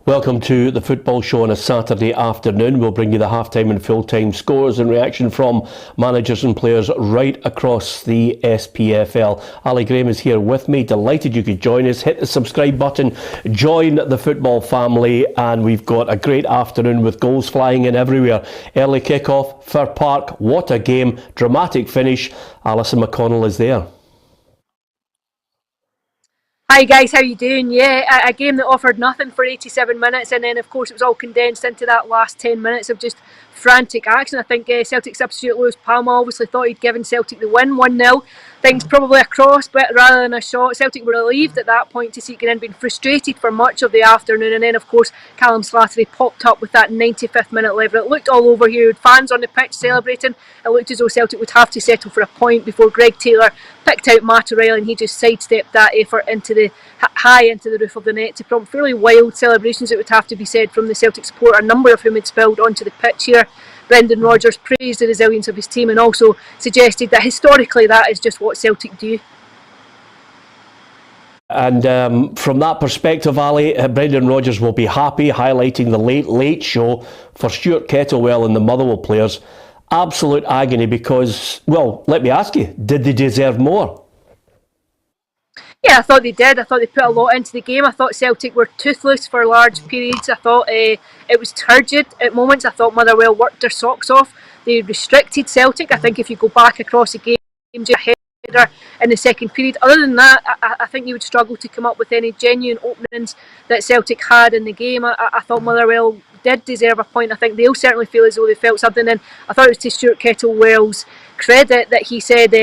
Welcome to the Football Show on a Saturday afternoon. We'll bring you the half-time and full-time scores and reaction from managers and players right across the SPFL. Ali Graham is here with me. Delighted you could join us. Hit the subscribe button, join the football family, and we've got a great afternoon with goals flying in everywhere. Early kick-off, Fir Park, what a game, dramatic finish. Alison McConnell is there. Hi guys, how you doing? Yeah, a game that offered nothing for 87 minutes, and then of course it was all condensed into that last 10 minutes of just frantic action. I think Celtic substitute Lewis Palmer obviously thought he'd given Celtic the win, 1-0. Things probably a cross, but rather than a shot. Celtic were relieved at that point to see Grin being frustrated for much of the afternoon, and then of course Callum Slattery popped up with that 95th minute lever. It looked all over here, fans on the pitch celebrating. It looked as though Celtic would have to settle for a point before Greg Taylor picked out Matt O'Reilly, and he just sidestepped that effort into the high into the roof of the net to prompt fairly wild celebrations, it would have to be said, from the Celtic supporter, a number of whom had spilled onto the pitch here. Brendan Rodgers praised the resilience of his team and also suggested that historically that is just what Celtic do. And from that perspective, Ali, Brendan Rodgers will be happy, highlighting the late show for Stuart Kettlewell and the Motherwell players. Absolute agony because, well, let me ask you, did they deserve more? Yeah, I thought they did. I thought they put a lot into the game. I thought Celtic were toothless for large periods. I thought it was turgid at moments. I thought Motherwell worked their socks off. They restricted Celtic. I think if you go back across the game, just a header in the second period. Other than that, I think you would struggle to come up with any genuine openings that Celtic had in the game. I thought Motherwell did deserve a point. I think they'll certainly feel as though they felt something. And I thought it was to Stuart Kettlewell's credit that he said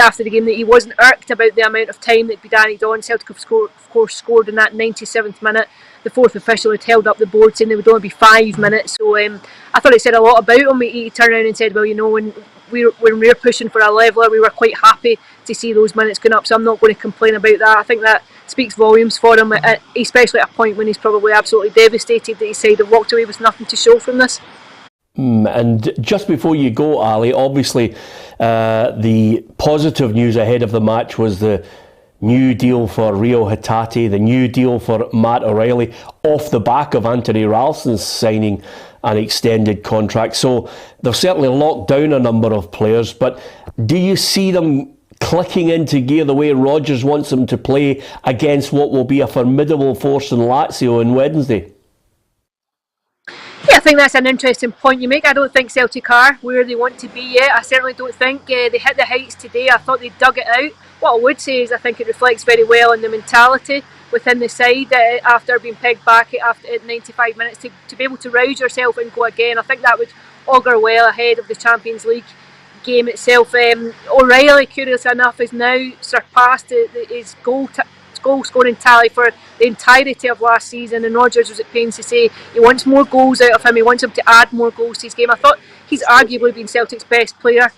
after the game that he wasn't irked about the amount of time that Bidani Don. Celtic of course scored in that 97th minute. The fourth official had held up the board saying there would only be 5 minutes. So I thought it said a lot about him. He turned around and said, well, you know, when we were pushing for a leveller, we were quite happy to see those minutes going up, so I'm not going to complain about that. I think that speaks volumes for him, especially at a point when he's probably absolutely devastated that his side have walked away with nothing to show from this. And just before you go, Ali, obviously the positive news ahead of the match was the new deal for Rio Hatate, the new deal for Matt O'Reilly, off the back of Anthony Ralston's signing an extended contract. So they've certainly locked down a number of players, but do you see them clicking into gear the way Rodgers wants them to play against what will be a formidable force in Lazio on Wednesday? Yeah, I think that's an interesting point you make. I don't think Celtic are where they want to be yet. I certainly don't think they hit the heights today. I thought they dug it out. What I would say is I think it reflects very well on the mentality within the side after being pegged back at 95 minutes to be able to rouse yourself and go again. I think that would augur well ahead of the Champions League game itself. O'Reilly, curiously enough, has now surpassed his goal scoring tally for the entirety of last season, and Rodgers was at pains to say he wants more goals out of him. He wants him to add more goals to his game. I thought he's arguably been Celtic's best player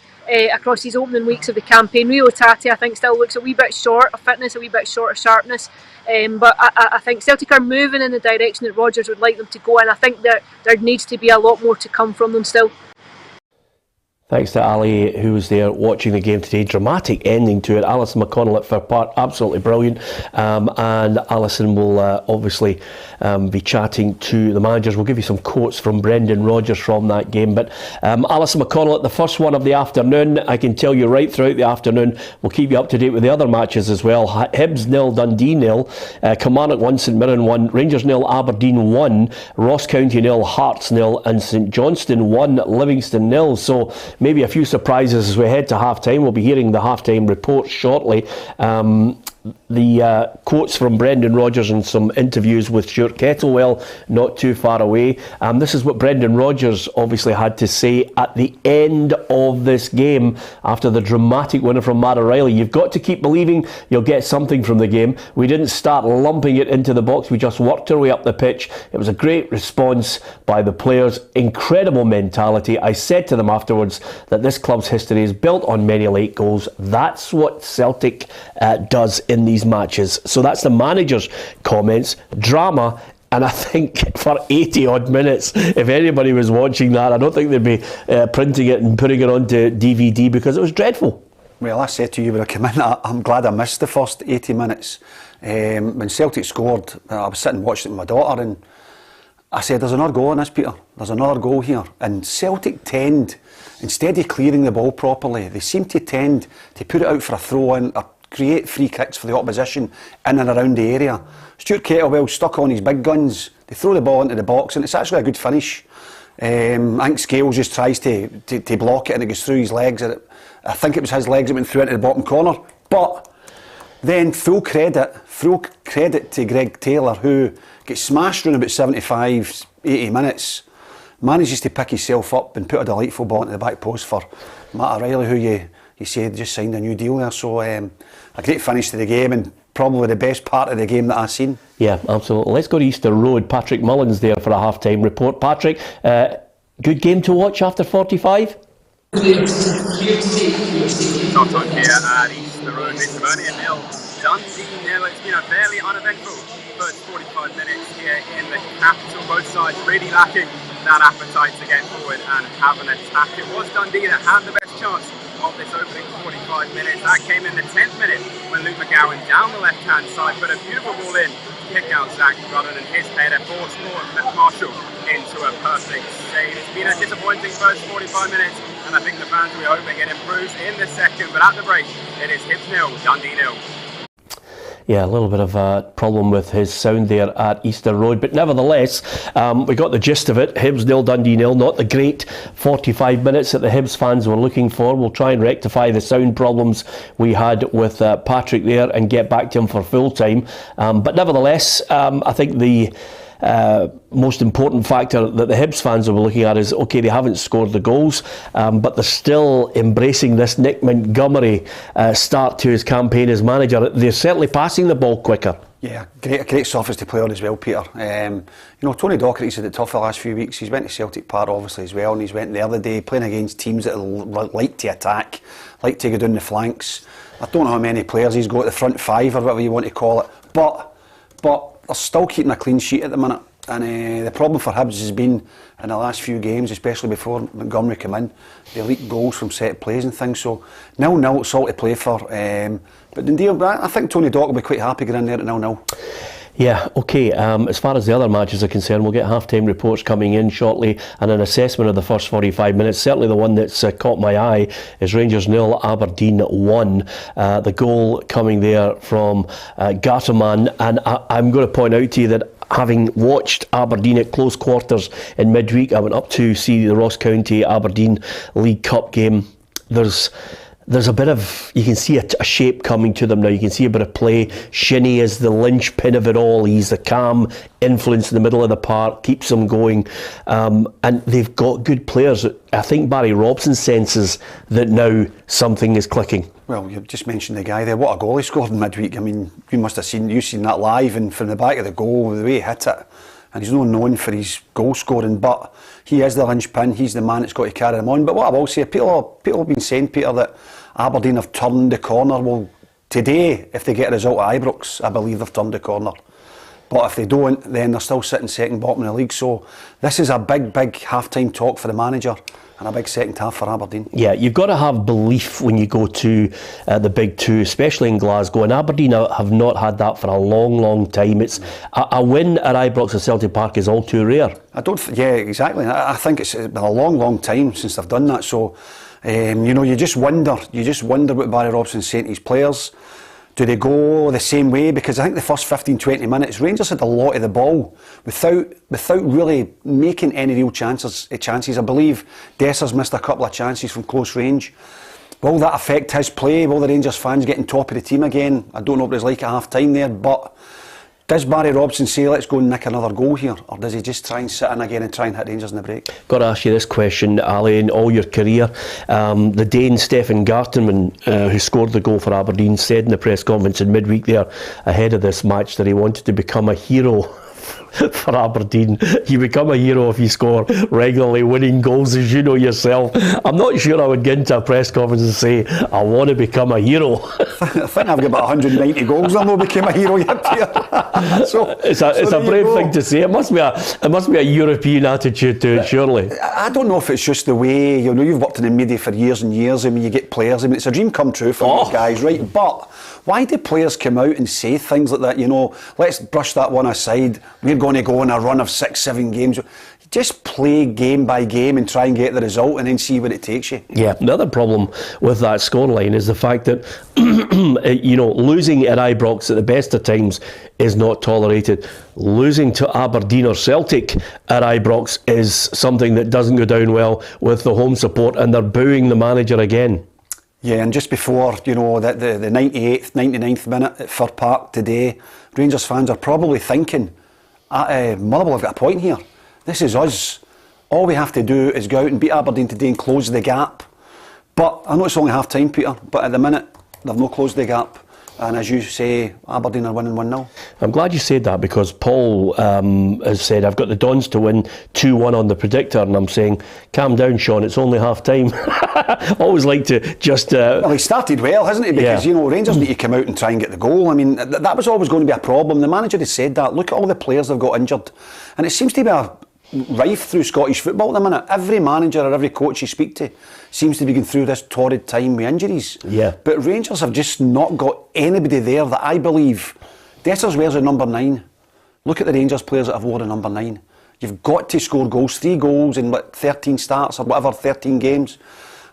across his opening weeks of the campaign. Rio Hatate, I think, still looks a wee bit short of fitness, a wee bit short of sharpness, but I think Celtic are moving in the direction that Rodgers would like them to go, and I think there needs to be a lot more to come from them still. Thanks to Ali, who was there watching the game today. Dramatic ending to it. Alison McConnell at Fir Park, absolutely brilliant. And Alison will obviously be chatting to the managers. We'll give you some quotes from Brendan Rodgers from that game. But Alison McConnell at the first one of the afternoon. I can tell you right throughout the afternoon, we'll keep you up to date with the other matches as well. Hibs 0, Dundee 0, Kilmarnock 1, St Mirren 1, Rangers 0, Aberdeen 1, Ross County 0, Hearts 0, and St Johnstone 1, Livingston 0. So maybe a few surprises as we head to half-time. We'll be hearing the half-time report shortly. The quotes from Brendan Rodgers and some interviews with Stuart Kettlewell not too far away. This is what Brendan Rodgers obviously had to say at the end of this game after the dramatic winner from Matt O'Reilly. You've got to keep believing you'll get something from the game. We didn't start lumping it into the box. We just worked our way up the pitch. It was a great response by the players. Incredible mentality. I said to them afterwards that this club's history is built on many late goals. That's what Celtic does in these matches. So that's the manager's comments. Drama, and I think for 80 odd minutes, if anybody was watching that, I don't think they'd be printing it and putting it onto DVD because it was dreadful. Well, I said to you when I came in, I'm glad I missed the first 80 minutes. When Celtic scored, I was sitting watching it with my daughter, and I said, there's another goal in this, Peter. There's another goal here. And Celtic tend, instead of clearing the ball properly, they seem to tend to put it out for a throw-in or create free kicks for the opposition in and around the area. Stuart Kettlewell stuck on his big guns. They throw the ball into the box and it's actually a good finish. I think Scales just tries to block it and it goes through his legs. I think it was his legs that went through into the bottom corner. But then full credit to Greg Taylor, who gets smashed around about 75, 80 minutes, manages to pick himself up and put a delightful ball into the back post for Matt O'Reilly, who you said just signed a new deal there. So a great finish to the game and probably the best part of the game that I've seen. Yeah, absolutely. Let's go to Easter Road. Patrick Mullins there for a half-time report. Patrick, good game to watch after 45? Top time here at Easter Road. It's only a nil. Dundee nil. It's been a fairly uneventful first 45 minutes here in the capital. Both sides really lacking that appetite to get forward and have an attack. It was Dundee that had the best chance of this opening 45 minutes. That came in the 10th minute when Luke McGowan down the left-hand side put a beautiful ball in to kick out Zach Rudden, and his header forced Marshall into a perfect save. It's been a disappointing first 45 minutes, and I think the fans will be hoping it improves in the second. But at the break, it is Hibs nil, Dundee nil. Yeah, a little bit of a problem with his sound there at Easter Road, but nevertheless, we got the gist of it. Hibs nil, Dundee nil. Not the great 45 minutes that the Hibs fans were looking for. We'll try and rectify the sound problems we had with Patrick there and get back to him for full time. But nevertheless, I think the most important factor that the Hibs fans will be looking at is, okay, they haven't scored the goals, but they're still embracing this Nick Montgomery start to his campaign as manager. They're certainly passing the ball quicker. Yeah, great surface to play on as well, Peter. Tony Docherty's had it tough the last few weeks. He's went to Celtic Park obviously as well, and he's went the other day playing against teams that like to attack, like to go down the flanks. I don't know how many players he's got at the front five or whatever you want to call it, but they're still keeping a clean sheet at the minute. And the problem for Hibs has been in the last few games, especially before Montgomery came in, they leaked goals from set plays and things. So 0-0, it's all to play for. But indeed, I think Tony Dock will be quite happy getting in there at 0-0. Yeah, okay. As far as the other matches are concerned, we'll get half-time reports coming in shortly and an assessment of the first 45 minutes. Certainly the one that's caught my eye is Rangers 0, Aberdeen 1. The goal coming there from Gatterman. And I'm going to point out to you that having watched Aberdeen at close quarters in midweek, I went up to see the Ross County Aberdeen League Cup game. There's a bit of, you can see a shape coming to them now. You can see a bit of play. Shinnie is the linchpin of it all. He's the calm influence in the middle of the park, keeps them going. And they've got good players. I think Barry Robson senses that now something is clicking. Well, you just mentioned the guy there. What a goal he scored in midweek. I mean, you must have seen that live, and from the back of the goal, the way he hit it. And he's not known for his goal scoring, but he is the linchpin. He's the man that's got to carry him on. But what I will say, people have been saying, Peter, that Aberdeen have turned the corner. Well, today, if they get a result at Ibrox, I believe they've turned the corner. But if they don't, then they're still sitting second bottom in the league. So this is a big half-time talk for the manager and a big second half for Aberdeen. Yeah, you've got to have belief when you go to the big two, especially in Glasgow. And Aberdeen have not had that for a long time. It's a win at Ibrox at Celtic Park is all too rare. Yeah, exactly. I think it's been a long time since they've done that. So, you just wonder what Barry Robson's saying to his players. Do they go the same way? Because I think the first 15-20 minutes, Rangers had a lot of the ball without really making any real chances. I believe Dessers missed a couple of chances from close range. Will that affect his play? Will the Rangers fans getting top of the team again? I don't know what it was like at half-time there, but does Barry Robson say, let's go and nick another goal here? Or does he just try and sit in again and try and hit Rangers in the break? Got to ask you this question, Ali, in all your career. The Dane Stefan Gartenman, who scored the goal for Aberdeen, said in the press conference in midweek there, ahead of this match, that he wanted to become a hero for Aberdeen. You become a hero if you score regularly winning goals, as you know yourself. I'm not sure I would get into a press conference and say I want to become a hero. I think I've got about 190 goals and I've not become a hero yet, Peter. So it's a brave thing to say. It must be a European attitude to it, surely. I don't know if it's just the way, you've worked in the media for years and years. I mean, you get players. I mean, it's a dream come true for these guys, right? But why do players come out and say things like that? Let's brush that one aside. We're going going to go on a run of 6-7 games. Just play game by game and try and get the result and then see where it takes you. Yeah, the other problem with that scoreline is the fact that, losing at Ibrox at the best of times is not tolerated. Losing to Aberdeen or Celtic at Ibrox is something that doesn't go down well with the home support, and they're booing the manager again. Yeah, and just before, the 98th, 99th minute at Fir Park today, Rangers fans are probably thinking, Motherwell have got a point here. This is us. All we have to do is go out and beat Aberdeen today and close the gap. But I know it's only half time, Peter, but at the minute, they've not closed the gap. And as you say, Aberdeen are winning 1-0. I'm glad you said that, because Paul has said, I've got the Dons to win 2-1 on the predictor, and I'm saying, calm down, Sean, it's only half time. Always like to just... Well, he started well, hasn't he? Because, Rangers need to come out and try and get the goal. I mean, that was always going to be a problem. The manager has said that. Look at all the players they've got injured. And it seems to be rife through Scottish football at the minute. Every manager or every coach you speak to seems to be going through this torrid time with injuries. Yeah. But Rangers have just not got anybody there that I believe... Dessers wears a number 9. Look at the Rangers players that have worn a number 9. You've got to score goals. 3 goals in 13 starts or whatever, 13 games.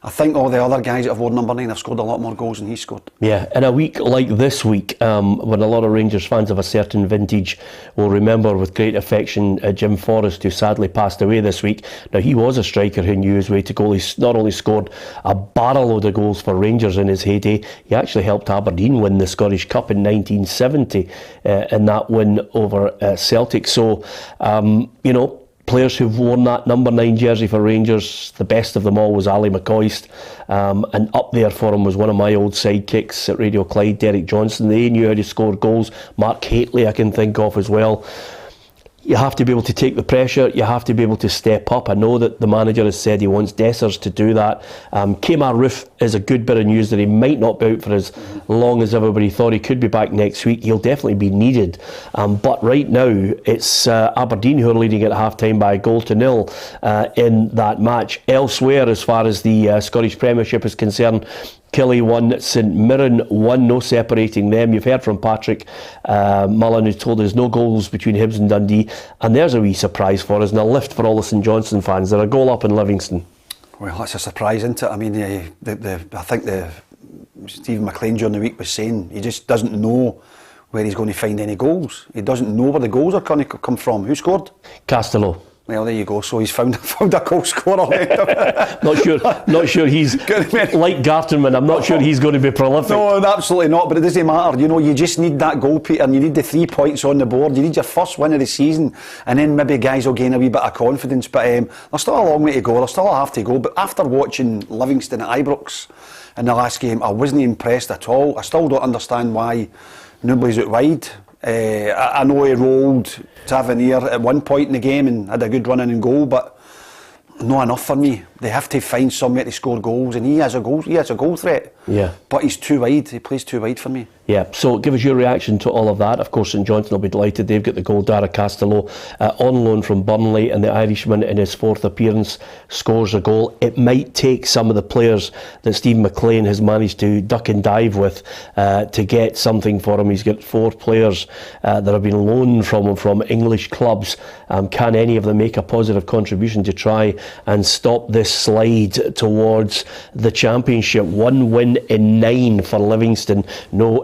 I think all the other guys that have worn number 9 have scored a lot more goals than he scored. Yeah, in a week like this week, when a lot of Rangers fans of a certain vintage will remember with great affection Jim Forrest, who sadly passed away this week. Now, he was a striker who knew his way to goal. He not only scored a barrel load of goals for Rangers in his heyday, he actually helped Aberdeen win the Scottish Cup in 1970 in that win over Celtic. So, players who've worn that number 9 jersey for Rangers, the best of them all was Ali McCoist, and up there for him was one of my old sidekicks at Radio Clyde, Derek Johnson. They knew how to score goals. Mark Haitley I can think of as well. You have to be able to take the pressure. You have to be able to step up. I know that the manager has said he wants Dessers to do that. Kemar Roof is a good bit of news that he might not be out for as long as everybody thought. He could be back next week. He'll definitely be needed. But right now, it's Aberdeen who are leading at half-time by 1-0 in that match. Elsewhere, as far as the Scottish Premiership is concerned, Killie 1, St Mirren 1, no separating them. You've heard from Patrick Mullen, who told us no goals between Hibs and Dundee. And there's a wee surprise for us and a lift for all the St Johnstone fans. They're a goal up in Livingston. Well, that's a surprise, isn't it? I mean, I think Stephen McLean during the week was saying he just doesn't know where he's going to find any goals. He doesn't know where the goals are going to come from. Who scored? Castello. Well, there you go. So he's found a goal scorer. Not sure he's like Gartenman. I'm not sure he's going to be prolific. No, absolutely not. But it doesn't matter. You just need that goal, Peter, and you need the 3 points on the board. You need your first win of the season, and then maybe guys will gain a wee bit of confidence. But there's still a long way to go. There's still a half to go. But after watching Livingston at Ibrox in the last game, I wasn't impressed at all. I still don't understand why nobody's out wide. I know he rolled Tavernier at one point in the game and had a good run in and goal, but not enough for me. They have to find somewhere to score goals, and he has a goal threat. Yeah. But he's too wide. He plays too wide for me. Yeah, so give us your reaction to all of that. Of course, St Johnstone will be delighted. They've got the goal. Dara Castello on loan from Burnley, and the Irishman in his 4th appearance scores a goal. It might take some of the players that Stephen McLean has managed to duck and dive with to get something for him. He's got 4 players that have been loaned from him from English clubs. Can any of them make a positive contribution to try and stop this slide towards the Championship? 1 win in 9 for Livingston.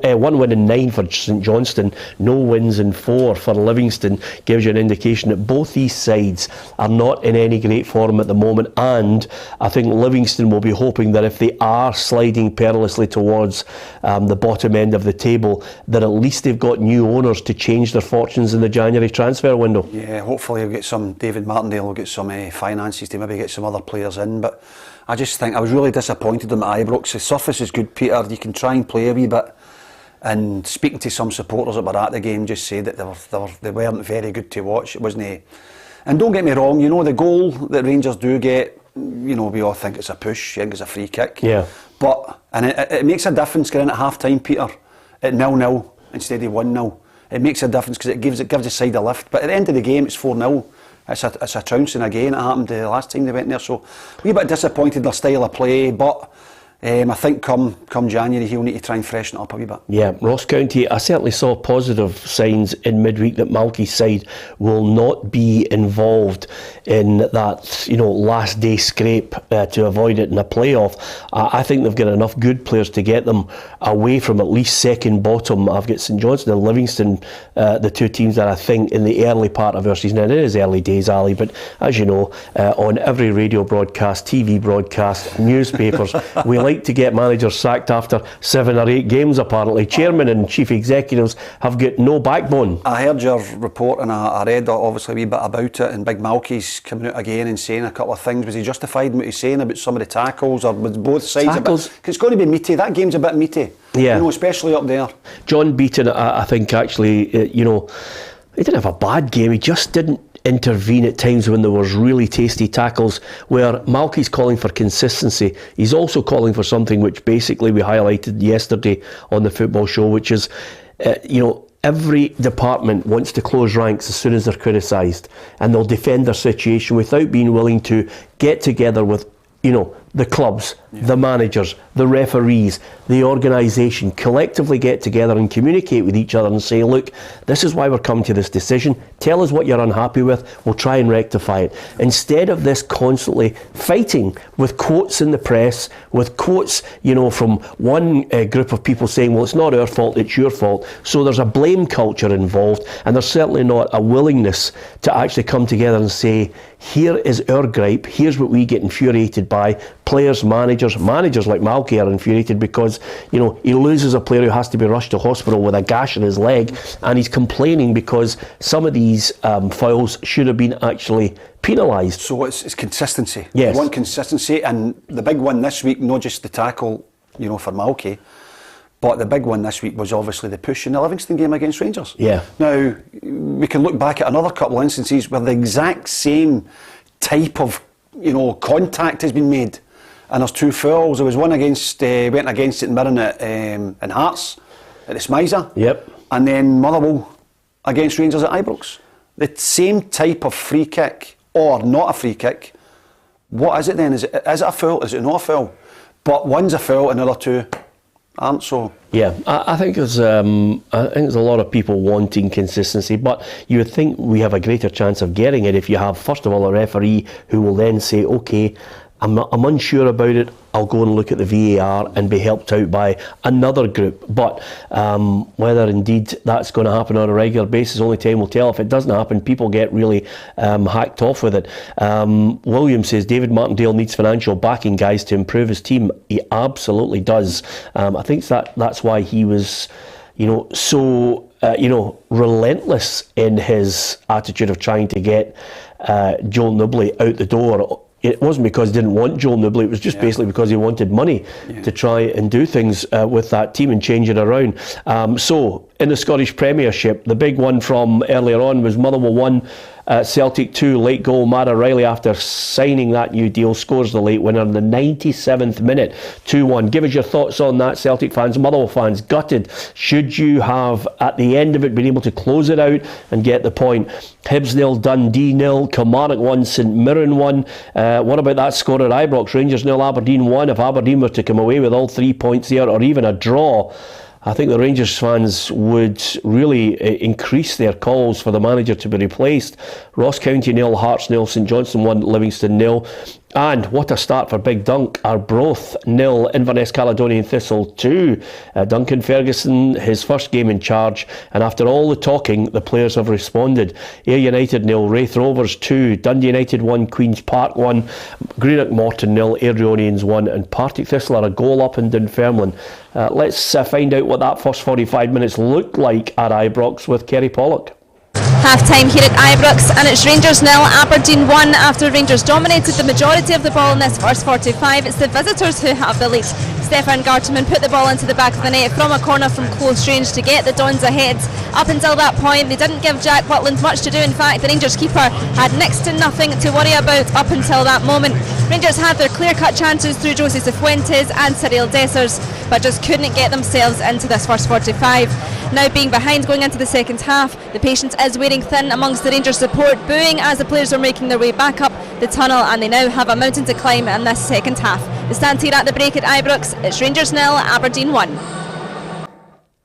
1 win in 9 for St Johnstone, no wins in 4 for Livingston. Gives you an indication that both these sides are not in any great form at the moment, and I think Livingston will be hoping that if they are sliding perilously towards the bottom end of the table, that at least they've got new owners to change their fortunes in the January transfer window. Yeah, hopefully he'll get some, David Martindale will get some finances to maybe get some other players in, but I just think I was really disappointed in Ibrox. The surface is good, Peter. You can try and play a wee bit. And speaking to some supporters that were at the game, just said that they weren't very good to watch. It wasn't. And don't get me wrong, the goal that Rangers do get, we all think it's a push. You think it's a free kick. Yeah. But it makes a difference getting at half time, Peter, at 0-0 instead of 1-0. It makes a difference because it gives the side a lift. But at the end of the game, it's 4-0. It's a trouncing again. It happened the last time they went there. So a wee bit disappointed in their style of play, but I think come January he'll need to try and freshen it up a wee bit. Yeah, Ross County, I certainly saw positive signs in midweek that Malky's side will not be involved in that, last day scrape to avoid it in a playoff. I think they've got enough good players to get them away from at least second bottom. I've got St Johnstone and Livingston, the two teams that I think in the early part of our season, and it is early days, Ali, but as you know, on every radio broadcast, TV broadcast, newspapers, we like to get managers sacked after 7 or 8 games apparently. Chairman and chief executives have got no backbone. I heard your report and I read obviously a wee bit about it, and Big Malky's coming out again and saying a couple of things. Was he justified in what he's saying about some of the tackles, or was both sides tackles? A bit? 'Cause it's going to be meaty. That game's a bit meaty. Yeah. Especially up there. John Beaton, I think actually, he didn't have a bad game. He just didn't intervene at times when there was really tasty tackles, where Malky's calling for consistency. He's also calling for something which basically we highlighted yesterday on the football show, which is, every department wants to close ranks as soon as they're criticised, and they'll defend their situation without being willing to get together with, the clubs, the managers, the referees, the organisation, collectively get together and communicate with each other and say, look, this is why we're coming to this decision. Tell us what you're unhappy with. We'll try and rectify it. Instead of this constantly fighting with quotes in the press, with quotes, from one group of people saying, well, it's not our fault, it's your fault. So there's a blame culture involved, and there's certainly not a willingness to actually come together and say, here is our gripe, here's what we get infuriated by. Players, managers like Malky are infuriated because, he loses a player who has to be rushed to hospital with a gash in his leg, and he's complaining because some of these fouls should have been actually penalised. So it's consistency. Yes. You want consistency, and the big one this week, not just the tackle, for Malky, but the big one this week was obviously the push in the Livingston game against Rangers. Yeah. Now, we can look back at another couple of instances where the exact same type of, contact has been made, and there's 2 fouls. There was one went against it in Mirren in Hearts at the Smizer. Yep. And then Motherwell against Rangers at Ibrox. The same type of free kick, or not a free kick. What is it then? Is it a foul? Is it not a foul? But one's a foul and the other 2 aren't. So yeah, I think there's a lot of people wanting consistency, but you would think we have a greater chance of getting it if you have, first of all, a referee who will then say, okay, I'm unsure about it, I'll go and look at the VAR and be helped out by another group. But whether indeed that's going to happen on a regular basis, only time will tell. If it doesn't happen, people get really hacked off with it. William says David Martindale needs financial backing, guys, to improve his team. He absolutely does. I think that's why he was, so relentless in his attitude of trying to get Joel Nibley out the door. It wasn't because he didn't want Joel Nibley, it was just basically because he wanted money to try and do things with that team and change it around. So, in the Scottish Premiership, the big one from earlier on was Motherwell 1, Celtic 2, late goal. Matt O'Reilly, after signing that new deal, scores the late winner in the 97th minute, 2-1. Give us your thoughts on that, Celtic fans. Motherwell fans, gutted. Should you have, at the end of it, been able to close it out and get the point? Hibs 0, Dundee 0, Kilmarnock 1, St Mirren 1. What about that score at Ibrox? Rangers 0, Aberdeen 1. If Aberdeen were to come away with all 3 points there, or even a draw, I think the Rangers fans would really increase their calls for the manager to be replaced. Ross County 0, Hearts 0, St Johnstone 1, Livingston 0. And what a start for Big Dunk. Arbroath 0, Inverness Caledonian Thistle 2. Duncan Ferguson, his first game in charge, and after all the talking, the players have responded. Ayr United 0, Wraith Rovers 2, Dundee United 1, Queen's Park 1, Greenock Morton 0, Airdrieonians 1, and Partick Thistle are a goal up in Dunfermline. Let's find out what that first 45 minutes looked like at Ibrox with Kerry Pollock. Half-time here at Ibrox, and it's Rangers 0, Aberdeen 1 after Rangers dominated the majority of the ball in this first 45. It's the visitors who have the lead. Stefan Gartemann put the ball into the back of the net from a corner from close range to get the Dons ahead. Up until that point, they didn't give Jack Butland much to do. In fact, the Rangers keeper had next to nothing to worry about up until that moment. Rangers had their clear-cut chances through José Cifuentes and Cyril Dessers, but just couldn't get themselves into this first 45. Now being behind going into the second half, the patience is wearing thin amongst the Rangers support, booing as the players are making their way back up the tunnel, and they now have a mountain to climb in this second half. The stand here at the break at Ibrox, it's Rangers 0, Aberdeen 1.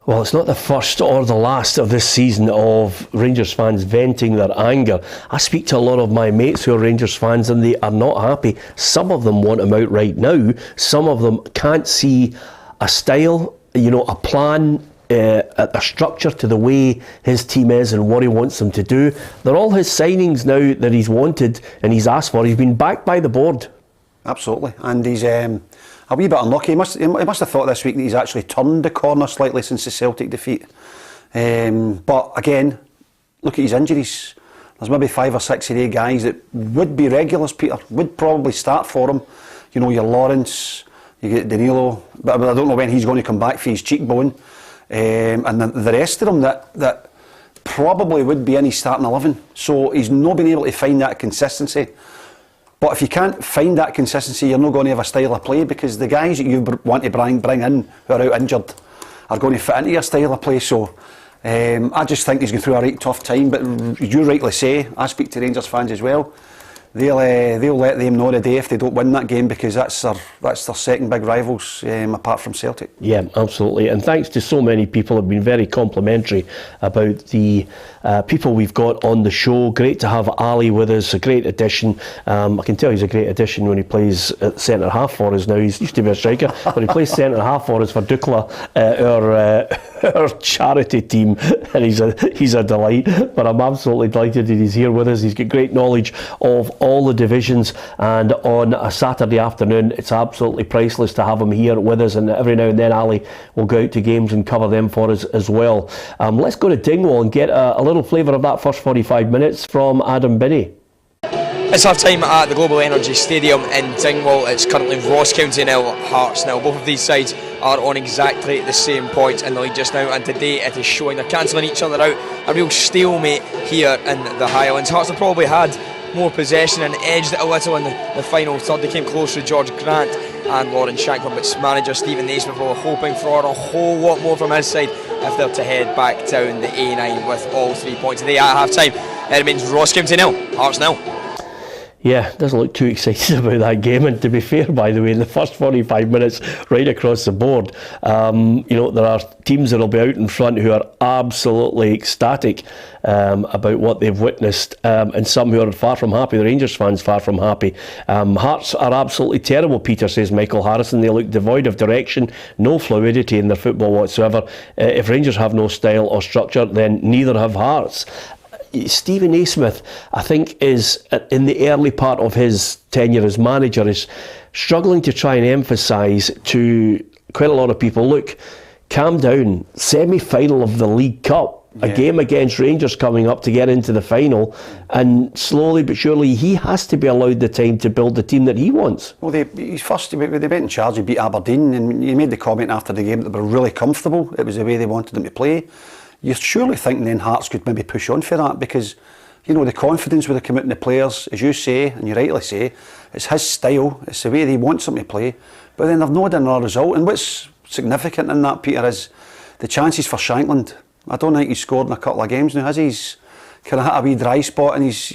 Well, it's not the first or the last of this season of Rangers fans venting their anger. I speak to a lot of my mates who are Rangers fans and they are not happy. Some of them want him out right now. Some of them can't see a style, a plan, a structure to the way his team is and what he wants them to do. They're all his signings now that he's wanted and he's asked for. He's been backed by the board. Absolutely, and he's a wee bit unlucky. He must have thought this week that he's actually turned the corner slightly since the Celtic defeat. But again, look at his injuries. There's maybe 5 or 6 of the guys that would be regulars, Peter, would probably start for him. Your Lawrence, you get Danilo, but I don't know when he's going to come back for his cheekbone. And the rest of them that probably would be in his starting 11. So he's not been able to find that consistency. But if you can't find that consistency, you're not going to have a style of play, because the guys that you want to bring in who are out injured are going to fit into your style of play. So I just think he's going through a right tough time. But you rightly say, I speak to Rangers fans as well. They'll let them know today if they don't win that game, because that's their second big rivals apart from Celtic. Yeah, absolutely. And thanks to so many people who've been very complimentary about the people we've got on the show. Great to have Ali with us, a great addition. I can tell he's a great addition when he plays at centre half for us now. He used to be a striker, but he plays centre half for us for Dukla, our charity team, and he's a delight. But I'm absolutely delighted that he's here with us. He's got great knowledge of all the divisions, and on a Saturday afternoon it's absolutely priceless to have him here with us, and every now and then Ali will go out to games and cover them for us as well. Let's go to Dingwall and get a little flavour of that first 45 minutes from Adam Binney. It's half time at the Global Energy Stadium in Dingwall. It's currently Ross County 0, Hearts 0. Both of these sides are on exactly the same points in the league just now, and today it is showing they're cancelling each other out. A real stalemate here in the Highlands. Hearts have probably had more possession and edged it a little in the final third. They came close to George Grant and Lauren Shankland, but manager Stephen Naismith were hoping for a whole lot more from his side if they're to head back down the A9 with all 3 points. Today at half time it remains Ross County 0, Hearts 0. Yeah, doesn't look too excited about that game. And to be fair, by the way, in the first 45 minutes, right across the board, there are teams that will be out in front who are absolutely ecstatic about what they've witnessed, and some who are far from happy. The Rangers fans far from happy. Hearts are absolutely terrible, Peter, says Michael Harrison. They look devoid of direction, no fluidity in their football whatsoever. If Rangers have no style or structure, then neither have Hearts. Stephen Naismith, I think, is in the early part of his tenure as manager, is struggling to try and emphasise to quite a lot of people, look, calm down, semi-final of the League Cup, a game against Rangers coming up to get into the final, and slowly but surely he has to be allowed the time to build the team that he wants. Well, they went in charge, he beat Aberdeen, and he made the comment after the game that they were really comfortable, it was the way they wanted them to play. You're surely thinking then Hearts could maybe push on for that, because the confidence with the committing the players, as you say, and you rightly say, it's his style, it's the way he wants them to play, but then they've not done a result. And what's significant in that, Peter, is the chances for Shankland. I don't think he's scored in a couple of games now, has he? He's kind of hit a wee dry spot, and he's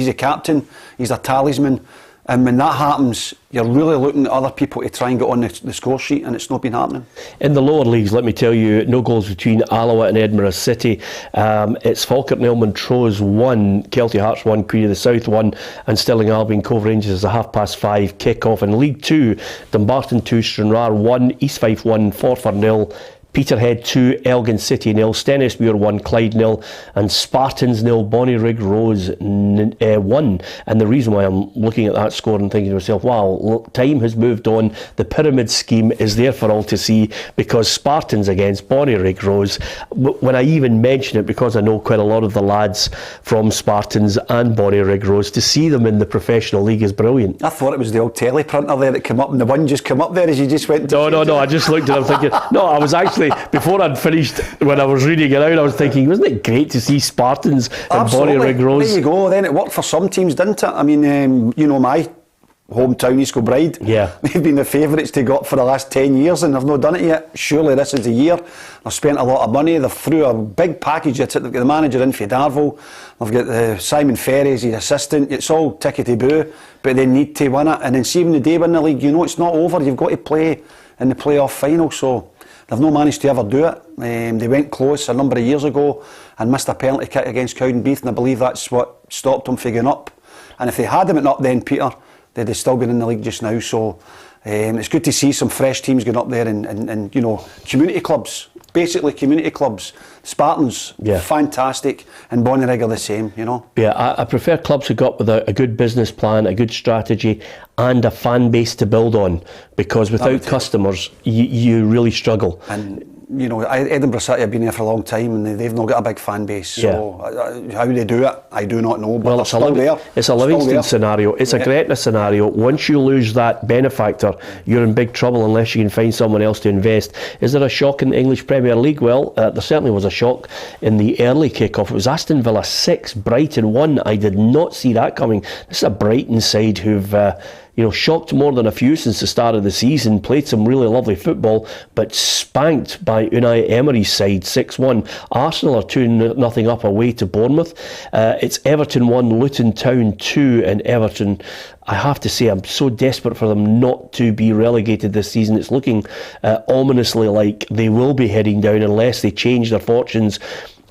a captain, he's a talisman. And when that happens, you're really looking at other people to try and get on the score sheet, and it's not been happening. In the lower leagues, let me tell you, no goals between Alloa and Edinburgh City. It's Falkirk 0, Montrose 1, Kelty Hearts 1, Queen of the South 1, and Stirling Albion Cove Rangers is a 5:30 kick-off. In League 2, Dumbarton 2, Stranraer 1, East Fife 1, Forfar 0, Peterhead 2, Elgin City 0, Stennismuir 1, Clyde 0, and Spartans 0, Bonnyrigg Rose 1. And the reason why I'm looking at that score and thinking to myself, wow, time has moved on, the pyramid scheme is there for all to see, because Spartans against Bonnyrigg Rose, when I even mention it, because I know quite a lot of the lads from Spartans and Bonnyrigg Rose, to see them in the professional league is brilliant. I thought it was the old teleprinter there that came up, and the one just came up there as you just went to... No, I just looked at it, I'm thinking, no, I was actually, before I'd finished, when I was reading it out, I was thinking, wasn't it great to see Spartans and Bonnyrigg Rose? There you go, then it worked for some teams, didn't it? I mean, hometown East Kilbride. Yeah. They've been the favourites to go up for the last 10 years and they've not done it yet. Surely this is the year. They've spent a lot of money. They've through a big package. They've got the manager in for Darvel. They've got Simon Ferry as his assistant. It's all tickety-boo, but they need to win it. And then see when the day win the league, you know it's not over. You've got to play in the playoff final. So they've not managed to ever do it. They went close a number of years ago and missed a penalty kick against Cowdenbeath, and I believe that's what stopped them from going up. And if they had them up then, Peter, they'd have still been in the league just now. So it's good to see some fresh teams going up there and you know, community clubs, basically community clubs. Spartans, fantastic, and Bonnyrigg are the same, you know. Yeah, I prefer clubs who got with a good business plan, a good strategy, and a fan base to build on, because without customers, you really struggle. And you know, Edinburgh City have been here for a long time and they've not got a big fan base, so how they do it, I do not know, but it's still there. It's a Livingston scenario, it's a Gretna scenario. Once you lose that benefactor, you're in big trouble unless you can find someone else to invest. Is there a shock in the English Premier League? Well, there certainly was a shock in the early kick-off. It was Aston Villa 6, Brighton 1. I did not see that coming. This is a Brighton side who've shocked more than a few since the start of the season, played some really lovely football, but spanked by Unai Emery's side 6-1. Arsenal are 2-0 up away to Bournemouth. It's Everton 1, Luton Town 2, and Everton, I have to say, I'm so desperate for them not to be relegated this season. It's looking ominously like they will be heading down unless they change their fortunes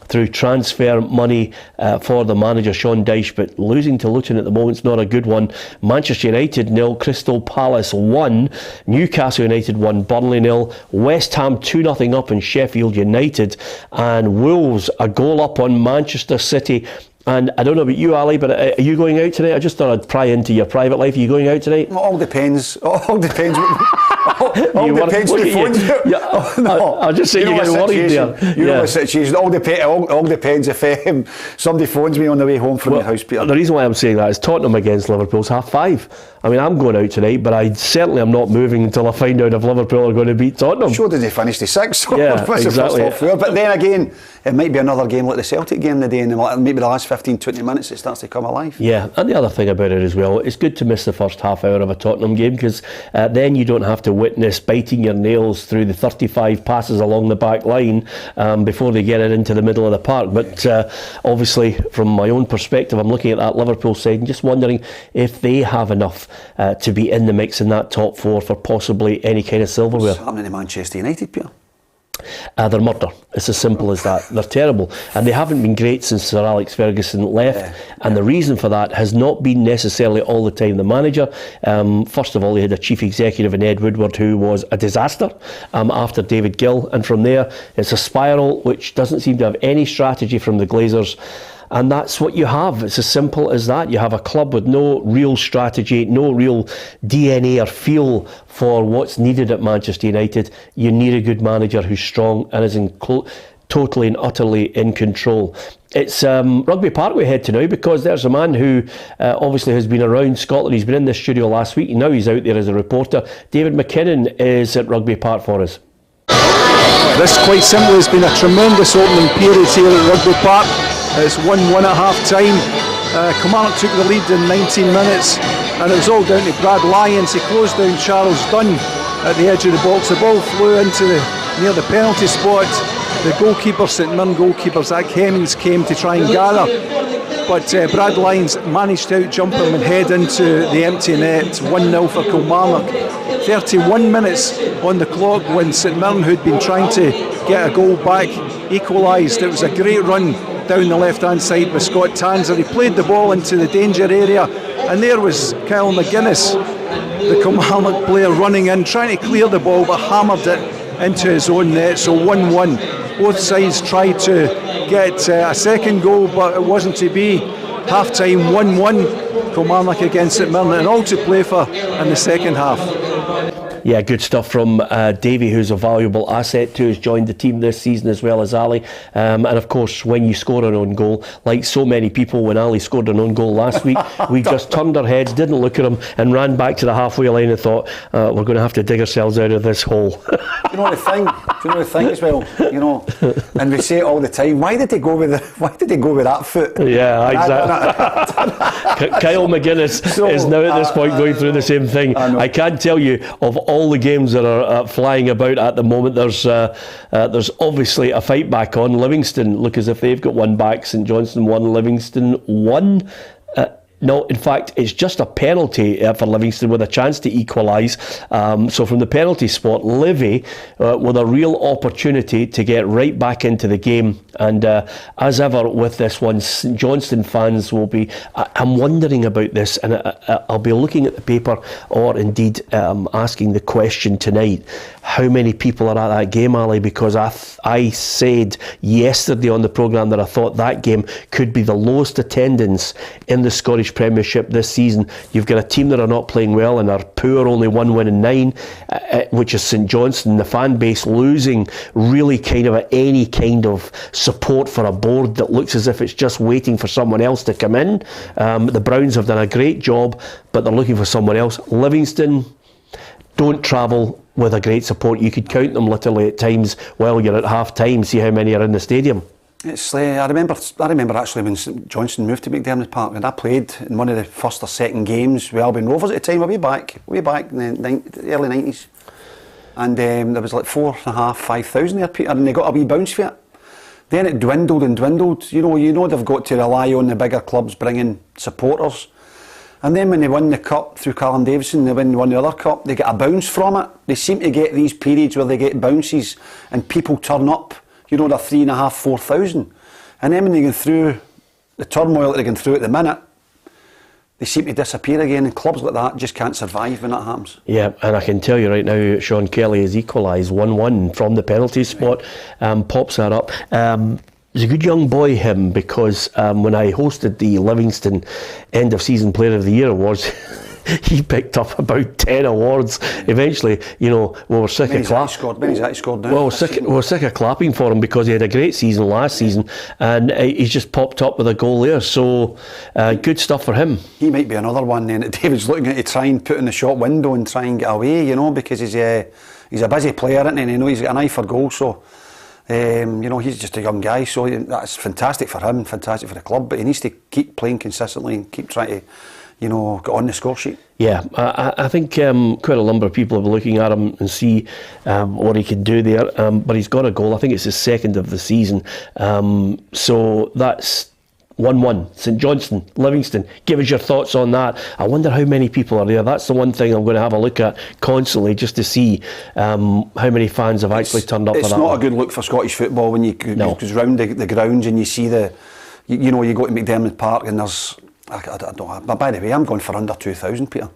through transfer money for the manager Sean Dyche, but losing to Luton at the moment is not a good one. Manchester United 0, Crystal Palace 1, Newcastle United 1, Burnley 0, West Ham 2-0 up in Sheffield United, and Wolves a goal up on Manchester City. And I don't know about you, Ali, but are you going out tonight? I just thought I'd pry into your private life. Are you going out tonight? All depends. All depends. All depends who phones you. Yeah, no. I'll just say you're getting worried there. You know the situation. All depends if somebody phones me on the way home from the house, Peter. The reason why I'm saying that is Tottenham against Liverpool's 5:30. I mean, I'm going out tonight, but I certainly am not moving until I find out if Liverpool are going to beat Tottenham. Sure, did they finish the 6th? Yeah, exactly. But then again, it might be another game like the Celtic game today, and maybe the last 15-20 minutes it starts to come alive. Yeah, and the other thing about it as well, it's good to miss the first half hour of a Tottenham game, because then you don't have to witness biting your nails through the 35 passes along the back line before they get it into the middle of the park. But obviously, from my own perspective, I'm looking at that Liverpool side and just wondering if they have enough to be in the mix in that top 4 for possibly any kind of silverware. What's happening to Manchester United, Peter? They're murder. It's as simple as that. They're terrible, and they haven't been great since Sir Alex Ferguson left. And the reason for that has not been necessarily all the time the manager. First of all, they had a chief executive in Ed Woodward who was a disaster after David Gill, and from there it's a spiral which doesn't seem to have any strategy from the Glazers. And that's what you have. It's as simple as that. You have a club with no real strategy, no real DNA or feel for what's needed at Manchester United. You need a good manager who's strong and is totally and utterly in control. It's Rugby Park we head to now, because there's a man who obviously has been around Scotland. He's been in this studio last week, and now he's out there as a reporter. David McKinnon is at Rugby Park for us. This quite simply has been a tremendous opening period here at Rugby Park. It's 1-1 at half time. Kilmarnock took the lead in 19 minutes, and it was all down to Brad Lyons. He closed down Charles Dunn at the edge of the box. The ball flew into near the penalty spot. The goalkeeper, St Mirren goalkeeper Zach Hemmings, came to try and gather, but Brad Lyons managed to outjump him and head into the empty net. 1-0 for Kilmarnock. 31 minutes on the clock when St Mirren, who'd been trying to get a goal back, equalised. It was a great run down the left-hand side with Scott Tanser. He played the ball into the danger area, and there was Kyle McGuinness, the Kilmarnock player, running in, trying to clear the ball, but hammered it into his own net. So 1-1. Both sides tried to get a second goal, but it wasn't to be. Half-time 1-1, Kilmarnock against St Mirren, and all to play for in the second half. Yeah, good stuff from Davey, who's a valuable asset to us, joined the team this season as well as Ali. And of course, when you score an own goal, like so many people, when Ali scored an own goal last week, we just turned our heads, didn't look at him, and ran back to the halfway line and thought, we're going to have to dig ourselves out of this hole. You know the thing as well, and we say it all the time, why did they go with that foot? Yeah, exactly. Kyle McGuinness is now at this point going through the same thing. I can't tell you, of all the games that are flying about at the moment, there's obviously a fight back on. Livingston look as if they've got one back. St Johnstone 1, Livingston 1. No, in fact, it's just a penalty for Livingston with a chance to equalise. So from the penalty spot, Livy with a real opportunity to get right back into the game. And as ever with this one, St Johnstone fans will be... I'm wondering about this, and I'll be looking at the paper, or indeed asking the question tonight. How many people are at that game, Ali? Because I said yesterday on the programme that I thought that game could be the lowest attendance in the Scottish Premiership this season. You've got a team that are not playing well and are poor, only 1 win in 9, which is St Johnstone. The fan base losing really kind of any kind of support for a board that looks as if it's just waiting for someone else to come in. The Browns have done a great job, but they're looking for someone else. Livingston don't travel with a great support. You could count them literally at times while you're at half time, see how many are in the stadium. It's I remember actually when St Johnstone moved to McDermott Park, and I played in one of the first or second games with Albion Rovers at the time, way back in the early 90s, and there was like 4,500, 5,000 there, Peter, and they got a wee bounce for it. Then it dwindled and dwindled. You know they've got to rely on the bigger clubs bringing supporters. And then when they won the cup through Callum Davison, they won the other cup, they get a bounce from it. They seem to get these periods where they get bounces and people turn up, they're 3,500, 4,000. And then when they go through the turmoil that they're going through at the minute, they seem to disappear again, and clubs like that just can't survive when that happens. Yeah, and I can tell you right now, Sean Kelly has equalised 1-1 from the penalty spot, pops that up. He's a good young boy, him, because when I hosted the Livingston End of Season Player of the Year awards, he picked up about 10 awards. Eventually, we were sick of clapping. We were sick of clapping for him because he had a great season last season, and he's just popped up with a goal there. So good stuff for him. He might be another one then that David's looking at to try and put in the shop window and try and get away, because he's a busy player, isn't he? And he's got an eye for goal, so. He's just a young guy, so that's fantastic for him, fantastic for the club, but he needs to keep playing consistently and keep trying to, get on the score sheet. Yeah, I think quite a number of people will be looking at him and see what he can do there, but he's got a goal. I think it's his second of the season, so that's 1-1, St Johnstone, Livingston. Give us your thoughts on that. I wonder how many people are there. That's the one thing I'm going to have a look at constantly, just to see how many fans have actually turned up for that. It's not a good look for Scottish football when you go round the grounds and you see you go to McDermott Park and there's, I don't know, but by the way, I'm going for under 2,000, Peter.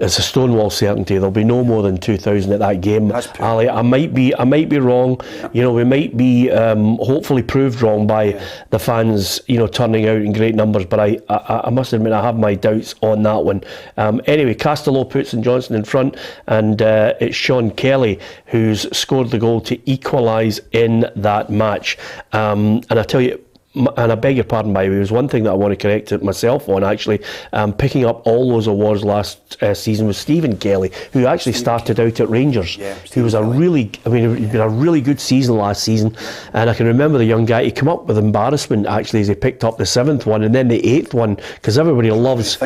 It's a stonewall certainty. There'll be no more than 2,000 at that game. Ali, I might be wrong. Yeah. We might be hopefully proved wrong by the fans, turning out in great numbers. But I must admit, I have my doubts on that one. Anyway, Castello puts St Johnstone in front, and it's Sean Kelly who's scored the goal to equalise in that match. And I tell you, and I beg your pardon, by the way, there's one thing that I want to correct it myself on, actually. Picking up all those awards last season was Stephen Kelly, who actually started out at Rangers. Yeah, he was he'd been a really good season last season, and I can remember the young guy, he came up with embarrassment, actually, as he picked up the 7th one and then the 8th one, because everybody loves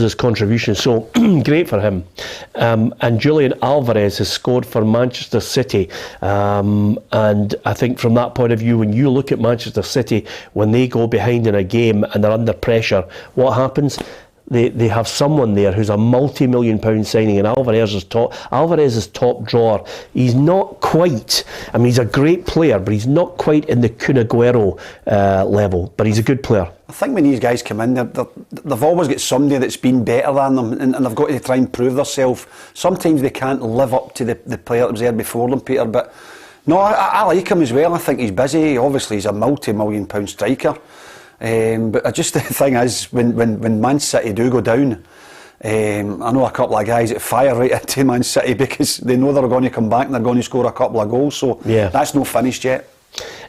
his contribution, so great for him. And Julian Alvarez has scored for Manchester City, and I think from that point of view, when you look at Manchester City, when they go behind in a game and they're under pressure, what happens? They have someone there who's a multi-million-pound signing, and Alvarez is top drawer. He's not quite, he's a great player, but he's not quite in the Kun Aguero level, but he's a good player. I think when these guys come in, they've always got somebody that's been better than them, and they've got to try and prove themselves. Sometimes they can't live up to the player that was there before them, Peter, but no, I like him as well. I think he's busy. Obviously, he's a multi-million-pound striker. But just the thing is, when Man City do go down, I know a couple of guys that fire right into Man City because they know they're going to come back and they're going to score a couple of goals. So that's not finished yet.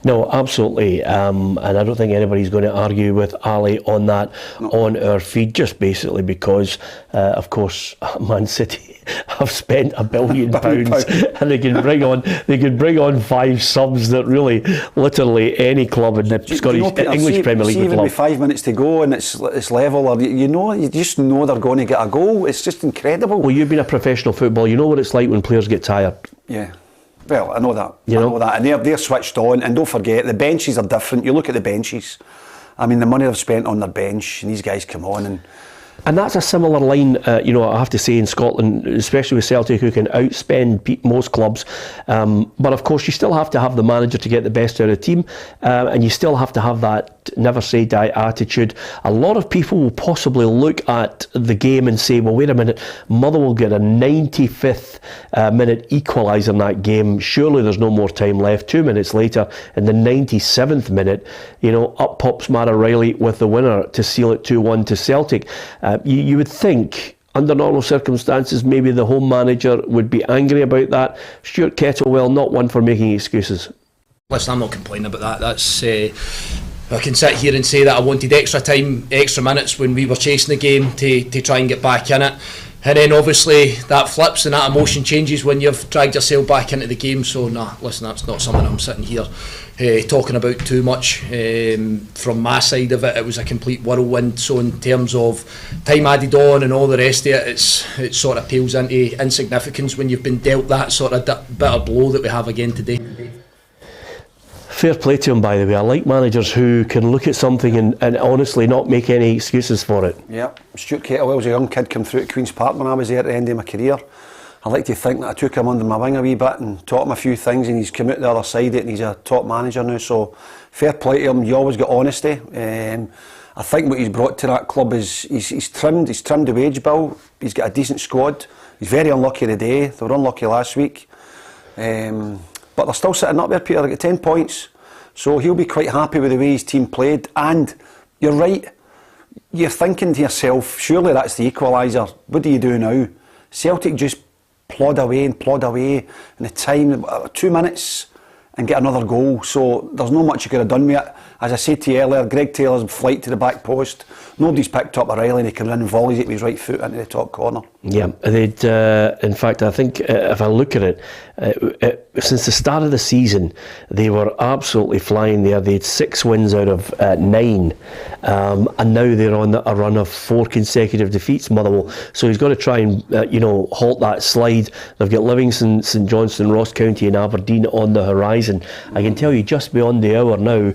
No, absolutely, and I don't think anybody's going to argue with Ali on that on our feed, just basically because, of course, Man City have spent £1 billion and they can bring on 5 subs that really, literally, any club in the English Premier League would even love. with 5 minutes to go and it's level, or you just know they're going to get a goal. It's just incredible. Well, you've been a professional footballer. You know what it's like when players get tired. Yeah. Well, I know that. I know that. And they're switched on. And don't forget, the benches are different. You look at the benches. I mean, the money they've spent on their bench, and these guys come on. And that's a similar line, I have to say, in Scotland, especially with Celtic, who can outspend most clubs. But of course, you still have to have the manager to get the best out of the team. And you still have to have that never say die attitude. A lot of people will possibly look at the game and say, well, wait a minute, Motherwell get a 95th minute equaliser in that game. Surely there's no more time left. 2 minutes later, in the 97th minute, up pops Matt O'Reilly with the winner to seal it 2-1 to Celtic. You would think, under normal circumstances, maybe the home manager would be angry about that. Stuart Kettlewell, not one for making excuses. Listen, I'm not complaining about that. That's I can sit here and say that I wanted extra time, extra minutes when we were chasing the game to try and get back in it. And then obviously that flips and that emotion changes when you've dragged yourself back into the game. So listen, that's not something I'm sitting here talking about too much. From my side of it, it was a complete whirlwind. So in terms of time added on and all the rest of it, it sort of pales into insignificance when you've been dealt that sort of bitter blow that we have again today. Fair play to him, by the way. I like managers who can look at something and honestly not make any excuses for it. Yeah, Stuart Kettlewell's a young kid come through at Queen's Park when I was there at the end of my career. I like to think that I took him under my wing a wee bit and taught him a few things, and he's come out the other side of it and he's a top manager now. So fair play to him. You always get honesty. I think what he's brought to that club is he's trimmed the wage bill. He's got a decent squad. He's very unlucky today. They were unlucky last week. But they're still sitting up there, Peter. They got 10 points. So he'll be quite happy with the way his team played. And you're right. You're thinking to yourself, surely that's the equaliser. What do you do now? Celtic just plod away in the time, 2 minutes, and get another goal. So there's not much you could have done with it. As I said to you earlier, Greg Taylor's flight to the back post. Nobody's picked up O'Reilly and he can run volleys it with his right foot into the top corner. Yeah, they'd. In fact, I think if I look at it, since the start of the season, they were absolutely flying there. They had 6 wins out of 9, and now they're on a run of 4 consecutive defeats, Motherwell. So he's got to try and halt that slide. They've got Livingston, St Johnstone, Ross County, and Aberdeen on the horizon. I can tell you, just beyond the hour now,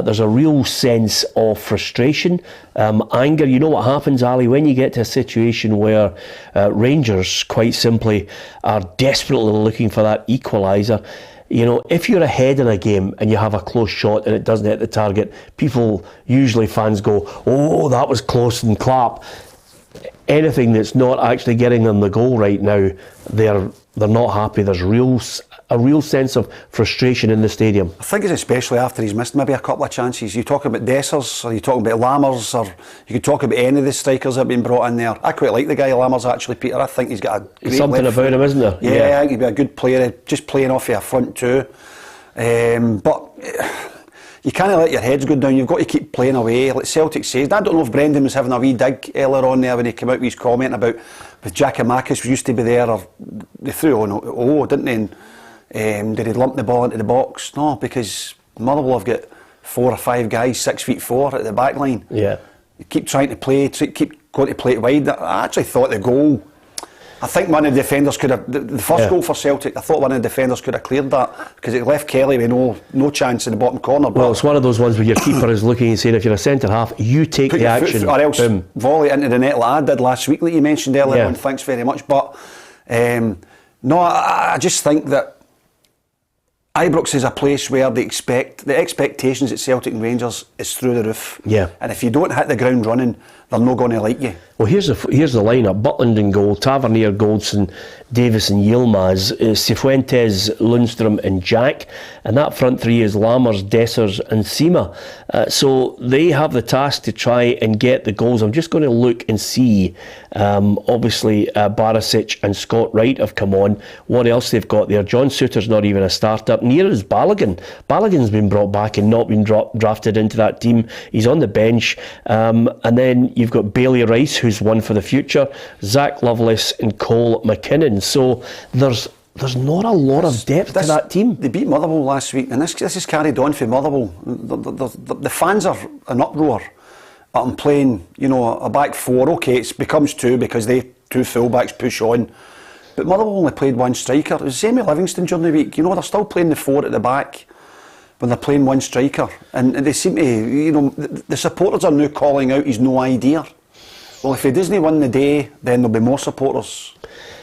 there's a real sense of frustration. Anger. You know what happens, Ali, when you get to a situation where Rangers quite simply are desperately looking for that equaliser. If you're ahead in a game and you have a close shot and it doesn't hit the target, fans go, oh, that was close, and clap. Anything that's not actually getting them the goal right now, they're not happy. There's a real sense of frustration in the stadium. I think it's especially after he's missed maybe a couple of chances. You talk about Dessers, or you talk about Lammers, or you could talk about any of the strikers that have been brought in there. I quite like the guy Lammers actually, Peter. I think he's got a great something about him, isn't there? Yeah, I think he'd be a good player, just playing off of a front two. But you can't let your heads go down. You've got to keep playing away. Like Celtic says, I don't know if Brendan was having a wee dig earlier on there when he came out with his comment about with Giakoumakis used to be there, or they threw on didn't they? And did he lump the ball into the box? No, because Motherwell have got 4 or 5 guys 6'4" at the back line. Yeah. You keep trying to play, keep going to play it wide. I actually thought the goal, I think one of the defenders could have, the first goal for Celtic, I thought one of the defenders could have cleared that, because it left Kelly with no chance in the bottom corner. Well, it's one of those ones where your keeper is looking and saying, if you're a centre half, you take the action. Or else volley into the net like I did last week, like you mentioned earlier on. Thanks very much. But no, I just think that Ibrox is a place where the expectations at Celtic and Rangers is through the roof. Yeah. And if you don't hit the ground running, they're not going to like you. Well, here's the lineup: Butland in goal, Tavernier, Goldson, Davis and Yilmaz, Cifuentes, Lundstrom and Jack, and that front three is Lammers, Dessers and Sima. So they have the task to try and get the goals. I'm just going to look and see. Obviously, Barisic and Scott Wright have come on. What else they've got there? John Suter's not even a starter. Neither is Balogun. Balogun's been brought back and not been drafted into that team. He's on the bench. And then you've got Bailey Rice, who's one for the future, Zach Lovelace and Cole McKinnon. So there's not a lot of depth to that team. They beat Motherwell last week, and this is carried on for Motherwell. The fans are an uproar. I'm playing, a back four. Okay, it becomes two because they two fullbacks push on. But Motherwell only played one striker. It was the same with Livingston during the week. They're still playing the four at the back when they're playing one striker. And they seem to, the supporters are now calling out he's no idea. Well, if he doesn't win the day, then there'll be more supporters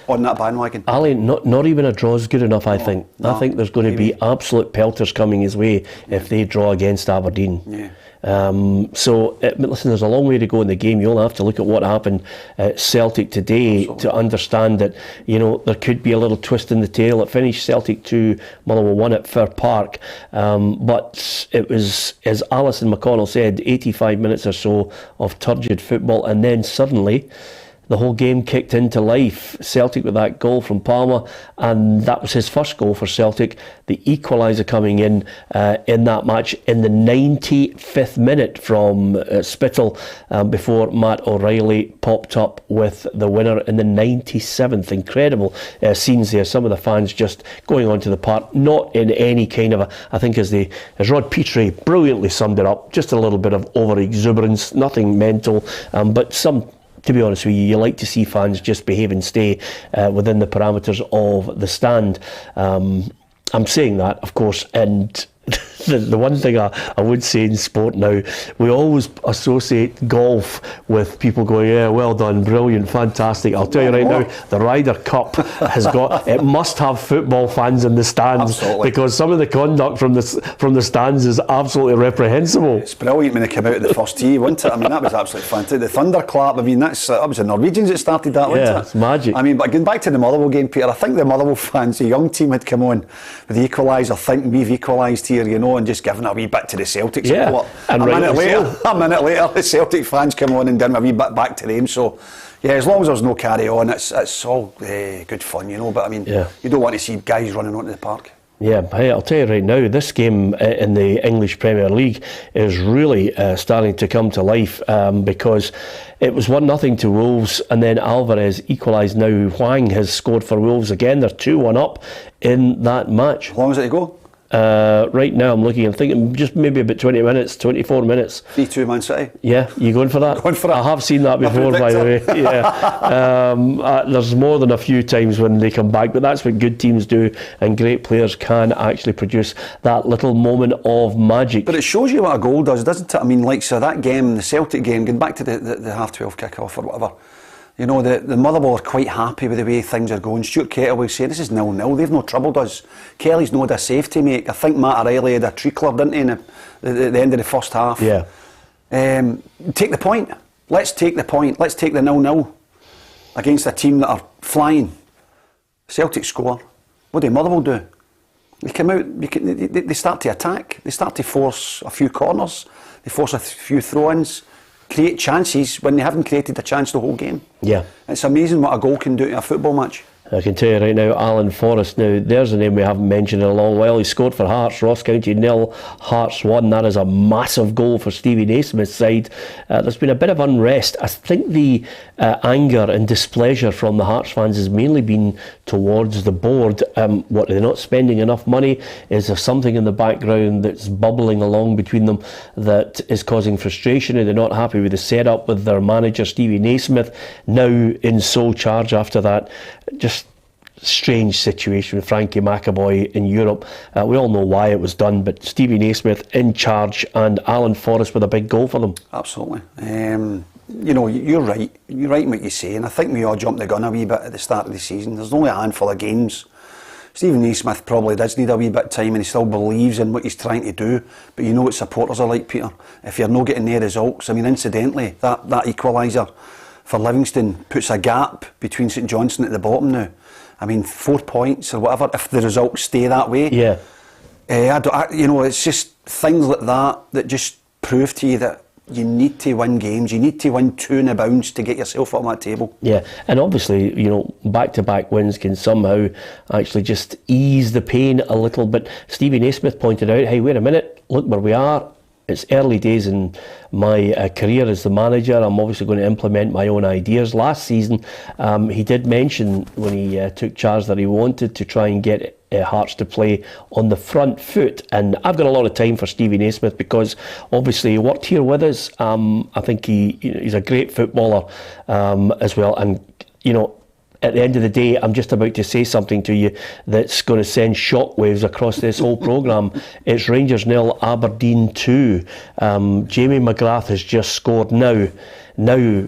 on that bandwagon. Ali, not even a draw is good enough, I think. I think there's going to be absolute pelters coming his way if they draw against Aberdeen. Yeah. Listen, there's a long way to go in the game. You only have to look at what happened at Celtic today to understand that, there could be a little twist in the tail. It finished Celtic 2, Motherwell 1 at Fir Park. But it was, as Alison McConnell said, 85 minutes or so of turgid football, and then suddenly the whole game kicked into life. Celtic with that goal from Palmer, and that was his first goal for Celtic. The equaliser coming in that match in the 95th minute from Spittle before Matt O'Reilly popped up with the winner in the 97th. Incredible scenes there. Some of the fans just going onto the park, not in any kind of I think as Rod Petrie brilliantly summed it up, just a little bit of over-exuberance, nothing mental, but some. To be honest with you, you like to see fans just behave and stay within the parameters of the stand. I'm saying that, of course, and the one thing I would say in sport now, we always associate golf with people going, yeah, well done, brilliant, fantastic. I'll tell you right now, the Ryder Cup it must have football fans in the stands. Absolutely. Because some of the conduct from the stands is absolutely reprehensible. It's brilliant when they came out at the first tee, wasn't it? I mean, that was absolutely fantastic. The thunderclap, that was the Norwegians that started that, wasn't it? Yeah, it's magic. I mean, but going back to the Motherwell game, Peter, I think the Motherwell fans, the young team had come on with the equaliser, thinking we've equalised here, and just giving a wee bit to the Celtics. Yeah, a minute later, the Celtic fans come on and done a wee bit back to them. So, yeah, as long as there's no carry on, it's all good fun, But I mean, you don't want to see guys running onto the park. Yeah, hey, I'll tell you right now, this game in the English Premier League is really starting to come to life because it was 1-0 to Wolves, and then Alvarez equalised. Now Hwang has scored for Wolves again. They're 2-1 up in that match. How long is it to go? Right now I'm thinking just maybe about 20 minutes, 24 minutes. 3-2 Man City. Yeah, you going for that? Going for it. I have seen that before, by the way. Yeah. There's more than a few times when they come back, but that's what good teams do, and great players can actually produce that little moment of magic. But it shows you what a goal does, doesn't it? I mean, that game, the Celtic game, going back to the half-12 kick-off or whatever, the Motherwell are quite happy with the way things are going. Stuart Kettle will say, this is 0-0, they've no troubled us. Kelly's no had a save to make. I think Matt O'Reilly had a tree club, didn't he, in the end of the first half. Yeah. Take the point. Let's take the point. Let's take the 0-0 against a team that are flying. Celtic score. What do Motherwell do? They come out, they start to attack. They start to force a few corners. They force a few throw-ins. Create chances when they haven't created a chance the whole game. Yeah. It's amazing what a goal can do to a football match. I can tell you right now, Alan Forrest, now there's a name we haven't mentioned in a long while. He scored for Hearts, Ross County 0, Hearts 1. That is a massive goal for Stevie Naismith's side. There's been a bit of unrest. I think the anger and displeasure from the Hearts fans has mainly been towards the board. What, are they not spending enough money? Is there something in the background that's bubbling along between them that is causing frustration? Are they not happy with the setup with their manager Stevie Naismith now in sole charge after that? Just strange situation with Frankie McAvoy in Europe. We all know why it was done, but Stevie Naismith in charge and Alan Forrest with a big goal for them. Absolutely. You're right. You're right in what you say, and I think we all jumped the gun a wee bit at the start of the season. There's only a handful of games. Stephen Naismith probably does need a wee bit of time, and he still believes in what he's trying to do, but what supporters are like, Peter. If you're not getting their results, I mean, incidentally, that equaliser, for Livingston puts a gap between St Johnstone at the bottom now. I mean, 4 points or whatever, if the results stay that way. Yeah. It's just things like that just prove to you that you need to win games. You need to win 2 in a bounce to get yourself up on that table. Yeah, and obviously, back-to-back wins can somehow actually just ease the pain a little bit. Stevie Naismith pointed out, hey, wait a minute, look where we are. It's early days in my career as the manager. I'm obviously going to implement my own ideas. Last season, he did mention when he took charge that he wanted to try and get Hearts to play on the front foot, and I've got a lot of time for Stevie Naismith because obviously he worked here with us. I think he's a great footballer as well, and at the end of the day, I'm just about to say something to you that's going to send shockwaves across this whole programme. It's Rangers 0, Aberdeen 2. Jamie McGrath has just scored now. Now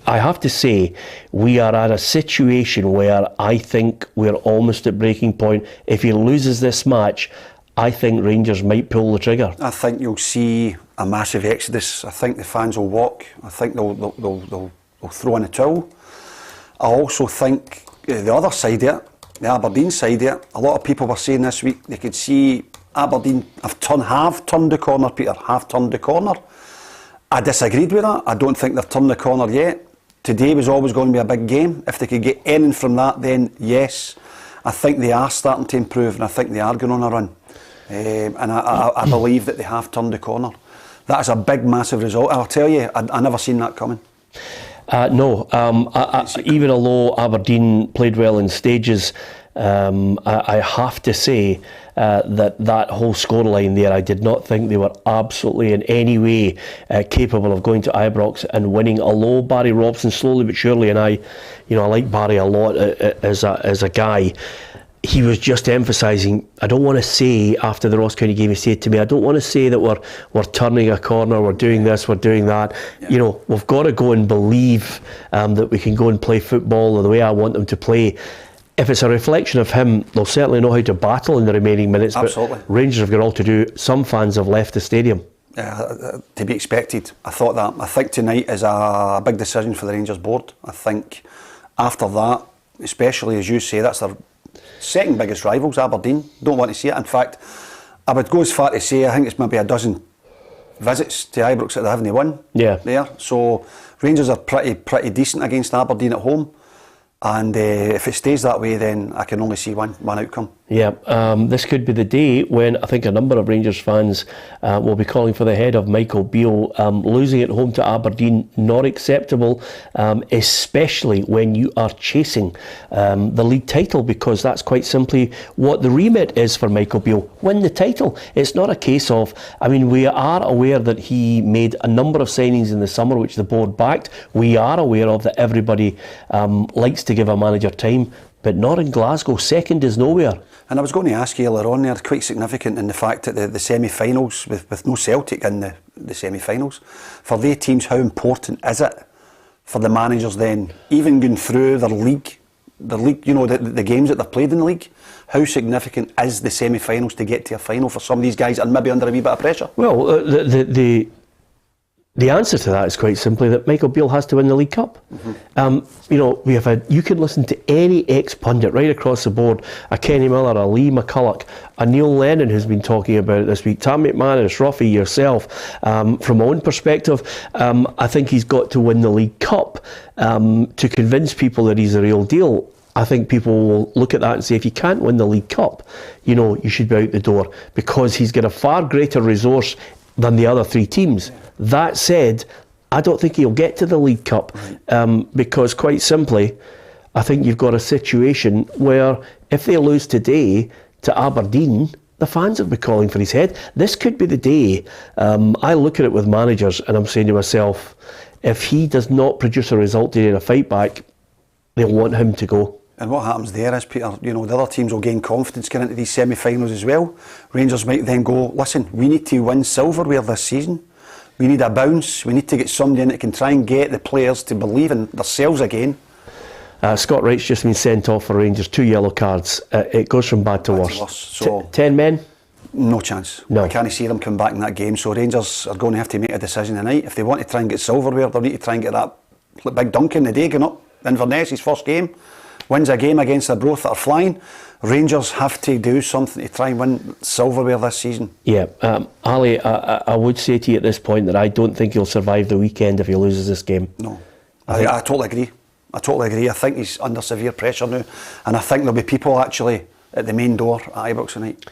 I have to say, we are at a situation where I think we're almost at breaking point. If he loses this match, I think Rangers might pull the trigger. I think you'll see a massive exodus. I think the fans will walk. I think they'll throw in a towel. I also think the other side of it, the Aberdeen side of it, a lot of people were saying this week they could see Aberdeen have turned the corner, Peter, have turned the corner. I disagreed with that. I don't think they've turned the corner yet. Today was always going to be a big game. If they could get anything from that, then yes. I think they are starting to improve, and I think they are going on a run. And I believe that they have turned the corner. That is a big, massive result. I'll tell you, I never seen that coming. No, even although Aberdeen played well in stages, I have to say that whole scoreline there, I did not think they were absolutely in any way capable of going to Ibrox and winning. Although Barry Robson slowly but surely, and I like Barry a lot as a guy, he was just emphasising, I don't want to say after the Ross County game, he said to me, I don't want to say that we're turning a corner, we're doing this, we're doing that. Yeah. We've got to go and believe that we can go and play football the way I want them to play. If it's a reflection of him, they'll certainly know how to battle in the remaining minutes. Absolutely. But Rangers have got all to do. Some fans have left the stadium. To be expected. I thought that. I think tonight is a big decision for the Rangers board. I think after that, especially as you say, that's their second biggest rivals, Aberdeen. Don't want to see it. In fact, I would go as far to say I think it's maybe a dozen visits to Ibrox that they haven't won. Yeah. There. So Rangers are pretty decent against Aberdeen at home. And if it stays that way, then I can only see one outcome. Yeah, this could be the day when I think a number of Rangers fans will be calling for the head of Michael Beale. Losing at home to Aberdeen, not acceptable, especially when you are chasing the league title, because that's quite simply what the remit is for Michael Beale. Win the title. It's not a case of, we are aware that he made a number of signings in the summer which the board backed. We are aware of that everybody likes to give a manager time, but not in Glasgow. Second is nowhere. And I was going to ask you earlier on there, quite significant in the fact that the semi-finals, with no Celtic in the semi-finals, for their teams, how important is it for the managers then, even going through their league, the games that they've played in the league, how significant is the semi-finals to get to a final for some of these guys and maybe under a wee bit of pressure? Well, the answer to that is quite simply that Michael Beale has to win the League Cup. Mm-hmm. You can listen to any ex-pundit right across the board, a Kenny Miller, a Lee McCulloch, a Neil Lennon who's been talking about it this week, Tam McManus, Ruffy, yourself. From my own perspective, I think he's got to win the League Cup to convince people that he's the real deal. I think people will look at that and say, if you can't win the League Cup, you should be out the door, because he's got a far greater resource than the other three teams. Yeah. That said, I don't think he'll get to the League Cup because, quite simply, I think you've got a situation where if they lose today to Aberdeen, the fans will be calling for his head. This could be the day. I look at it with managers and I'm saying to myself, if he does not produce a result today in a fight back, they'll want him to go. And what happens there is, Peter, the other teams will gain confidence getting into these semi-finals as well. Rangers might then go, listen, we need to win silverware this season. We need a bounce. We need to get somebody in that can try and get the players to believe in themselves again. Scott Wright's just been sent off for Rangers, 2 yellow cards. It goes from bad to worse. So 10 men? No chance. No. I can't see them come back in that game. So Rangers are going to have to make a decision tonight. If they want to try and get silverware, they'll need to try and get that big dunk in the day going up. Inverness, his first game, wins a game against the Broth that are flying. Rangers have to do something to try and win silverware this season. Yeah, Ali, I would say to you at this point that I don't think he'll survive the weekend if he loses this game. No, I totally agree. I think he's under severe pressure now, and I think there'll be people actually at the main door at Ibrox tonight.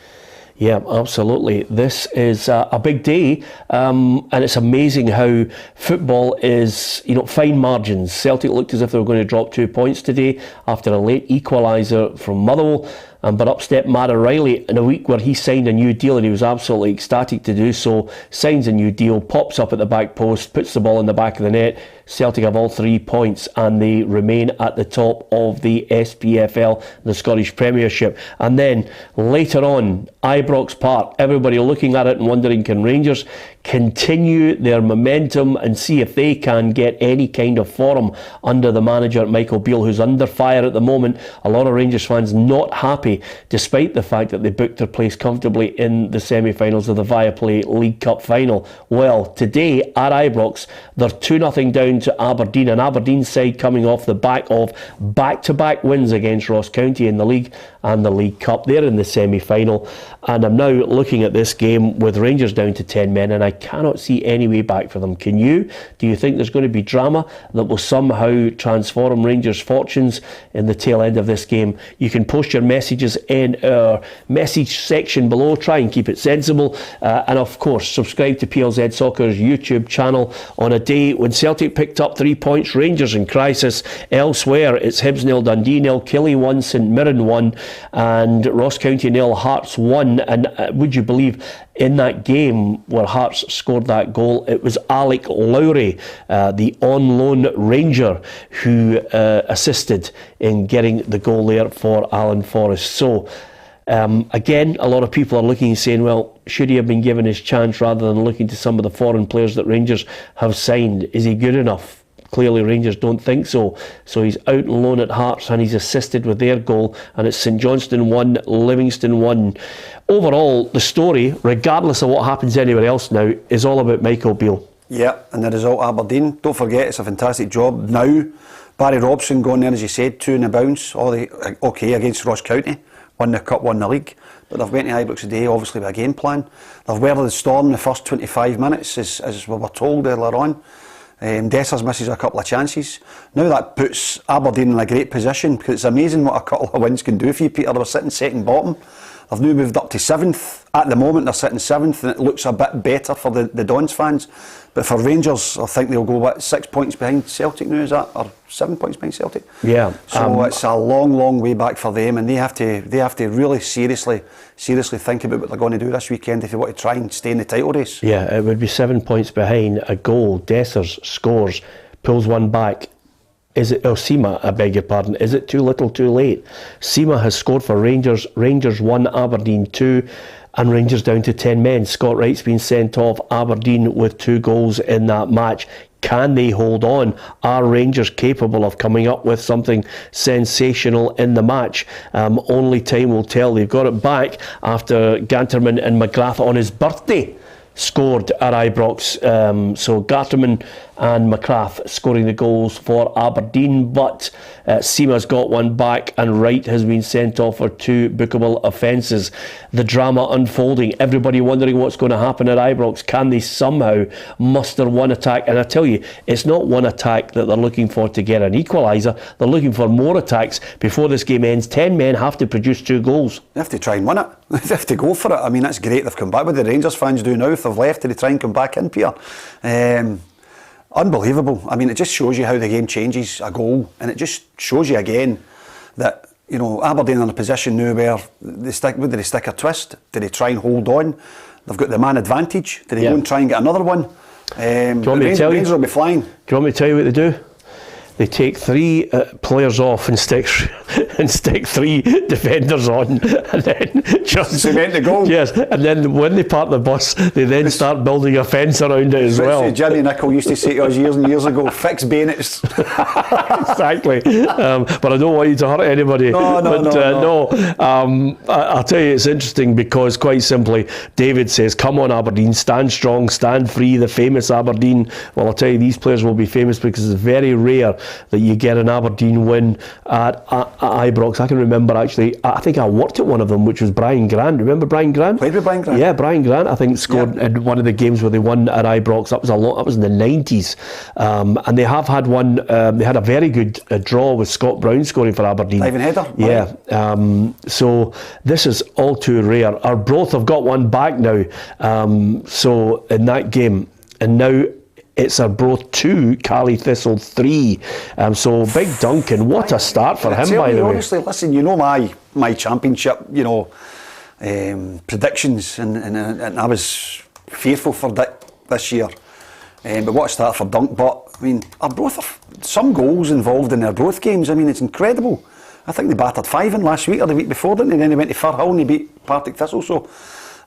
Yeah, absolutely. This is a big day, and it's amazing how football is, fine margins. Celtic looked as if they were going to drop 2 points today after a late equaliser from Motherwell. But up stepped Matt O'Reilly in a week where he signed a new deal, and he was absolutely ecstatic to do so. Signs a new deal, pops up at the back post, puts the ball in the back of the net. Celtic have all 3 points, and they remain at the top of the SPFL, the Scottish Premiership. And then later on, Ibrox Park, everybody looking at it and wondering, can Rangers continue their momentum and see if they can get any kind of form under the manager Michael Beale, who's under fire at the moment. A lot of Rangers fans not happy, despite the fact that they booked their place comfortably in the semi-finals of the Viaplay League Cup final. Well, today at Ibrox, they're 2-0 down to Aberdeen, an Aberdeen side coming off the back of back-to-back wins against Ross County in the league and the League Cup. They're in the semi-final, and I'm now looking at this game with Rangers down to 10 men, and I cannot see any way back for them. Can you? Do you think there's going to be drama that will somehow transform Rangers' fortunes in the tail end of this game? You can post your messages in our message section below. Try and keep it sensible, and of course subscribe to PLZ Soccer's YouTube channel. On a day when Celtic picked up 3 points, Rangers in crisis. Elsewhere, it's Hibs 0, Dundee 0, Killie 1, St Mirren 1, and Ross County 0, Hearts 1. And would you believe, in that game where Hearts scored that goal, it was Alec Lowry, the on-loan Ranger, who assisted in getting the goal there for Alan Forrest. So, again, a lot of people are looking and saying, well, should he have been given his chance rather than looking to some of the foreign players that Rangers have signed? Is he good enough? Clearly Rangers don't think so. So he's out on loan at Hearts, and he's assisted with their goal, and it's St Johnstone 1, Livingston 1. Overall, the story, regardless of what happens anywhere else now, is all about Michael Beale. Yeah, and the result, Aberdeen. Don't forget, it's a fantastic job now. Barry Robson going there, as you said, 2 in the bounce. Okay against Ross County. Won the cup, won the league. But they've went to Ibrox today, obviously, with a game plan. They've weathered the storm the first 25 minutes, as we were told earlier on. Dessers misses a couple of chances. Now that puts Aberdeen in a great position, because it's amazing what a couple of wins can do for you, Peter. They were sitting second bottom. They've now moved up to 7th. At the moment they're sitting 7th, and it looks a bit better for the Dons fans. But for Rangers, I think they'll go 6 points behind Celtic now, is that? Or 7 points behind Celtic? Yeah. So it's a long, long way back for them, and they have to really seriously think about what they're going to do this weekend if they want to try and stay in the title race. Yeah, it would be 7 points behind. A goal, Dessers scores, pulls one back. Is it Sima, I beg your pardon, is it too little too late? Sima has scored for Rangers. Rangers 1, Aberdeen 2, and Rangers down to 10 men. Scott Wright's been sent off. Aberdeen with 2 goals in that match. Can they hold on? Are Rangers capable of coming up with something sensational in the match? Only time will tell. They've got it back after Ganterman and McGrath on his birthday scored at Ibrox. So Gatterman and McGrath scoring the goals for Aberdeen, but Seema's got one back, and Wright has been sent off for 2 bookable offences. The drama unfolding, everybody wondering what's going to happen at Ibrox. Can they somehow muster one attack? And I tell you, it's not one attack that they're looking for to get an equaliser. They're looking for more attacks before this game ends. 10 men have to produce 2 goals. They have to try and win it. They have to go for it. I mean, that's great they've come back. What the Rangers fans do now, if they've left, they try and come back in, Peter. Unbelievable. I mean, it just shows you how the game changes a goal, and it just shows you again that, you know, Aberdeen are in a position now where they stick. Would they stick or twist? Do they try and hold on? They've got the man advantage. Do they go and try and get another one? Do you want me to tell you? Rangers will be flying. Do you want me to tell you what they do? they take 3 players off and stick 3 defenders on, and then just cement the goal. Yes, and then when they park the bus, they then start building a fence around it as well. Jimmy Nicholl used to say to us years and years ago, fix bayonets. Exactly. But I don't want you to hurt anybody. No. I'll tell you, it's interesting because quite simply, David says, come on Aberdeen, stand strong, stand free, the famous Aberdeen. Well, I'll tell you, these players will be famous because it's very rare that you get an Aberdeen win at Ibrox. I can remember actually, I think I worked at one of them, which was Brian Grant. Remember Brian Grant? Played with Brian Grant? Yeah, Brian Grant, I think, scored in one of the games where they won at Ibrox. That was in the 90s. And they have had one, they had a very good draw with Scott Brown scoring for Aberdeen. Diving header? Yeah. So this is all too rare. Arbroath have got one back now. So in that game, and now it's Arbroath 2, Cali Thistle 3. So Big Duncan, what a start for him, by the way. Honestly, listen, you know my championship, predictions, and I was fearful for this year. But what a start for Dunk. But I mean, Arbroath, some goals involved in their Arbroath games. I mean, it's incredible. I think they battered 5 in last week or the week before, didn't they? And then they went to Firhill and they beat Partick Thistle. So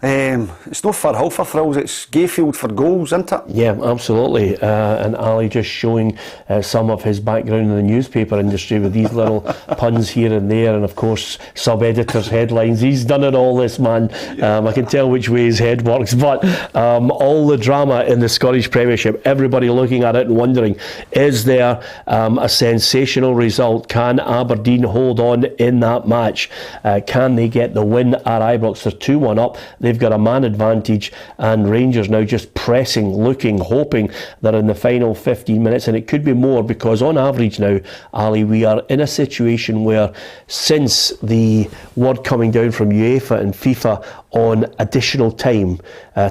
it's no Firhill for thrills, it's Gayfield for goals, isn't it? Yeah, absolutely. And Ali just showing some of his background in the newspaper industry with these little puns here and there, and of course sub-editors, headlines. He's done it all, this man. I can tell which way his head works, but all the drama in the Scottish Premiership, everybody looking at it and wondering, is there a sensational result? Can Aberdeen hold on in that match? Can they get the win at Ibrox? They're 2-1 up. They've got a man advantage, and Rangers now just pressing, looking, hoping that in the final 15 minutes, and it could be more, because on average now, Ali, we are in a situation where since the word coming down from UEFA and FIFA on additional time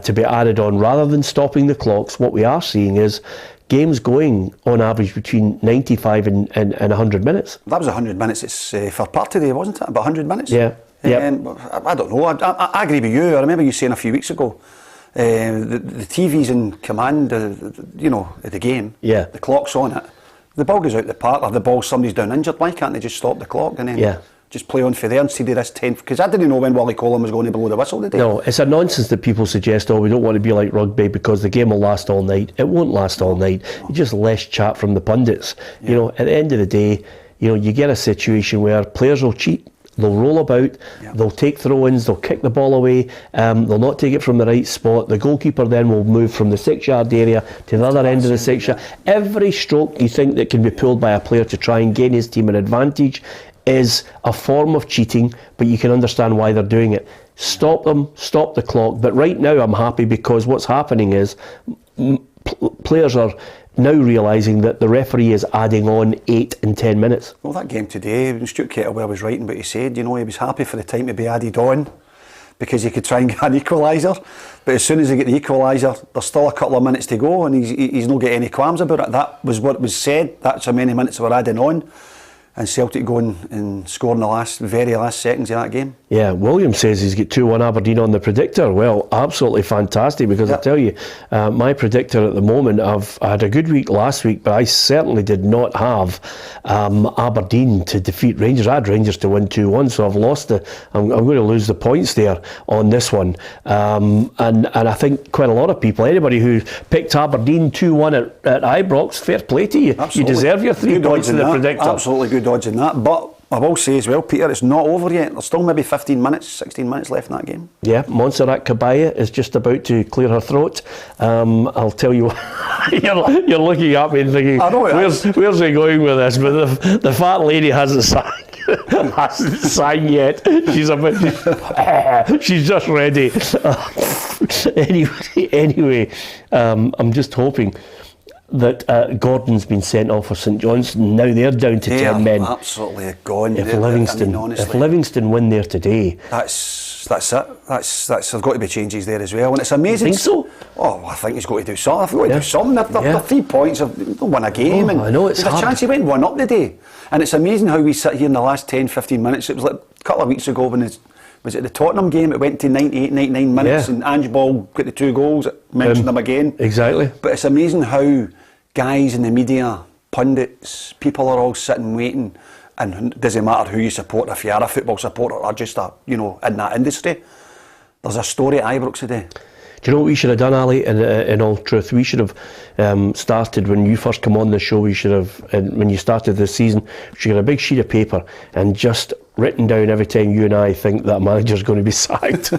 to be added on, rather than stopping the clocks, what we are seeing is games going on average between 95 and 100 minutes. That was 100 minutes. It's for part today, wasn't it? About 100 minutes? Yeah. Yep. I don't know. I agree with you. I remember you saying a few weeks ago, the TV's in command, of the game. Yeah. The clock's on it. The ball goes out the park, or the ball, somebody's down injured. Why can't they just stop the clock and then just play on for there instead of this 10? Because I didn't know when Wally Colin was going to blow the whistle today. No, it's a nonsense that people suggest, we don't want to be like rugby because the game will last all night. It won't last all night. It's just less chat from the pundits. Yeah. At the end of the day, you get a situation where players will cheat. They'll roll about, they'll take throw-ins, they'll kick the ball away, they'll not take it from the right spot. The goalkeeper then will move from the 6-yard area to the other end of the 6-yard. Every stroke you think that can be pulled by a player to try and gain his team an advantage is a form of cheating, but you can understand why they're doing it. Stop them, stop the clock. But right now I'm happy because what's happening is players are now realising that the referee is adding on 8 and 10 minutes. Well, that game today, Stuart Kettlewell was writing, but he said, he was happy for the time to be added on because he could try and get an equaliser. But as soon as they get the equaliser, there's still a couple of minutes to go, and he's not got any qualms about it. That was what was said. That's how many minutes were adding on. And Celtic going and scoring the very last seconds of that game. Yeah, William says he's got 2-1 Aberdeen on the predictor. Well, absolutely fantastic, because I tell you, my predictor at the moment, I had a good week last week, but I certainly did not have Aberdeen to defeat Rangers. I had Rangers to win 2-1, so I've lost I'm going to lose the points there on this one. And I think quite a lot of people, anybody who picked Aberdeen 2-1 at Ibrox, fair play to you. Absolutely. You deserve your 3 points in the predictor. Absolutely good odds in that, but I will say as well, Peter, it's not over yet. There's still maybe 15 minutes, 16 minutes left in that game. Yeah, Montserrat Cabaya is just about to clear her throat. I'll tell you, you're looking at me and thinking, where's he going with this? But the fat lady hasn't sang yet. She's just ready. Anyway, I'm just hoping that Gordon's been sent off for St Johnstone. Now they're down to 10 men. Absolutely gone. If Livingston win there today, that's it. That's there's got to be changes there as well. And it's amazing. You think so? Oh, I think he's got to do something. I've got to do something. They're 3 points. They've won a game. I know it's hard. There's a chance he went 1 up today. And it's amazing how we sit here in the last 10-15 minutes. It was like a couple of weeks ago when was it the Tottenham game? It went to 98, 99 minutes, and Ange Ball got the 2 goals. Mentioned them again. Exactly. But it's amazing how guys in the media pundits, people are all sitting waiting, and it doesn't matter who you support, if you are a football supporter or just in that industry. There's a story at Ibrox today. Do you know what we should have done, Ali? In all truth, we should have started when you first come on the show. We should have, when you started this season, we should get a big sheet of paper and just written down every time you and I think that manager's going to be sacked,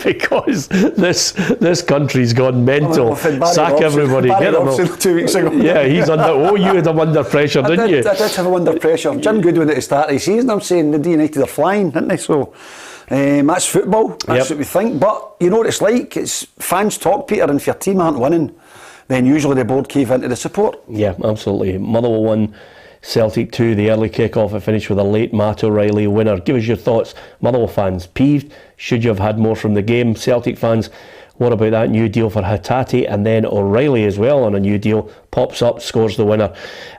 because this country's gone mental. Sack everybody. Get them all. 2 weeks ago. Yeah, he's under. Oh, you had him under pressure, didn't you? I did have him under pressure. Jim Goodwin at the start of the season, I'm saying the United are flying, didn't they? So. That's football, that's what we think, but you know what it's like, it's fans talk, Peter, and if your team aren't winning, then usually the board cave into the support. Yeah, absolutely. Motherwell 1, Celtic 2, the early kick-off, it finished with a late Matt O'Reilly winner. Give us your thoughts, Motherwell fans. Peeved? Should you have had more from the game? Celtic fans, what about that new deal for Hatate? And then O'Reilly as well on a new deal, pops up, scores the winner.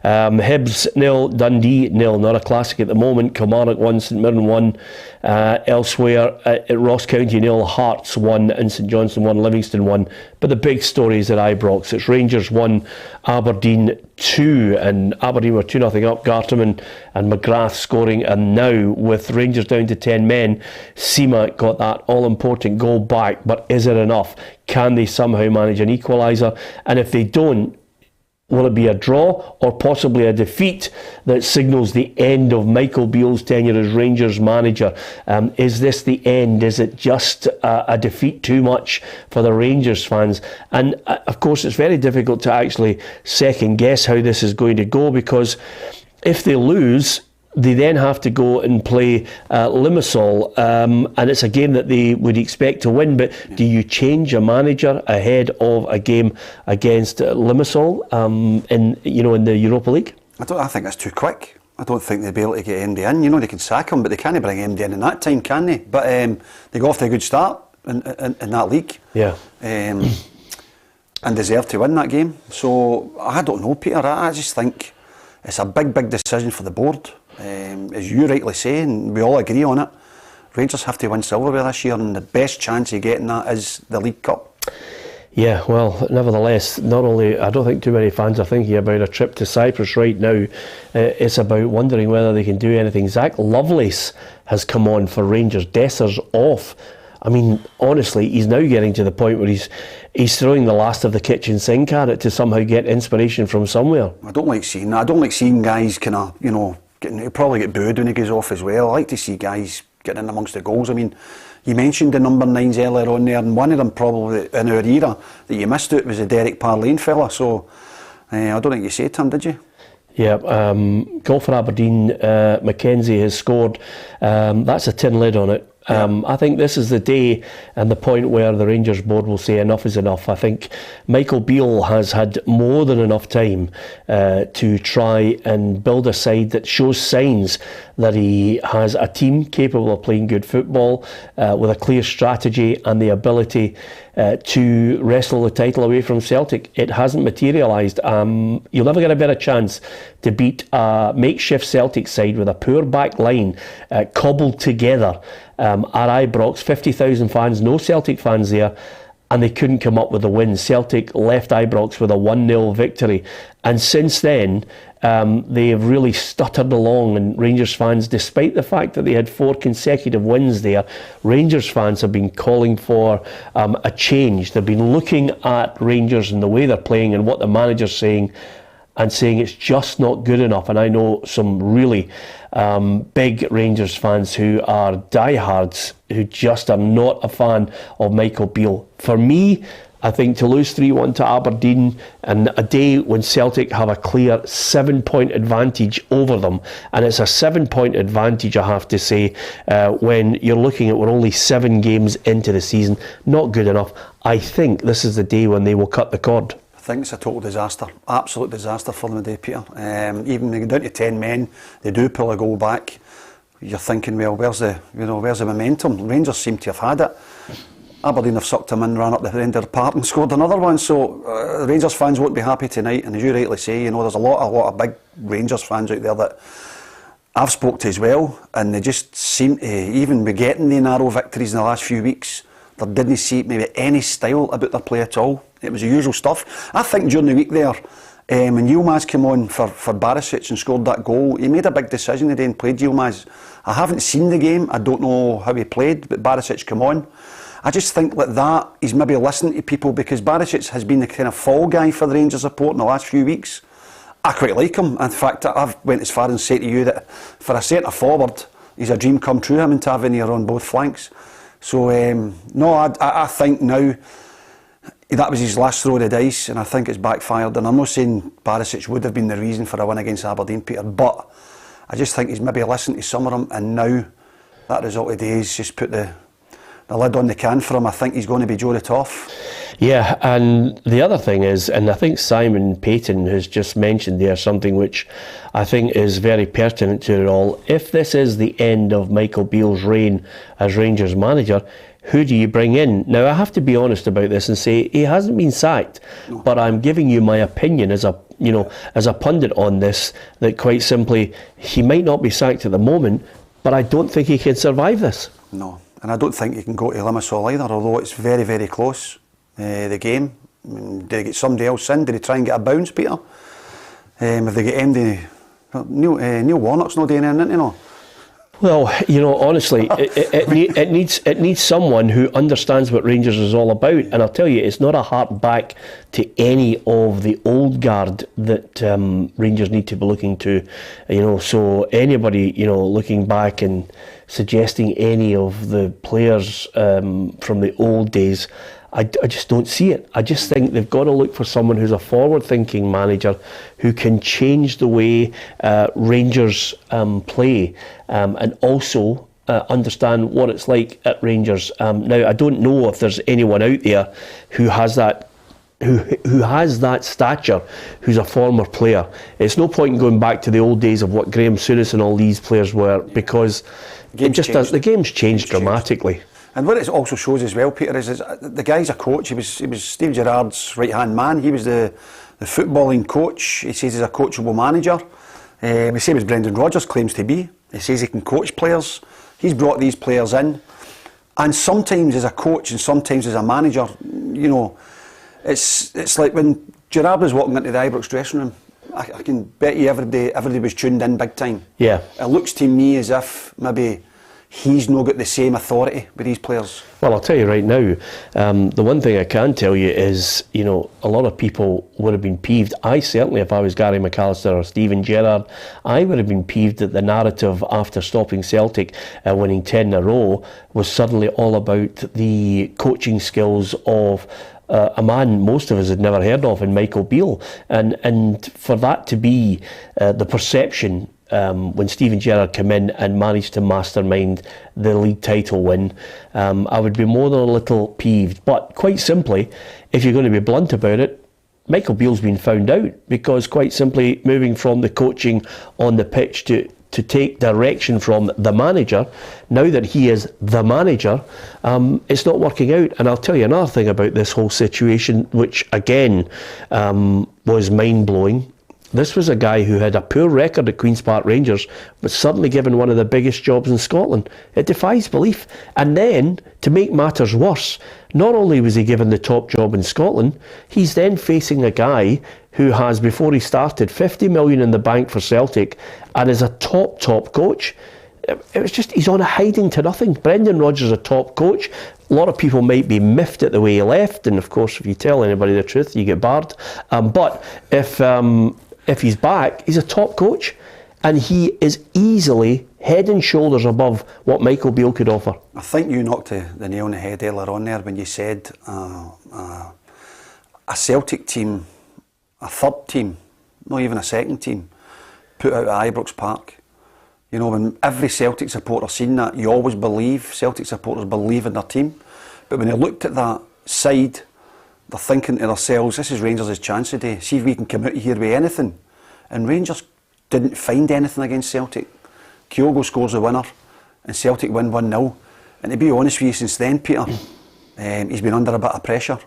Hibs 0, Dundee 0, not a classic at the moment. Kilmarnock 1, St Mirren 1. Elsewhere at Ross County 0, Hearts 1, and St Johnstone 1, Livingston 1. But the big story is at Ibrox. It's Rangers 1, Aberdeen 2, and Aberdeen were 2-0 up. Garterman and McGrath scoring, and now with Rangers down to 10 men, Sima got that all-important goal back. But is it enough? Can they somehow manage an equaliser? And if they don't, will it be a draw or possibly a defeat that signals the end of Michael Beale's tenure as Rangers manager? Is this the end? Is it just a defeat too much for the Rangers fans? And of course, it's very difficult to actually second guess how this is going to go, because if they lose, they then have to go and play Limassol, and it's a game that they would expect to win. But do you change a manager ahead of a game against Limassol in the Europa League? I think that's too quick. I don't think they'll be able to get MD in. They can sack him, but they can't bring MD in that time, can they? But they got off to a good start in that league. Yeah. And deserve to win that game. So I don't know, Peter. I just think it's a big decision for the board. As you rightly say, and we all agree on it, Rangers have to win silverware this year, and the best chance of getting that is the League Cup. Yeah, well, nevertheless, not only, I don't think too many fans are thinking about a trip to Cyprus right now, it's about wondering whether they can do anything. Zach Lovelace has come on for Rangers. Desser's off. I mean, honestly, he's now getting to the point where he's throwing the last of the kitchen sink at it to somehow get inspiration from somewhere. I don't like seeing that. I don't like seeing guys he'll probably get booed when he goes off as well. I like to see guys getting in amongst the goals. I mean, you mentioned the number 9s earlier on there, and one of them probably in our era that you missed out was the Derek Parlane fella. So I don't think you said to him, did you? Yeah, goal for Aberdeen. Mackenzie has scored. That's a tin lid on it. I think this is the day and the point where the Rangers board will say enough is enough. I think Michael Beale has had more than enough time to try and build a side that shows signs that he has a team capable of playing good football with a clear strategy and the ability to wrestle the title away from Celtic. It hasn't materialised. You'll never get a better chance to beat a makeshift Celtic side with a poor back line cobbled together at Ibrox. 50,000 fans, no Celtic fans there, and they couldn't come up with a win. Celtic left Ibrox with a 1-0 victory, and since then they have really stuttered along, and Rangers fans, despite the fact that they had 4 consecutive wins there, Rangers fans have been calling for a change. They've been looking at Rangers and the way they're playing and what the manager's saying, and saying it's just not good enough. And I know some really big Rangers fans who are diehards, who just are not a fan of Michael Beale. For me, I think to lose 3-1 to Aberdeen, and a day when Celtic have a clear 7-point advantage over them, and it's a 7-point advantage, I have to say, when you're looking at we're only 7 games into the season, not good enough. I think this is the day when they will cut the cord. I think it's a total disaster, absolute disaster for them today, Peter. Even they go down to 10 men, they do pull a goal back. You're thinking, well, where's the momentum? Rangers seem to have had it. Aberdeen have sucked them in, ran up the end of the park and scored another one. So Rangers fans won't be happy tonight. And as you rightly say, there's a lot of big Rangers fans out there that I've spoke to as well, and they just seem to even be getting the narrow victories in the last few weeks. There didn't seem maybe any style about their play at all. It was the usual stuff. I think during the week there, When Yilmaz came on for Barisic and scored that goal, he made a big decision today and played Yilmaz. I haven't seen the game, I don't know how he played, but Barisic came on. I just think like that, he's maybe listening to people, because Barisic has been the kind of fall guy for the Rangers support in the last few weeks. I quite like him. In fact, I've went as far as say to you that for a centre forward, he's a dream come true, him and Tavernier on both flanks. So, no, I think now that was his last throw of the dice, and I think it's backfired. And I'm not saying Barisic would have been the reason for a win against Aberdeen, Peter, but I just think he's maybe listened to some of them, and now that result today has just put the lid on the can for him. I think he's going to be Joe the Toff. Yeah, and the other thing is, and I think Simon Payton has just mentioned there something which I think is very pertinent to it all. If this is the end of Michael Beale's reign as Rangers manager, who do you bring in? Now, I have to be honest about this and say he hasn't been sacked, but I'm giving you my opinion as a pundit on this, that quite simply he might not be sacked at the moment, but I don't think he can survive this. No, and I don't think he can go to Limassol either, although it's very, very close, the game. I mean, did they get somebody else in? Did they try and get a bounce, Peter? If they get MD, Neil Warnock's not doing anything, you know. Well, honestly, it needs someone who understands what Rangers is all about. And I'll tell you, it's not a hark back to any of the old guard that Rangers need to be looking to. So anybody, looking back and suggesting any of the players from the old days, I just don't see it. I just think they've got to look for someone who's a forward-thinking manager who can change the way Rangers play and also understand what it's like at Rangers. Now, I don't know if there's anyone out there who has that who has that stature, who's a former player. It's no point in going back to the old days of what Graham Souness and all these players were, because the game's changed dramatically. And what it also shows as well, Peter, is the guy's a coach. He was Steve Gerrard's right-hand man. He was the footballing coach. He says he's a coachable manager. The same as Brendan Rodgers claims to be. He says he can coach players. He's brought these players in. And sometimes as a coach and sometimes as a manager, it's like when Gerrard was walking into the Ibrox dressing room, I can bet you everybody was tuned in big time. Yeah. It looks to me as if maybe he's not got the same authority with these players. Well, I'll tell you right now, the one thing I can tell you is, a lot of people would have been peeved. I certainly, if I was Gary McAllister or Steven Gerrard, I would have been peeved that the narrative after stopping Celtic, winning 10 in a row, was suddenly all about the coaching skills of a man most of us had never heard of in Michael Beale. And for that to be the perception when Steven Gerrard came in and managed to mastermind the league title win, I would be more than a little peeved. But quite simply, if you're going to be blunt about it, Michael Beale's been found out, because quite simply moving from the coaching on the pitch to take direction from the manager, now that he is the manager, it's not working out. And I'll tell you another thing about this whole situation, which again was mind-blowing. This was a guy who had a poor record at Queen's Park Rangers, but suddenly given one of the biggest jobs in Scotland. It defies belief. And then, to make matters worse, not only was he given the top job in Scotland, he's then facing a guy who has, before he started, 50 million in the bank for Celtic and is a top coach. It was just, he's on a hiding to nothing. Brendan Rodgers is a top coach. A lot of people might be miffed at the way he left, and of course, if you tell anybody the truth, you get barred. But if he's back, he's a top coach, and he is easily head and shoulders above what Michael Beale could offer. I think you knocked the nail on the head earlier on there when you said a Celtic team, a third team, not even a second team, put out at Ibrox Park. When every Celtic supporter seen that, you always believe, Celtic supporters believe in their team. But when they looked at that side, they're thinking to themselves, this is Rangers' chance today. See if we can come out of here with anything. And Rangers didn't find anything against Celtic. Kyogo scores the winner and Celtic win 1-0. And to be honest with you, since then, Peter, he's been under a bit of pressure.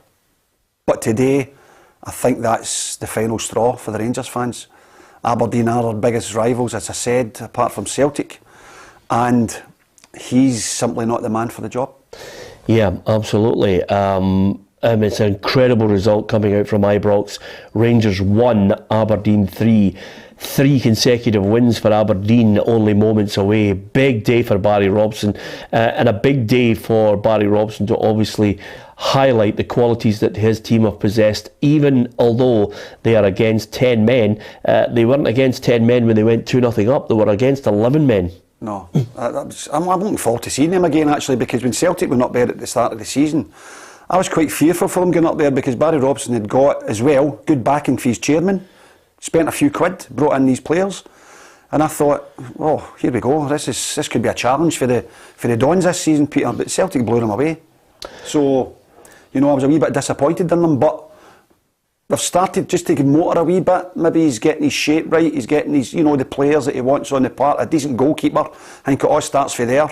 But today, I think that's the final straw for the Rangers fans. Aberdeen are our biggest rivals, as I said, apart from Celtic. And he's simply not the man for the job. Yeah, absolutely. It's an incredible result coming out from Ibrox. Rangers 1, Aberdeen 3. 3 consecutive wins for Aberdeen, only moments away. Big day for Barry Robson, and a big day for Barry Robson to obviously highlight the qualities that his team have possessed. Even although they are against 10 men, they weren't against 10 men when they went 2-0 up. They were against 11 men. No, I'm looking forward to seeing them again, actually, because when Celtic went up there at the start of the season, I was quite fearful for them going up there, because Barry Robson had got, as well, good backing for his chairman, spent a few quid, brought in these players, and I thought, oh, here we go, this could be a challenge for the Dons this season, Peter, but Celtic blew them away. So, I was a wee bit disappointed in them, but they've started just to motor a wee bit. Maybe he's getting his shape right, he's getting his, the players that he wants on the part, a decent goalkeeper. I think it all starts for there.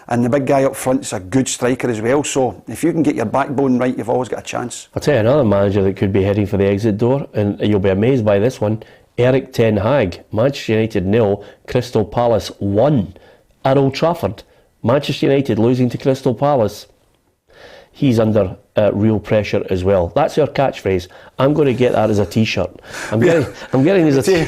And the big guy up front is a good striker as well. So if you can get your backbone right, you've always got a chance. I'll tell you another manager that could be heading for the exit door, and you'll be amazed by this one. Eric Ten Hag. Manchester United 0, Crystal Palace 1 at Old Trafford. Manchester United losing to Crystal Palace. He's under real pressure as well. That's our catchphrase. I'm going to get that as a T-shirt. I'm getting as a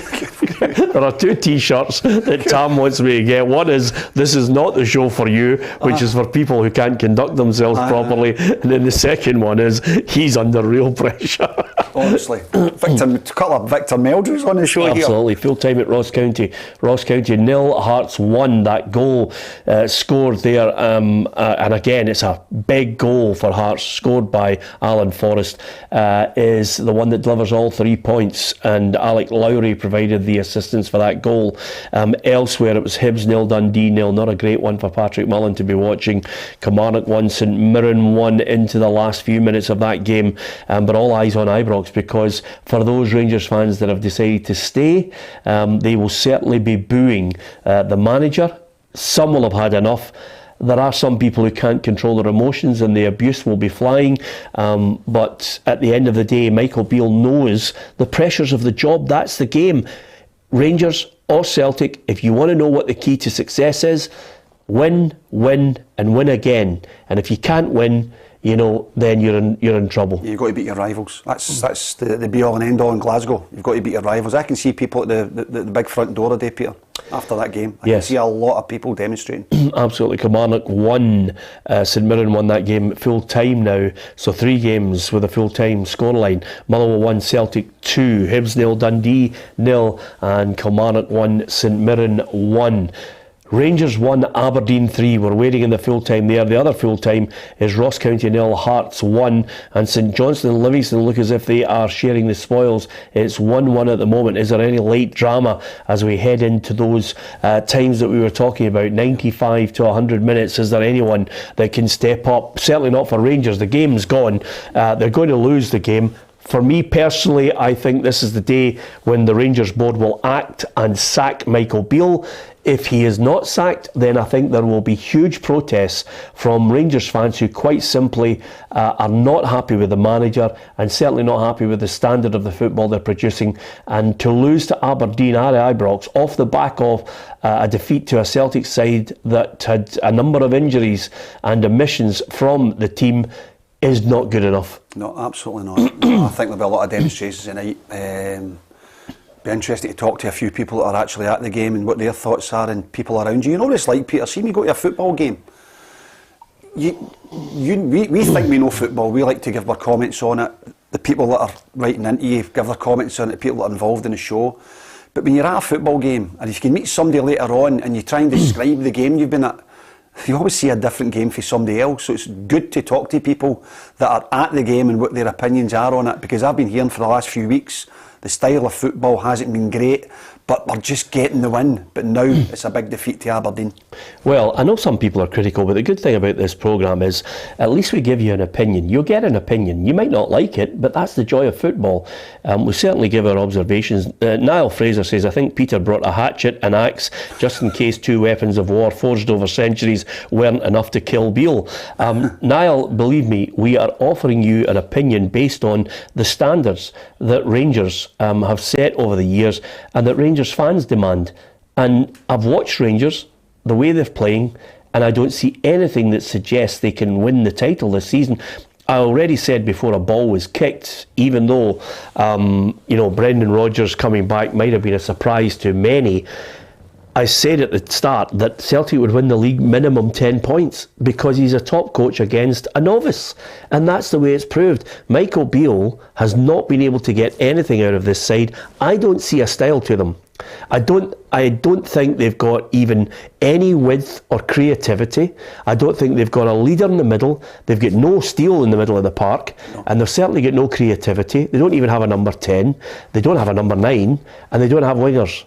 there are 2 T-shirts that Tam wants me to get. One is, this is not the show for you, which is for people who can't conduct themselves properly. And then the second one is, he's under real pressure. Honestly. A couple of Victor Meldrews on the show here. Absolutely. Full time at Ross County. Ross County 0, Hearts 1. That goal scored there. And again, it's a big goal for Hearts, scored by Alan Forrest, is the one that delivers all 3 points, and Alec Lowry provided the assistance for that goal. Elsewhere, it was Hibs 0, Dundee 0. Not a great one for Patrick Mullen to be watching. Kilmarnock 1, St Mirren 1 into the last few minutes of that game, but all eyes on Ibrox, because for those Rangers fans that have decided to stay, they will certainly be booing the manager. Some will have had enough. There are some people who can't control their emotions, and the abuse will be flying. But at the end of the day, Michael Beale knows the pressures of the job. That's the game. Rangers or Celtic, if you want to know what the key to success is, win, win, and win again. And if you can't win, then you're in trouble. You've got to beat your rivals. That's the be all and end all in Glasgow. You've got to beat your rivals. I can see people at the big front door today, Peter, after that game. I can see a lot of people demonstrating. Absolutely. Kilmarnock 1, St Mirren won that game full time now. So 3 games with a full time scoreline. Motherwell 1, Celtic 2, Hibs 0, Dundee 0, and Kilmarnock 1, St Mirren 1. Rangers 1, Aberdeen 3. We're waiting in the full time there. The other full time is Ross County 0, Hearts 1, and St Johnstone and Livingston look as if they are sharing the spoils. It's 1-1 at the moment. Is there any late drama as we head into those times that we were talking about, 95 to 100 minutes? Is there anyone that can step up? Certainly not for Rangers. The game's gone. They're going to lose the game. For me personally, I think this is the day when the Rangers board will act and sack Michael Beale. If he is not sacked, then I think there will be huge protests from Rangers fans who quite simply are not happy with the manager, and certainly not happy with the standard of the football they're producing. And to lose to Aberdeen at Ibrox off the back of a defeat to a Celtic side that had a number of injuries and omissions from the team is not good enough. No, absolutely not. No, I think there'll be a lot of demonstrations tonight. Be interesting to talk to a few people that are actually at the game and what their thoughts are, and people around you. You know what it's like, Peter? See, when you go to a football game, we think we know football. We like to give our comments on it. The people that are writing into you give their comments on it. The people that are involved in the show. But when you're at a football game, and if you can meet somebody later on and you try and describe the game you've been at, you always see a different game for somebody else. So it's good to talk to people that are at the game and what their opinions are on it, because I've been hearing for the last few weeks the style of football hasn't been great, but we're just getting the win. But now it's a big defeat to Aberdeen. Well, I know some people are critical, but the good thing about this programme is at least we give you an opinion. You'll get an opinion. You might not like it, but that's the joy of football. We certainly give our observations. Niall Fraser says, I think Peter brought a hatchet, an axe, just in case 2 weapons of war forged over centuries weren't enough to kill Beale. Niall, believe me, we are offering you an opinion based on the standards that Rangers have set over the years and that Rangers fans demand. And I've watched Rangers, the way they're playing, and I don't see anything that suggests they can win the title this season. I already said before a ball was kicked, even though, Brendan Rodgers coming back might have been a surprise to many, I said at the start that Celtic would win the league minimum 10 points because he's a top coach against a novice. And that's the way it's proved. Michael Beale has not been able to get anything out of this side. I don't see a style to them. I don't think they've got even any width or creativity. I don't think they've got a leader in the middle. They've got no steel in the middle of the park, and they've certainly got no creativity. They don't even have a number 10. They don't have a number 9, and they don't have wingers.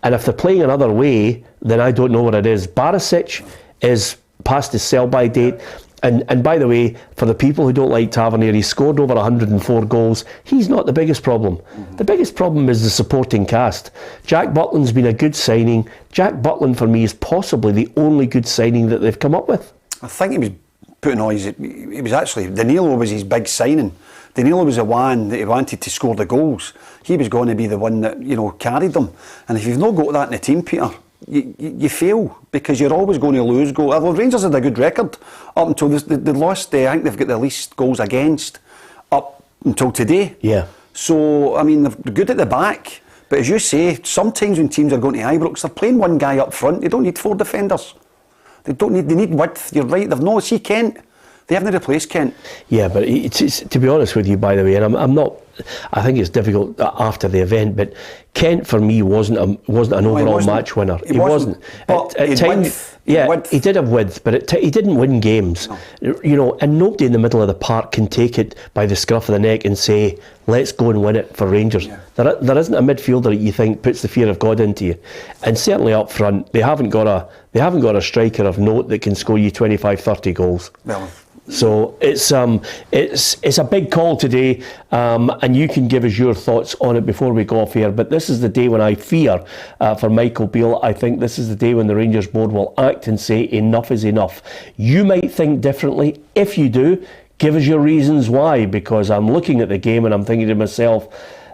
And if they're playing another way, then I don't know what it is. Barisic is past his sell-by date. And by the way, for the people who don't like Tavernier, he scored over 104 goals. He's not the biggest problem. The biggest problem is the supporting cast. Jack Butland's been a good signing. Jack Butland, for me, is possibly the only good signing that they've come up with. I think he was putting on he was actually, Danilo was his big signing. Danilo was the one that he wanted to score the goals. He was going to be the one that, carried them. And if you've not got that in the team, Peter, you fail, because you're always going to lose goals. Although Rangers had a good record up until they lost. I think they've got the least goals against up until today. Yeah. So, I mean, they're good at the back. But as you say, sometimes when teams are going to Ibrox, they're playing one guy up front. They don't need 4 defenders. They need width. You're right. They've no, see Kent. They haven't replaced Kent. Yeah, but it's to be honest with you, by the way, and I'm not. I think it's difficult after the event, but Kent for me wasn't an overall match winner. He wasn't. At times, he did have width, but he didn't win games. No. And nobody in the middle of the park can take it by the scruff of the neck and say, "Let's go and win it for Rangers." Yeah. There isn't a midfielder that you think puts the fear of God into you, and certainly up front they haven't got a striker of note that can score you 25, 30 goals. Well. So it's a big call today, and you can give us your thoughts on it before we go off here. But this is the day when I fear for Michael Beale. I think this is the day when the Rangers board will act and say enough is enough. You might think differently. If you do, give us your reasons why, because I'm looking at the game and I'm thinking to myself,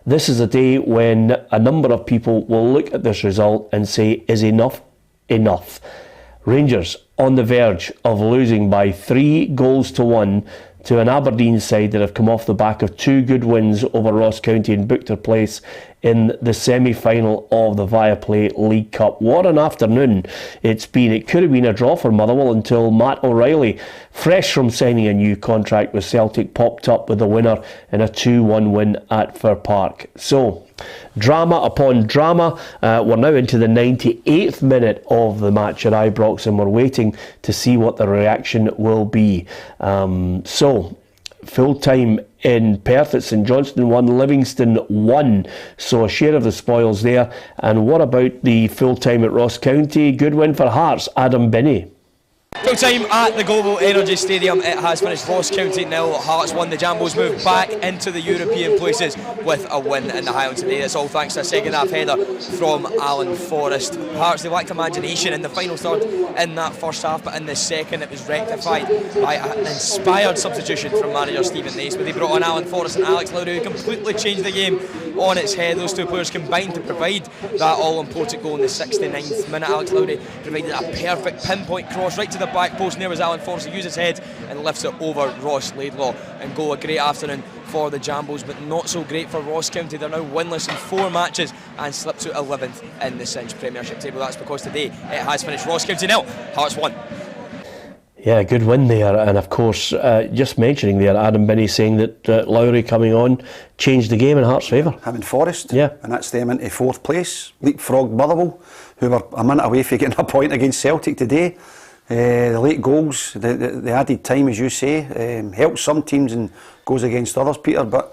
this is a day when a number of people will look at this result and say, is enough enough? Rangers on the verge of losing by 3-1 to an Aberdeen side that have come off the back of 2 good wins over Ross County and booked their place in the semi-final of the Viaplay League Cup. What an afternoon it's been. It could have been a draw for Motherwell until Matt O'Reilly, fresh from signing a new contract with Celtic, popped up with the winner in a 2-1 win at Fir Park. So, drama upon drama. We're now into the 98th minute of the match at Ibrox, and we're waiting to see what the reaction will be. So, full time in Perth at St Johnstone 1, Livingston 1. So a share of the spoils there. And what about the full time at Ross County? Good win for Hearts, Adam Binney. Full time at the Global Energy Stadium. It has finished Ross County 0, Hearts 1. The Jambos move back into the European places with a win in the Highlands today. It's all thanks to a second half header from Alan Forrest. Hearts, they lacked imagination in the final third in that first half, but in the second it was rectified by an inspired substitution from manager Stephen Naismith. They brought on Alan Forrest and Alex Lowry, who completely changed the game on its head. Those two players combined to provide that all-important goal in the 69th minute. Alex Lowry provided a perfect pinpoint cross right to the back post, and there was Alan Forrest who used his head and lifts it over Ross Laidlaw and goal. A great afternoon for the Jambos, but not so great for Ross County. They're now winless in 4 matches and slipped to 11th in the Cinch Premiership table. That's because today it has finished Ross County 0, Hearts 1. Yeah, good win there, and of course, just mentioning there, Adam Binney saying that Lowry coming on changed the game in Hearts' favour. Him and Forrest, yeah, and that's them into 4th place. Leapfrogged Motherwell, who were a minute away from getting a point against Celtic today. The late goals, the added time, as you say, helps some teams and goes against others, Peter, but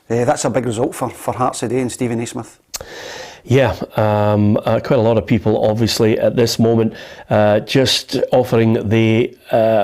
that's a big result for Hearts today and Stephen Naismith. Yeah, quite a lot of people obviously at this moment just offering the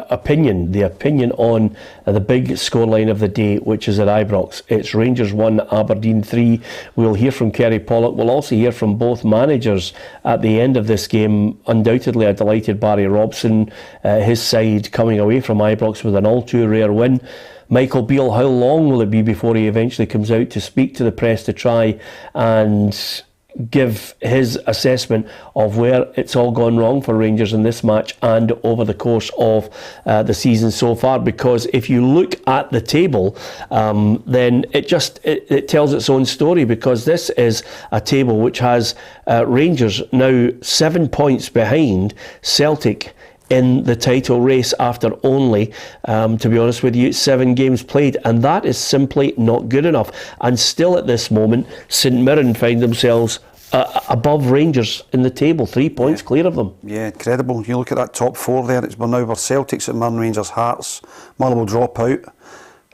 opinion on the big scoreline of the day, which is at Ibrox. It's Rangers 1, Aberdeen 3. We'll hear from Kerry Pollock. We'll also hear from both managers at the end of this game. Undoubtedly a delighted Barry Robson, his side coming away from Ibrox with an all too rare win. Michael Beale, how long will it be before he eventually comes out to speak to the press to try and give his assessment of where it's all gone wrong for Rangers in this match and over the course of the season so far. Because if you look at the table, then it tells its own story, because this is a table which has Rangers now 7 points behind Celtic in the title race after only, to be honest with you, 7 games played, and that is simply not good enough. And still at this moment, St Mirren find themselves above Rangers in the table, 3 points clear of them. Yeah, incredible. You look at that top 4 there, we're now Celtic, St Mirren, Rangers, Hearts. Mother will drop out.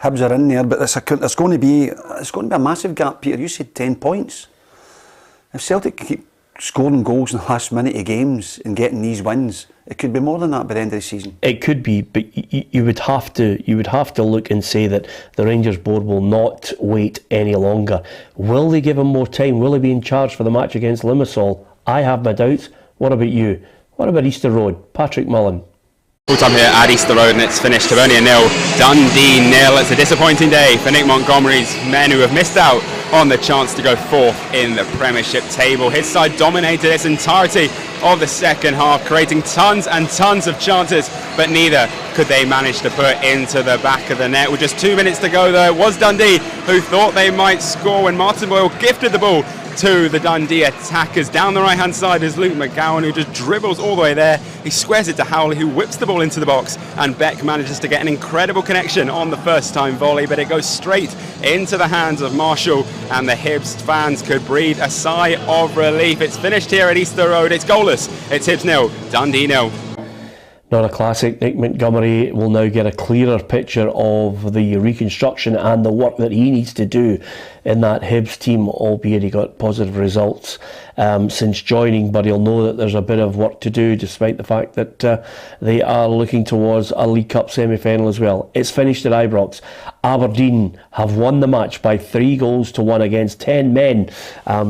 Hibs are in there, but it's going to be a massive gap, Peter. You said 10 points. If Celtic keep scoring goals in the last minute of games and getting these wins, it could be more than that by the end of the season. It could be, but you would have to look and say that the Rangers board will not wait any longer. Will they give him more time? Will he be in charge for the match against Limassol? I have my doubts. What about you? What about Easter Road? Patrick Mullen. Full time here at Easter Road, and it's finished Hibernia 0, Dundee 0. It's a disappointing day for Nick Montgomery's men, who have missed out on the chance to go 4th in the Premiership table. His side dominated its entirety of the second half, creating tons and tons of chances, but neither could they manage to put into the back of the net. With just 2 minutes to go, though, it was Dundee who thought they might score when Martin Boyle gifted the ball to the Dundee attackers. Down the right hand side is Luke McGowan, who just dribbles all the way there. He squares it to Howley, who whips the ball into the box, and Beck manages to get an incredible connection on the first time volley, but it goes straight into the hands of Marshall, and the Hibs fans could breathe a sigh of relief. It's finished here at Easter Road. It's goalless. It's Hibs 0, Dundee 0. Not a classic. Nick Montgomery will now get a clearer picture of the reconstruction and the work that he needs to do in that Hibs team, albeit he got positive results since joining, but he'll know that there's a bit of work to do, despite the fact that they are looking towards a League Cup semi-final as well. It's finished at Ibrox. Aberdeen have won the match by 3-1 against 10 men,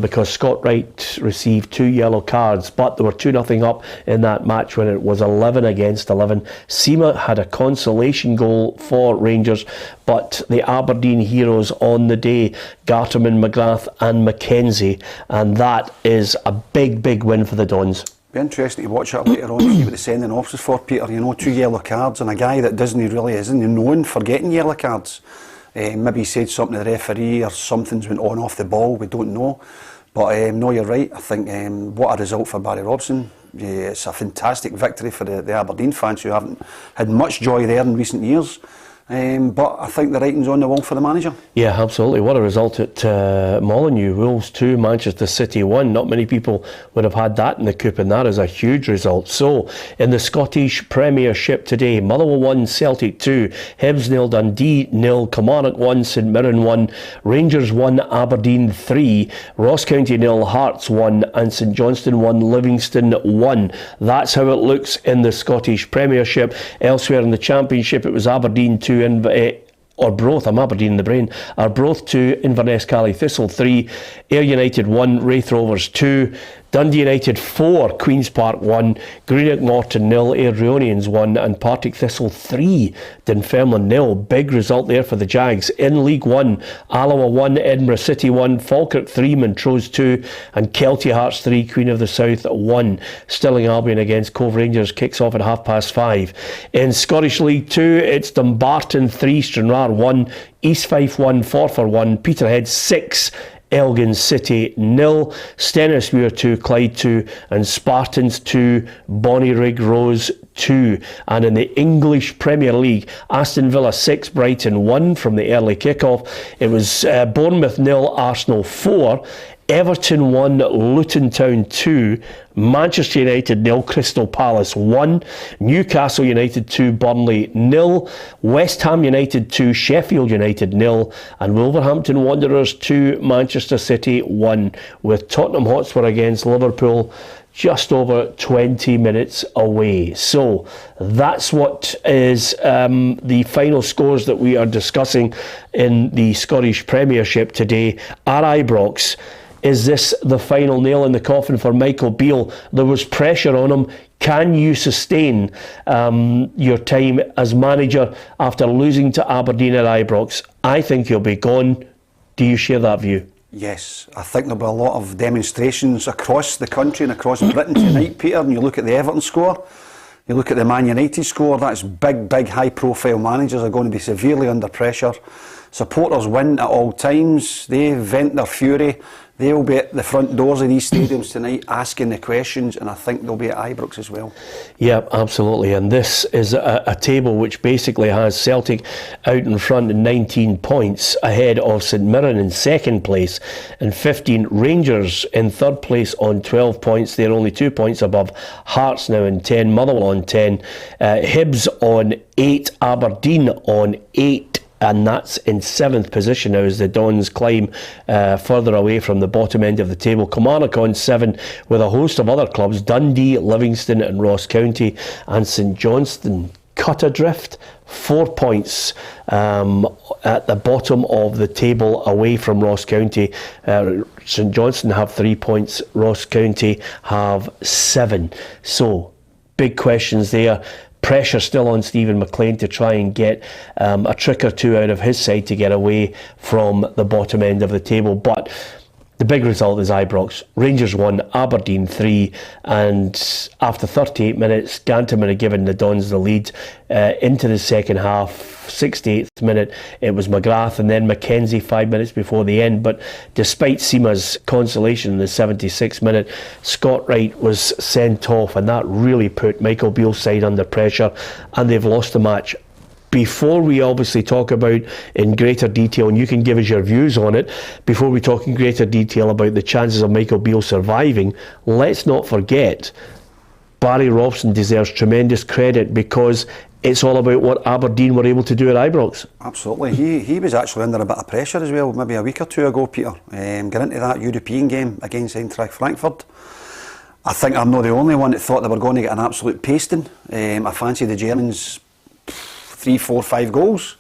because Scott Wright received 2 yellow cards, but they were 2-0 up in that match when it was 11 against 11. Seema had a consolation goal for Rangers, but the Aberdeen heroes on the day, Garterman, McGrath and McKenzie, and that is a big win for the Dons. Be interesting to watch that later on, see what the sending off is for, Peter. 2 yellow cards, and a guy that isn't known for getting yellow cards. Maybe he said something to the referee, or something's went on off the ball, we don't know. But no, you're right. I think what a result for Barry Robson. It's a fantastic victory for the Aberdeen fans, who haven't had much joy there in recent years. But I think the writing's on the wall for the manager. Yeah, absolutely. What a result at Molineux. Wolves 2, Manchester City 1. Not many people would have had that in the Cup, and that is a huge result. So, in the Scottish Premiership today, Motherwell 1, Celtic 2, Hibs 0, Dundee 0, Kilmarnock 1, St Mirren 1, Rangers 1, Aberdeen 3, Ross County 0, Hearts 1, and St Johnstone 1, Livingston 1. That's how it looks in the Scottish Premiership. Elsewhere in the Championship, it was Aberdeen 2, Arbroath 2, Inverness Cali Thistle 3, Ayr United 1, Wraith Rovers 2, Dundee United 4, Queen's Park 1, Greenock Morton 0, Airdrieonians 1, and Partick Thistle 3, Dunfermline 0. Big result there for the Jags. In League 1, Alloa 1, Edinburgh City 1, Falkirk 3, Montrose 2, and Kelty Hearts 3, Queen of the South 1. Stirling Albion against Cove Rangers kicks off at 5:30. In Scottish League 2, it's Dumbarton 3, Stranraer 1, East Fife 1, Forfar 1, Peterhead 6, Elgin City 0, Stenhousemuir 2, Clyde 2, and Spartans 2, Bonnyrigg Rose 2. And in the English Premier League, Aston Villa 6, Brighton 1 from the early kickoff. It was Bournemouth 0, Arsenal 4, Everton 1, Luton Town 2, Manchester United 0, Crystal Palace 1, Newcastle United 2, Burnley 0, West Ham United 2, Sheffield United 0, and Wolverhampton Wanderers 2, Manchester City 1, with Tottenham Hotspur against Liverpool just over 20 minutes away. So that's what is the final scores that we are discussing in the Scottish Premiership today at Ibrox. Is this the final nail in the coffin for Michael Beale? There was pressure on him. Can you sustain your time as manager after losing to Aberdeen at Ibrox? I think he'll be gone. Do you share that view? Yes, I think there'll be a lot of demonstrations across the country and across Britain tonight, Peter. And you look at the Everton score, you look at the Man United score, that's big high-profile managers are going to be severely under pressure. Supporters win at all times, they vent their fury. They'll be at the front doors of these stadiums tonight asking the questions, and I think they'll be at Ibrox as well. Yeah, absolutely. And this is a table which basically has Celtic out in front in 19 points, ahead of St Mirren in second place, and 15 Rangers in third place on 12 points. They're only 2 points above Hearts now in 10, Motherwell on 10, Hibs on 8, Aberdeen on 8. And that's in 7th position now as the Dons climb further away from the bottom end of the table. Kilmarnock on 7 with a host of other clubs, Dundee, Livingston and Ross County, and St Johnstone cut adrift, 4 points at the bottom of the table away from Ross County. St Johnstone have 3 points, Ross County have 7. So, big questions there. Pressure still on Stephen McLean to try and get a trick or two out of his side to get away from the bottom end of the table. But the big result is Ibrox. Rangers 1, Aberdeen 3, and after 38 minutes, Ganterman had given the Dons the lead into the second half. 68th minute, it was McGrath and then Mackenzie 5 minutes before the end. But despite Seema's consolation in the 76th minute, Scott Wright was sent off, and that really put Michael Beale's side under pressure, and they've lost the match. Before we obviously talk about in greater detail, and you can give us your views on it, before we talk in greater detail about the chances of Michael Beale surviving, let's not forget Barry Robson deserves tremendous credit, because it's all about what Aberdeen were able to do at Ibrox. Absolutely. He was actually under a bit of pressure as well, maybe a week or two ago, Peter. Getting into that European game against Eintracht Frankfurt. I think I'm not the only one that thought they were going to get an absolute pasting. I fancy the Germans 3, 4, 5 goals.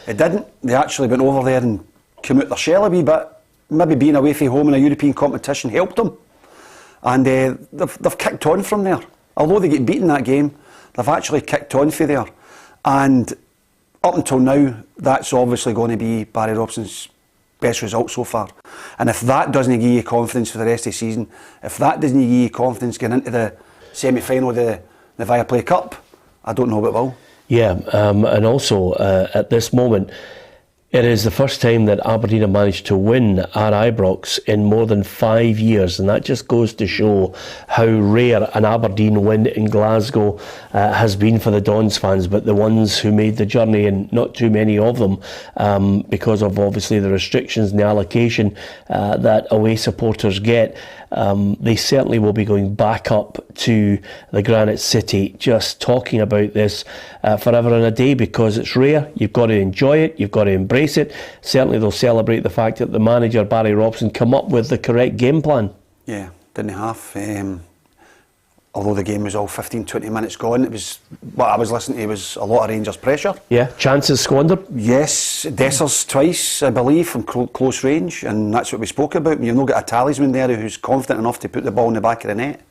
It didn't. They actually went over there and came out their shell a wee bit. Maybe being away from home in a European competition helped them. And they've kicked on from there. Although they get beaten that game, they've actually kicked on from there. And up until now, that's obviously going to be Barry Robson's best result so far. And if that doesn't give you confidence for the rest of the season, if that doesn't give you confidence getting into the semi-final of the Viaplay Cup, I don't know what will. Yeah, and also at this moment, it is the first time that Aberdeen have managed to win at Ibrox in more than 5 years, and that just goes to show how rare an Aberdeen win in Glasgow has been for the Dons fans. But the ones who made the journey, and not too many of them, because of obviously the restrictions and the allocation that away supporters get, they certainly will be going back up to the Granite City just talking about this forever and a day, because it's rare. You've got to enjoy it, you've got to embrace it. Certainly they'll celebrate the fact that the manager Barry Robson come up with the correct game plan. Yeah, didn't have. Although the game was all 15-20 minutes gone, it was what I was listening to was a lot of Rangers pressure. Yeah, chances squandered. Yes, Dessers twice, I believe, from close range, and that's what we spoke about. You've not got a talisman there who's confident enough to put the ball in the back of the net.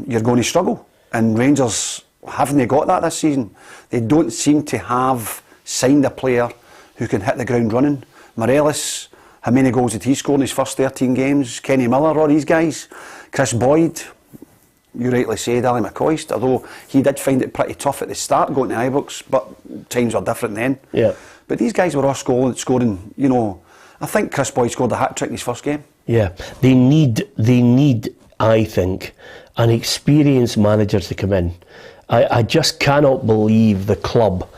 You're going to struggle, and Rangers haven't got that this season. They don't seem to have signed a player who can hit the ground running. Morelos, how many goals did he score in his first 13 games? Kenny Miller, all these guys. Chris Boyd, you rightly said, Ali McCoist, although he did find it pretty tough at the start going to Ibrox, but times were different then. Yeah. But these guys were all scoring, you know, I think Chris Boyd scored a hat-trick in his first game. Yeah, they need, I think, an experienced manager to come in. I just cannot believe the club,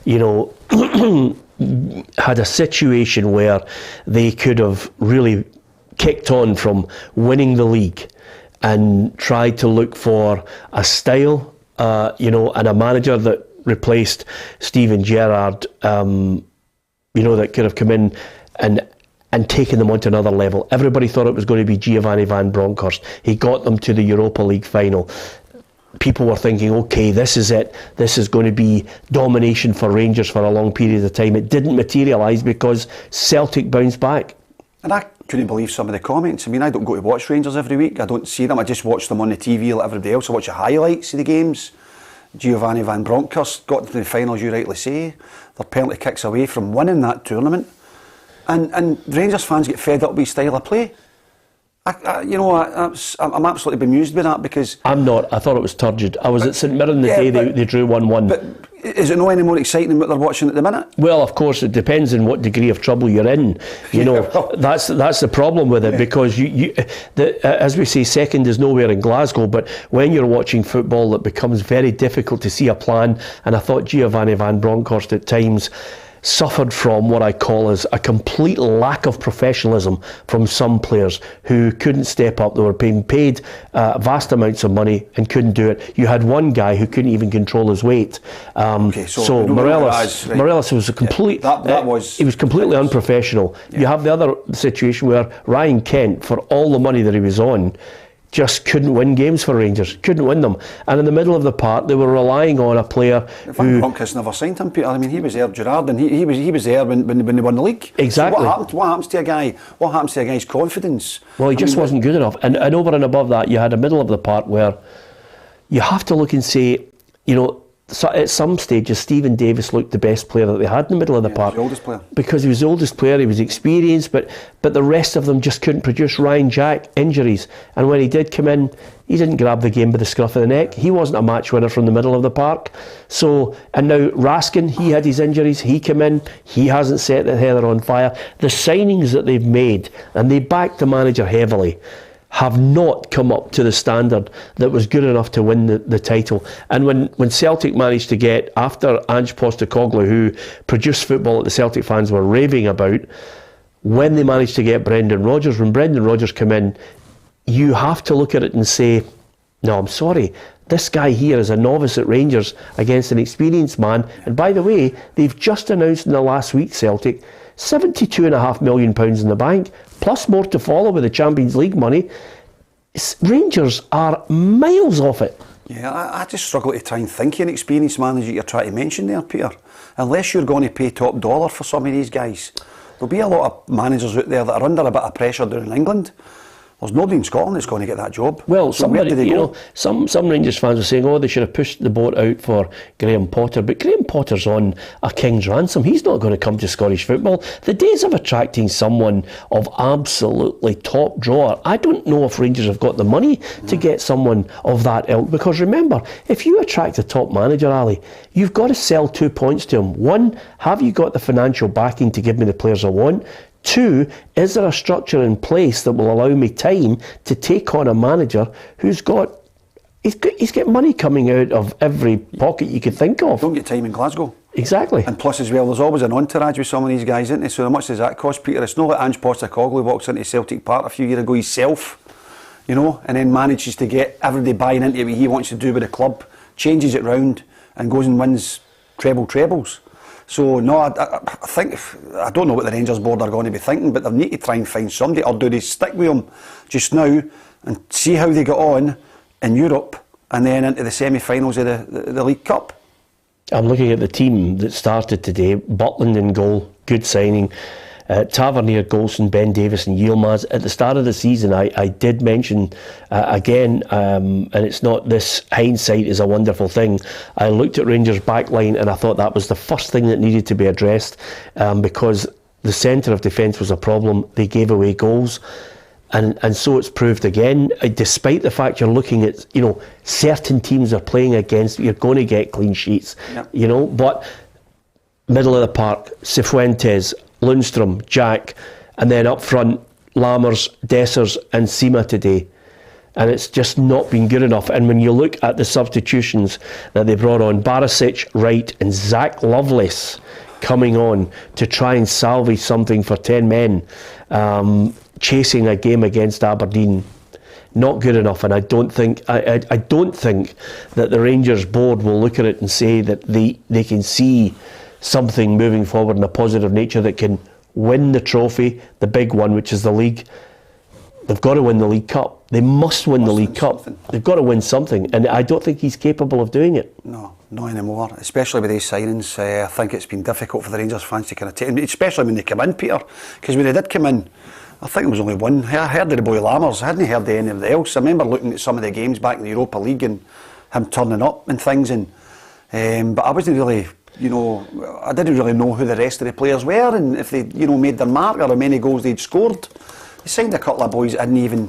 you know, had a situation where they could have really kicked on from winning the league and tried to look for a style, you know, and a manager that replaced Steven Gerrard, you know, that could have come in and taken them onto another level. Everybody thought it was going to be Giovanni Van Bronckhorst. He got them to the Europa League final. People were thinking, okay, this is it. This is going to be domination for Rangers for a long period of time. It didn't materialise because Celtic bounced back. And I couldn't believe some of the comments. I mean, I don't go to watch Rangers every week. I don't see them. I just watch them on the TV like everybody else. I watch the highlights of the games. Giovanni Van Bronckhorst got to the finals, you rightly say. They're penalty kicks away from winning that tournament. And Rangers fans get fed up with his style of play. I'm absolutely bemused with that because... I'm not. I thought it was turgid. I was at St Mirren the day they drew 1-1. But is it not any more exciting than what they're watching at the minute? Well, of course, it depends on what degree of trouble you're in. That's the problem with it, because as we say, second is nowhere in Glasgow, but when you're watching football, it becomes very difficult to see a plan, and I thought Giovanni Van Bronckhorst at times suffered from what I call as a complete lack of professionalism from some players who couldn't step up. They were being paid vast amounts of money and couldn't do it. You had one guy who couldn't even control his weight. So Morelos was a complete... he was completely unprofessional. Yeah. You have the other situation where Ryan Kent, for all the money that he was on, just couldn't win games for Rangers, couldn't win them. And in the middle of the park, they were relying on a player Van Bronckhorst never signed him, Peter. I mean, he was there, Gerrard, and he was there when they won the league. Exactly. So what happens to a guy? What happens to a guy's confidence? Well, he just wasn't good enough. And over and above that, you had a middle of the park where you have to look and say, so at some stages, Stephen Davis looked the best player that they had in the middle of the park. He was the oldest player. Because he was the oldest player, he was experienced, but the rest of them just couldn't produce. Ryan Jack, injuries. And when he did come in, he didn't grab the game by the scruff of the neck. He wasn't a match winner from the middle of the park. So, and now Raskin, he had his injuries, he came in, he hasn't set the heather on fire. The signings that they've made, and they backed the manager heavily, have not come up to the standard that was good enough to win the title. And when Celtic managed to get, after Ange Postecoglou, who produced football that the Celtic fans were raving about, when they managed to get Brendan Rodgers, when Brendan Rodgers came in, you have to look at it and say, no, I'm sorry, this guy here is a novice at Rangers against an experienced man. And by the way, they've just announced in the last week, Celtic, £72.5 million in the bank, plus more to follow with the Champions League money. Rangers are miles off it. Yeah, I just struggle to try and think of an experienced manager you're trying to mention there, Peter. Unless you're going to pay top dollar for some of these guys. There'll be a lot of managers out there that are under a bit of pressure down in England. There's nobody in Scotland that's going to get that job. Well, so somebody, some Rangers fans are saying, they should have pushed the boat out for Graham Potter. But Graham Potter's on a king's ransom. He's not going to come to Scottish football. The days of attracting someone of absolutely top drawer, I don't know if Rangers have got the money to get someone of that ilk. Because remember, if you attract a top manager, Ali, you've got to sell 2 points to him. One, have you got the financial backing to give me the players I want? Two, is there a structure in place that will allow me time to take on a manager who's got money coming out of every pocket you could think of? Don't get time in Glasgow. Exactly. And plus as well, there's always an entourage with some of these guys, isn't there? So how much does that cost, Peter? It's not like Ange Postecoglou walks into Celtic Park a few years ago himself, and then manages to get everybody buying into what he wants to do with the club, changes it round and goes and wins trebles. So no, I think, I don't know what the Rangers board are going to be thinking, but they need to try and find somebody, or do they stick with them just now and see how they get on in Europe and then into the semi-finals of the League Cup? I'm looking at the team that started today. Butland in goal, good signing. Tavernier, Golson, Ben Davis and Yilmaz. At the start of the season, I did mention again, and it's not this, hindsight is a wonderful thing. I looked at Rangers' backline and I thought that was the first thing that needed to be addressed, because the centre of defence was a problem. They gave away goals. And so it's proved again, despite the fact you're looking at, certain teams are playing against, you're going to get clean sheets, but middle of the park, Cifuentes, Lundstrom, Jack, and then up front, Lammers, Dessers and Sima today. And it's just not been good enough. And when you look at the substitutions that they brought on, Barisic, Wright and Zach Lovelace coming on to try and salvage something for 10 men, chasing a game against Aberdeen, not good enough. And I don't think that the Rangers board will look at it and say that they can see something moving forward in a positive nature that can win the trophy, the big one, which is the league. They've got to win the League Cup. They must win the League Cup. They've got to win something, and I don't think he's capable of doing it. No, not anymore, especially with these signings. I think it's been difficult for the Rangers fans to kind of take, especially when they come in, Peter, because when they did come in, I think there was only one. I heard of the boy Lammers, I hadn't heard of anything else. I remember looking at some of the games back in the Europa League and him turning up and things, but I wasn't really I didn't really know who the rest of the players were and if they, made their mark or how many goals they'd scored. They signed a couple of boys that hadn't even,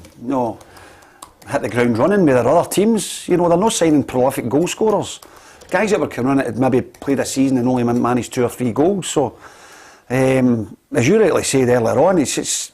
hit the ground running with their other teams. They're not signing prolific goal scorers. Guys that were coming on it had maybe played a season and only managed 2 or 3 goals. So, as you rightly said earlier on, it's his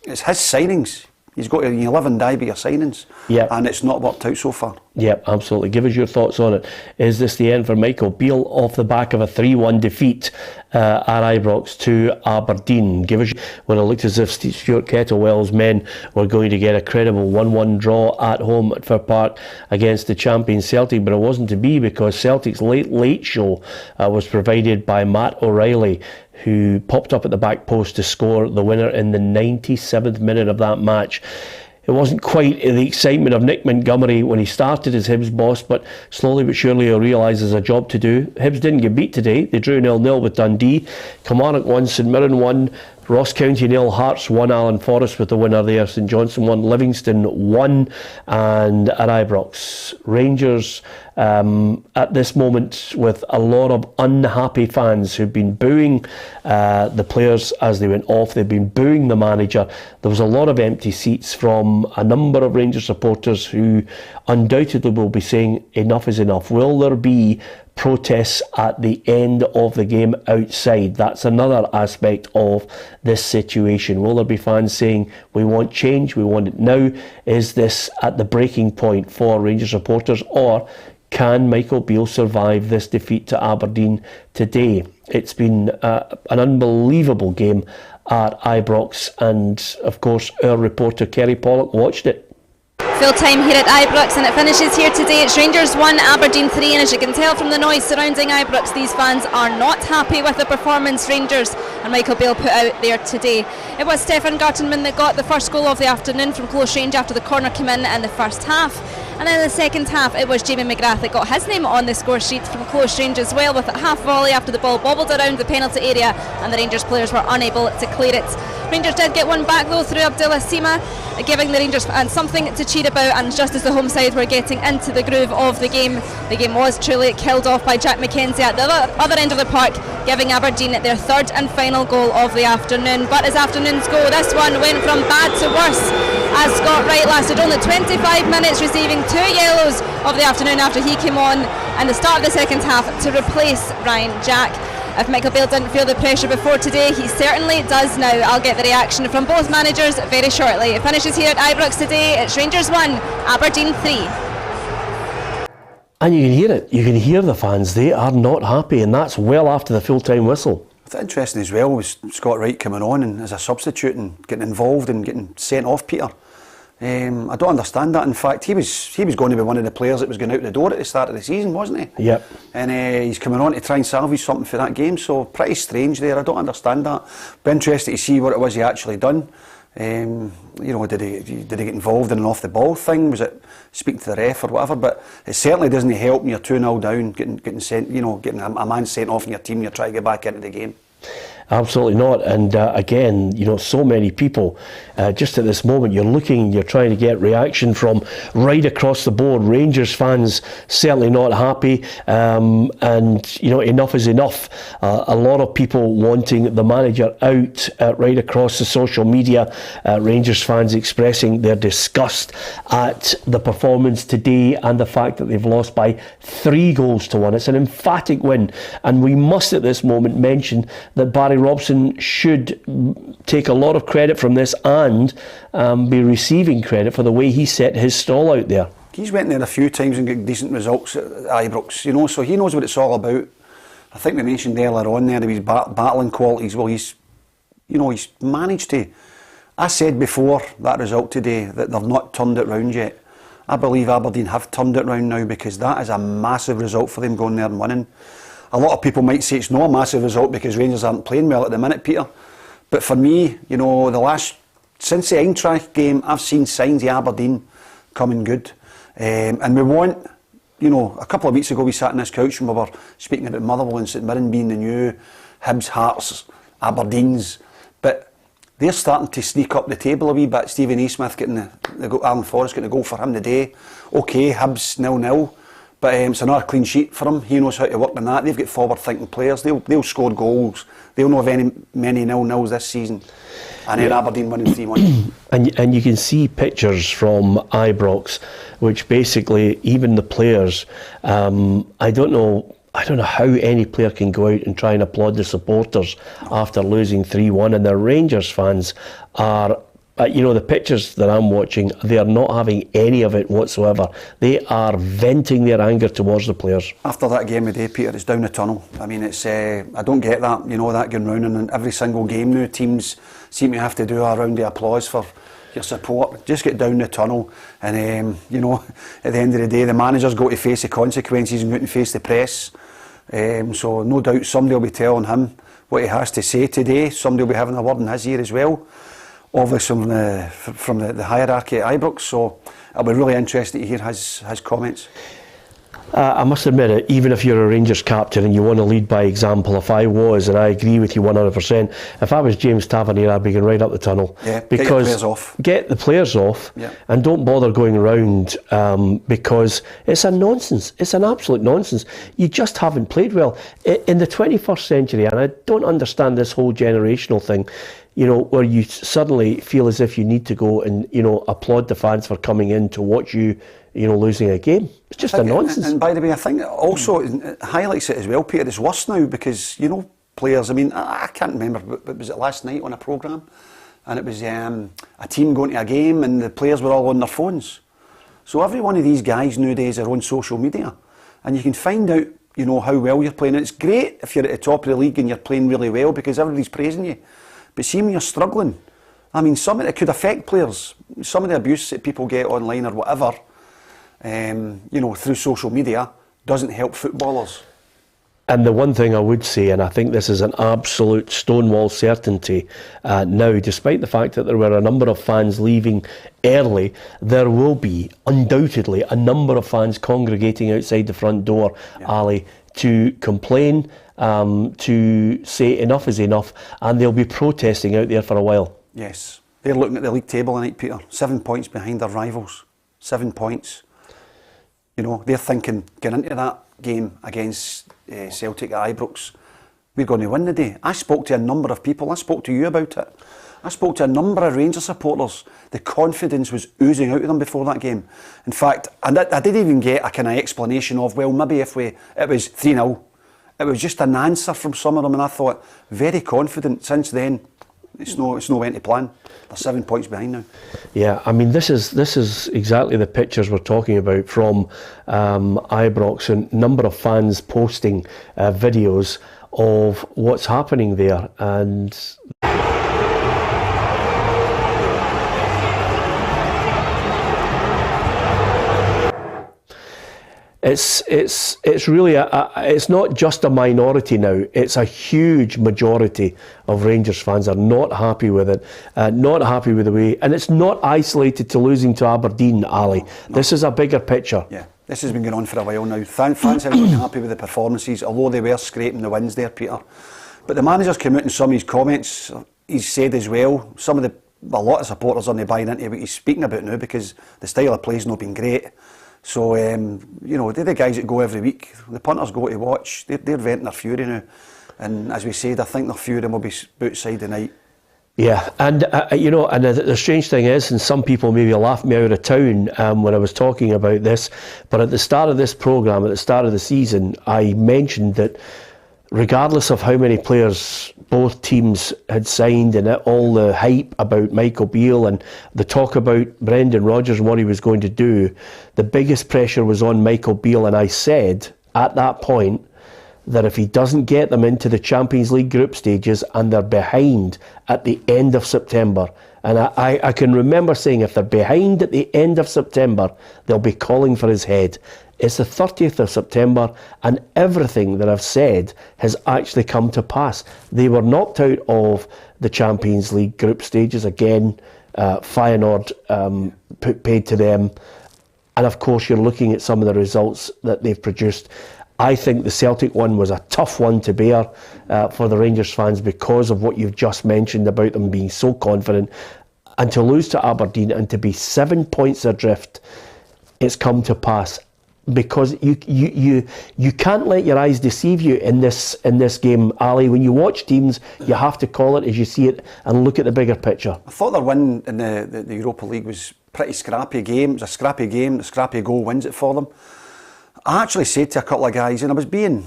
signings. He's got to live and die by your signings, and it's not worked out so far. Yep, absolutely. Give us your thoughts on it. Is this the end for Michael Beale off the back of a 3-1 defeat at Ibrox to Aberdeen? Give us, when it looked as if Stuart Kettlewell's men were going to get a credible 1-1 draw at home at Fir Park against the champion Celtic, but it wasn't to be because Celtic's late show was provided by Matt O'Reilly, who popped up at the back post to score the winner in the 97th minute of that match. It wasn't quite the excitement of Nick Montgomery when he started as Hibs boss, but slowly but surely he'll realise there's a job to do. Hibs didn't get beat today. They drew 0-0 with Dundee. Kilmarnock 1, St Mirren 1, Ross County 0, Hearts 1, Alan Forrest with the winner there, St Johnstone 1, Livingston 1, and at Ibrox, Rangers at this moment with a lot of unhappy fans who've been booing the players as they went off. They've been booing the manager. There was a lot of empty seats from a number of Rangers supporters who undoubtedly will be saying enough is enough. Will there be protests at the end of the game outside? That's another aspect of this situation. Will there be fans saying we want change, we want it now? Is this at the breaking point for Rangers supporters, or can Michael Beale survive this defeat to Aberdeen today? It's been an unbelievable game at Ibrox, and of course our reporter Kerry Pollock watched it. Full time here at Ibrox, and it finishes here today. It's Rangers 1, Aberdeen 3, and as you can tell from the noise surrounding Ibrox, these fans are not happy with the performance Rangers and Michael Beale put out there today. It was Stefan Gartenmann that got the first goal of the afternoon from close range after the corner came in the first half. And then in the second half, it was Jamie McGrath that got his name on the score sheet from close range as well, with a half volley after the ball bobbled around the penalty area and the Rangers players were unable to clear it. Rangers did get one back though through Abdullah Sima, giving the Rangers fans something to cheer about, and just as the home side were getting into the groove of the game was truly killed off by Jack McKenzie at the other end of the park, giving Aberdeen their third and final goal of the afternoon. But as afternoons go, this one went from bad to worse, as Scott Wright lasted only 25 minutes, receiving 2 yellows of the afternoon after he came on in the start of the second half to replace Ryan Jack. If Michael Beale didn't feel the pressure before today, he certainly does now. I'll get the reaction from both managers very shortly. It finishes here at Ibrox today. It's Rangers 1, Aberdeen 3. And you can hear it. You can hear the fans. They are not happy, and that's well after the full-time whistle. It's interesting as well was Scott Wright coming on and as a substitute and getting involved and getting sent off Peter. I don't understand that. In fact, he was going to be one of the players that was going out the door at the start of the season, wasn't he? Yep. And he's coming on to try and salvage something for that game. So pretty strange there. I don't understand that. Be interested to see what it was he actually done. Did he get involved in an off the ball thing? Was it speaking to the ref or whatever? But it certainly doesn't help when you're 2-0 down, getting sent. Getting a man sent off in your team. You're trying to get back into the game. Absolutely not. And again, so many people, just at this moment, you're trying to get reaction from right across the board. Rangers fans certainly not happy, and enough is enough. A lot of people wanting the manager out right across the social media. Rangers fans expressing their disgust at the performance today and the fact that they've lost by 3-1. It's an emphatic win, and we must at this moment mention that Barry Robson should take a lot of credit from this and be receiving credit for the way he set his stall out there. He's went there a few times and got decent results at Ibrox, so he knows what it's all about. I think we mentioned earlier on there his battling qualities. Well, he's managed to. I said before that result today that they've not turned it round yet. I believe Aberdeen have turned it round now, because that is a massive result for them going there and winning. A lot of people might say it's not a massive result because Rangers aren't playing well at the minute, Peter. But for me, since the Eintracht game, I've seen signs of Aberdeen coming good. And we want, a couple of weeks ago we sat in this couch and we were speaking about Motherwell and St Mirren being the new Hibs, Hearts, Aberdeens. But they're starting to sneak up the table a wee bit. Stephen A. Smith getting Alan Forrest getting a goal for him today. OK, Hibs 0-0. But it's another clean sheet for him. He knows how to work on that. They've got forward-thinking players. They'll score goals. They'll not have many 0-0s this season. And then Aberdeen winning 3-1. And you can see pictures from Ibrox, which basically even the players, I don't know how any player can go out and try and applaud the supporters after losing 3-1, and the Rangers fans are, the pictures that I'm watching, they are not having any of it whatsoever. They are venting their anger towards the players. After that game today, Peter, it's down the tunnel. I mean, it's I don't get that, that going round, and in every single game now, teams seem to have to do a round of applause for your support. Just get down the tunnel, and at the end of the day, the manager's got to face the consequences and go out and face the press. So no doubt somebody will be telling him what he has to say today. Somebody will be having a word in his ear as well, obviously from the hierarchy at Ibrox. So it'll be really interesting to hear his comments. I must admit it, even if you're a Rangers captain and you want to lead by example, if I was, and I agree with you 100%, if I was James Tavernier, I'd be going right up the tunnel. Yeah, because get the players off, yeah, and don't bother going around because it's a nonsense. It's an absolute nonsense. You just haven't played well. In the 21st century, and I don't understand this whole generational thing, where you suddenly feel as if you need to go and, applaud the fans for coming in to watch you, losing a game. It's just a nonsense. And by the way, I think also it highlights it as well, Peter. It's worse now because, players, I mean, I can't remember, but was it last night on a programme? And it was a team going to a game and the players were all on their phones. So every one of these guys nowadays are on social media. And you can find out, how well you're playing. And it's great if you're at the top of the league and you're playing really well because everybody's praising you. But see when you're struggling, I mean, it could affect players. Some of the abuse that people get online or whatever, through social media, doesn't help footballers. And the one thing I would say, and I think this is an absolute stonewall certainty now, despite the fact that there were a number of fans leaving early, there will be undoubtedly a number of fans congregating outside the front door, yeah, Ali, to complain, to say enough is enough, and they'll be protesting out there for a while. Yes, they're looking at the league table tonight, Peter, 7 points behind their rivals, 7 points. They're thinking, get into that game against Celtic at Ibrox, we're going to win the day. I spoke to a number of people, I spoke to you about it. I spoke to a number of Rangers supporters. The confidence was oozing out of them before that game. In fact, I didn't even get a kind of explanation of, well, maybe it was 3-0. It was just an answer from some of them, and I thought, very confident. Since then, it's no went to plan. They're 7 points behind now. Yeah, I mean, this is exactly the pictures we're talking about from Ibrox, and number of fans posting videos of what's happening there, and it's really it's not just a minority now. It's a huge majority of Rangers fans are not happy with it, not happy with the way, and it's not isolated to losing to Aberdeen, Ali. No. This is a bigger picture. Yeah, this has been going on for a while now. Fans haven't been happy with the performances, although they were scraping the wins there, Peter. But the manager's come out in some of his comments. He's said as well, a lot of supporters aren't buying into what he's speaking about now because the style of play's not been great. So, they're the guys that go every week. The punters go to watch. They're venting their fury now. And as we said, I think their fury will be outside tonight. Yeah, and, and the strange thing is, and some people maybe laughed me out of town when I was talking about this, but at the start of this programme, at the start of the season, I mentioned that regardless of how many players both teams had signed and all the hype about Michael Beale and the talk about Brendan Rodgers and what he was going to do, the biggest pressure was on Michael Beale, and I said at that point that if he doesn't get them into the Champions League group stages and they're behind at the end of September, and I can remember saying if they're behind at the end of September, they'll be calling for his head. It's the 30th of September and everything that I've said has actually come to pass. They were knocked out of the Champions League group stages again. Feyenoord paid to them. And of course you're looking at some of the results that they've produced. I think the Celtic one was a tough one to bear for the Rangers fans because of what you've just mentioned about them being so confident. And to lose to Aberdeen and to be 7 points adrift, it's come to pass. because you can't let your eyes deceive you in this game, Ali. When you watch teams, you have to call it as you see it and look at the bigger picture. I thought their win in the Europa League was pretty scrappy game. It was a scrappy game. The scrappy goal wins it for them. I actually said to a couple of guys, and I was being,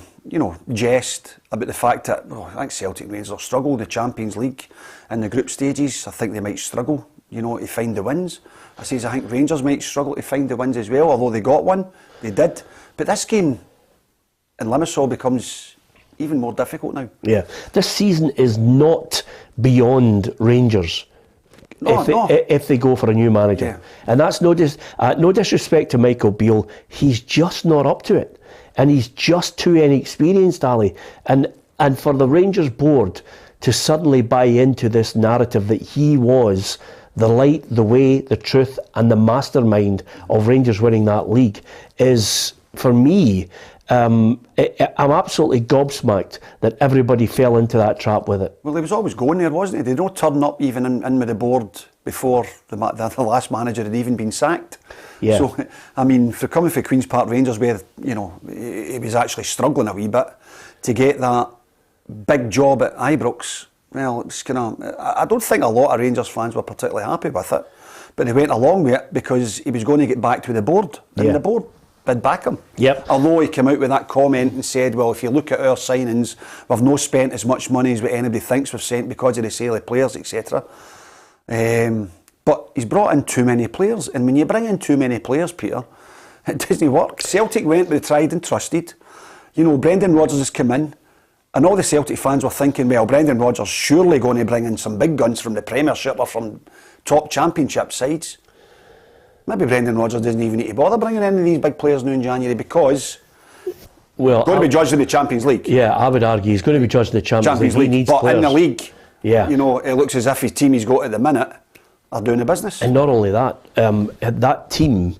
jest about the fact that I think Celtic and Rangers will struggle in the Champions League in the group stages. I think they might struggle, to find the wins. I think Rangers might struggle to find the wins as well, although they got one. They did. But this game in Limassol becomes even more difficult now. Yeah. This season is not beyond Rangers. If they go for a new manager. Yeah. And that's no disrespect to Michael Beale. He's just not up to it. And he's just too inexperienced, Ali. And for the Rangers board to suddenly buy into this narrative that he was the light, the way, the truth, and the mastermind of Rangers winning that league is, for me, I'm absolutely gobsmacked that everybody fell into that trap with it. Well, he was always going there, wasn't he? They don't turn up even in with the board before the last manager had even been sacked. Yeah. So, I mean, for coming from Queen's Park Rangers, where he was actually struggling a wee bit, to get that big job at Ibrox, well, it's kind of. I don't think a lot of Rangers fans were particularly happy with it, but they went along with it because he was going to get back to the board, and the board did back him. Yep. Although he came out with that comment and said, well, if you look at our signings, we've not spent as much money as what anybody thinks we've spent because of the sale of players, etc. But he's brought in too many players, and when you bring in too many players, Peter, it doesn't work. Celtic went with the tried and trusted. Brendan Rodgers has come in, and all the Celtic fans were thinking, well, Brendan Rodgers surely going to bring in some big guns from the Premiership or from top Championship sides. Maybe Brendan Rodgers doesn't even need to bother bringing in these big players now in January because he's going to be judged in the Champions League. Yeah, I would argue he's going to be judged in the Champions League. He needs but players. In the league, yeah. It looks as if his team he's got at the minute are doing the business. And not only that, that team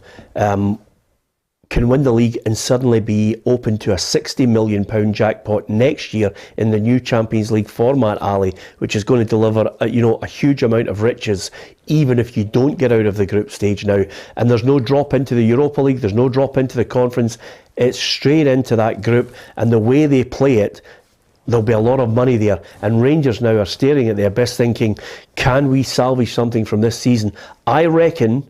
can win the league and suddenly be open to a £60 million jackpot next year in the new Champions League format, Ali, which is going to deliver a huge amount of riches, even if you don't get out of the group stage now. And there's no drop into the Europa League, there's no drop into the conference. It's straight into that group, and the way they play it, there'll be a lot of money there. And Rangers now are staring at the abyss thinking, can we salvage something from this season? I reckon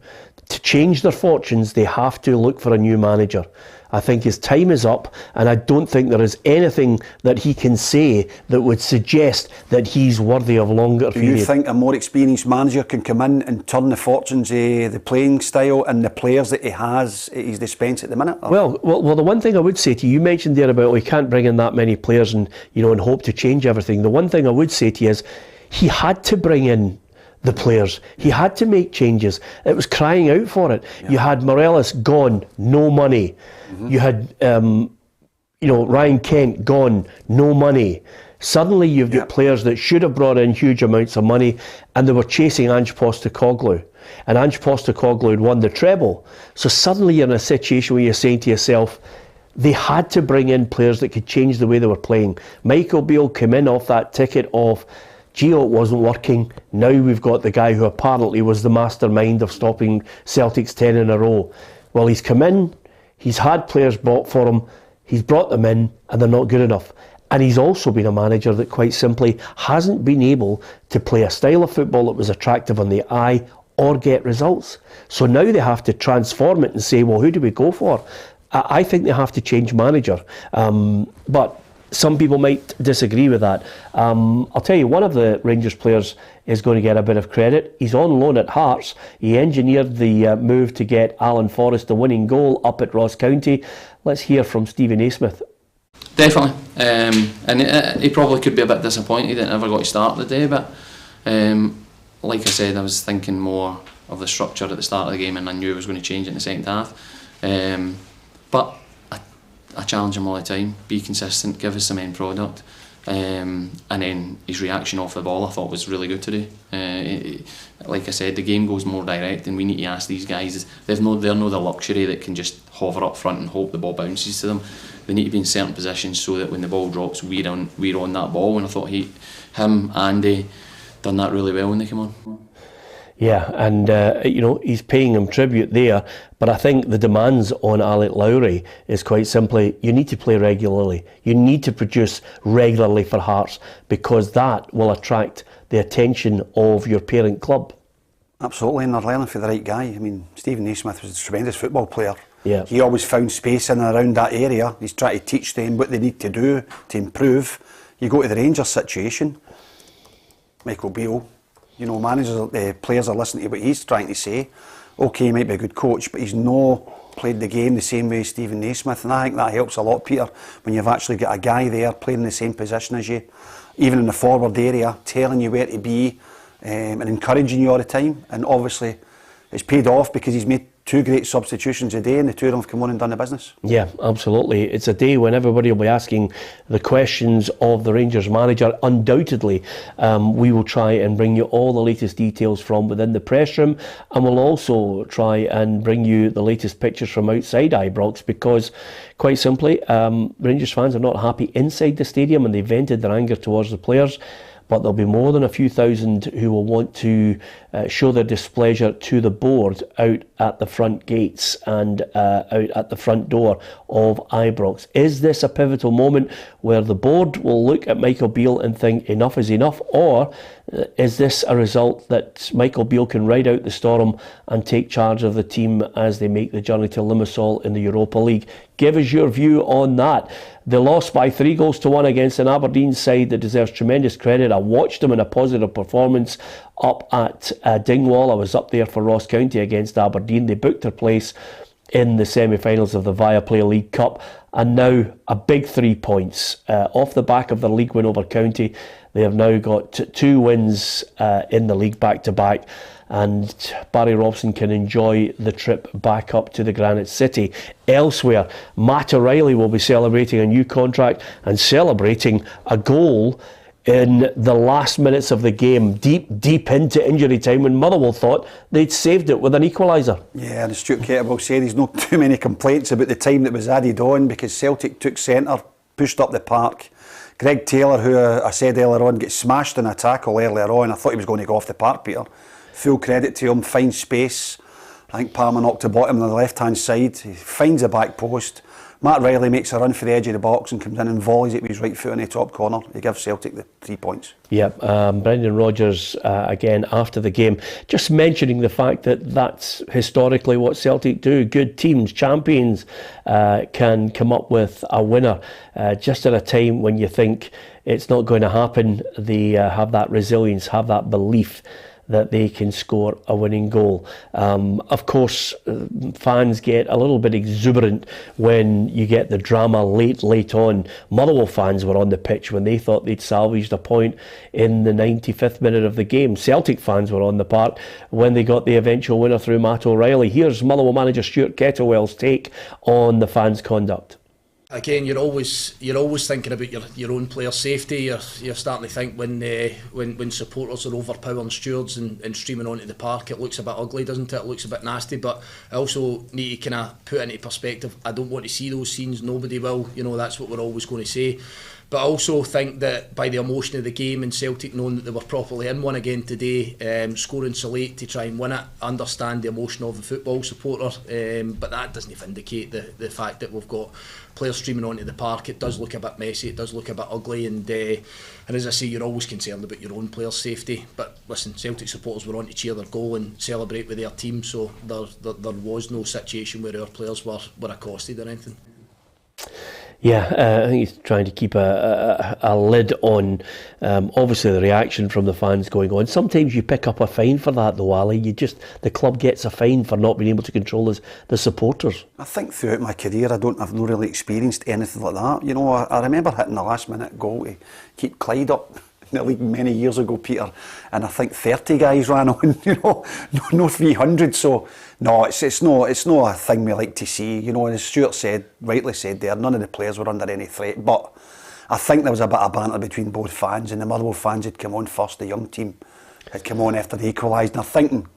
to change their fortunes, they have to look for a new manager. I think his time is up, and I don't think there is anything that he can say that would suggest that he's worthy of longer period. Do you think a more experienced manager can come in and turn the fortunes of the playing style and the players that he has at his dispense at the minute? Well, the one thing I would say to you, you mentioned there about we can't bring in that many players and and hope to change everything. The one thing I would say to you is he had to bring in the players. He had to make changes. It was crying out for it. Yeah. You had Morelos gone, no money. Mm-hmm. You had Ryan Kent gone, no money. Suddenly you've got players that should have brought in huge amounts of money, and they were chasing Ange Postecoglou. And Ange Postecoglou had won the treble. So suddenly you're in a situation where you're saying to yourself, they had to bring in players that could change the way they were playing. Michael Beale came in off that ticket of, it wasn't working. Now we've got the guy who apparently was the mastermind of stopping Celtic's 10 in a row. Well, he's come in, he's had players bought for him, he's brought them in, and they're not good enough. And he's also been a manager that quite simply hasn't been able to play a style of football that was attractive on the eye or get results. So now they have to transform it and say, well, who do we go for? I think they have to change manager. But some people might disagree with that. I'll tell you, one of the Rangers players is going to get a bit of credit. He's on loan at Hearts. He engineered the move to get Alan Forrest the winning goal up at Ross County. Let's hear from Stephen Naismith. Definitely. And he probably could be a bit disappointed that he never got to start the day, but like I said, I was thinking more of the structure at the start of the game, and I knew it was going to change in the second half. But I challenge him all the time, be consistent, give us the main product, and then his reaction off the ball I thought was really good today. Like I said, the game goes more direct, and we need to ask these guys, they're no the luxury that can just hover up front and hope the ball bounces to them. They need to be in certain positions so that when the ball drops, we're on that ball, and I thought him, Andy, done that really well when they came on. Yeah, and he's paying him tribute there, but I think the demands on Alec Lowry is quite simply, you need to play regularly, you need to produce regularly for Hearts, because that will attract the attention of your parent club. Absolutely, and they're learning for the right guy. I mean, Stephen Naismith was a tremendous football player. Yeah. He always found space in and around that area. He's trying to teach them what they need to do to improve. You go to the Rangers situation, Michael Beale, managers, players are listening to what he's trying to say. Okay, he might be a good coach, but he's not played the game the same way as Stephen Naismith, and I think that helps a lot, Peter, when you've actually got a guy there playing in the same position as you, even in the forward area, telling you where to be and encouraging you all the time. And obviously it's paid off because he's made 2 great substitutions a day, and the 2 of them have come on and done the business. Yeah, absolutely. It's a day when everybody will be asking the questions of the Rangers manager. Undoubtedly, we will try and bring you all the latest details from within the press room, and we'll also try and bring you the latest pictures from outside Ibrox, because quite simply, Rangers fans are not happy inside the stadium, and they vented their anger towards the players. But there'll be more than a few thousand who will want to show their displeasure to the board out at the front gates and out at the front door of Ibrox. Is this a pivotal moment where the board will look at Michael Beale and think enough is enough, or is this a result that Michael Beale can ride out the storm and take charge of the team as they make the journey to Limassol in the Europa League? Give us your view on that. They lost by 3-1 against an Aberdeen side that deserves tremendous credit. I watched them in a positive performance up at Dingwall. I was up there for Ross County against Aberdeen. They booked their place in the semi-finals of the Viaplay League Cup, and now a big 3 points off the back of their league win over County. They have now got 2 wins in the league back-to-back, and Barry Robson can enjoy the trip back up to the Granite City. Elsewhere, Matt O'Reilly will be celebrating a new contract and celebrating a goal in the last minutes of the game, deep into injury time, when Motherwell thought they'd saved it with an equaliser. Yeah, and Stuart Kettlewell said he's not too many complaints about the time that was added on, because Celtic took centre, pushed up the park. Greg Taylor, who I said earlier on, gets smashed in a tackle earlier on. I thought he was going to go off the park, Peter. Full credit to him, finds space. I think Palmer knocked the bottom on the left-hand side. He finds the back post. Matt Riley makes a run for the edge of the box and comes in and volleys it with his right foot in the top corner. He gives Celtic the 3 points. Yep, Brendan Rodgers, again, after the game, just mentioning the fact that that's historically what Celtic do. Good teams, champions, can come up with a winner just at a time when you think it's not going to happen. They have that resilience, have that belief that they can score a winning goal. Of course, fans get a little bit exuberant when you get the drama late on. Motherwell fans were on the pitch when they thought they'd salvaged a point in the 95th minute of the game. Celtic fans were on the park when they got the eventual winner through Matt O'Reilly. Here's Motherwell manager Stuart Kettlewell's take on the fans' conduct. Again, you're always thinking about your own player safety. You're starting to think when supporters are overpowering stewards and streaming onto the park, it looks a bit ugly, doesn't it? It looks a bit nasty. But I also need to kind of put into perspective, I don't want to see those scenes. Nobody will. That's what we're always going to say. But I also think that by the emotion of the game and Celtic knowing that they were properly in one again today, scoring so late to try and win it, I understand the emotion of the football supporter, but that doesn't vindicate the fact that we've got players streaming onto the park. It does look a bit messy, it does look a bit ugly, and as I say, you're always concerned about your own players' safety. But listen, Celtic supporters were on to cheer their goal and celebrate with their team, so there was no situation where our players were accosted or anything. Yeah, I think he's trying to keep a lid on obviously the reaction from the fans going on. Sometimes you pick up a fine for that though, Ali. The club gets a fine for not being able to control the supporters. I think throughout my career I've not really experienced anything like that. I remember hitting the last minute goal to keep Clyde up in the league many years ago, Peter, and I think 30 guys ran on, no 300. So no, it's not a thing we like to see. As Stuart rightly said there, none of the players were under any threat. But I think there was a bit of banter between both fans, and the Motherwell fans had come on first. The young team had come on after they equalised, and they're thinking,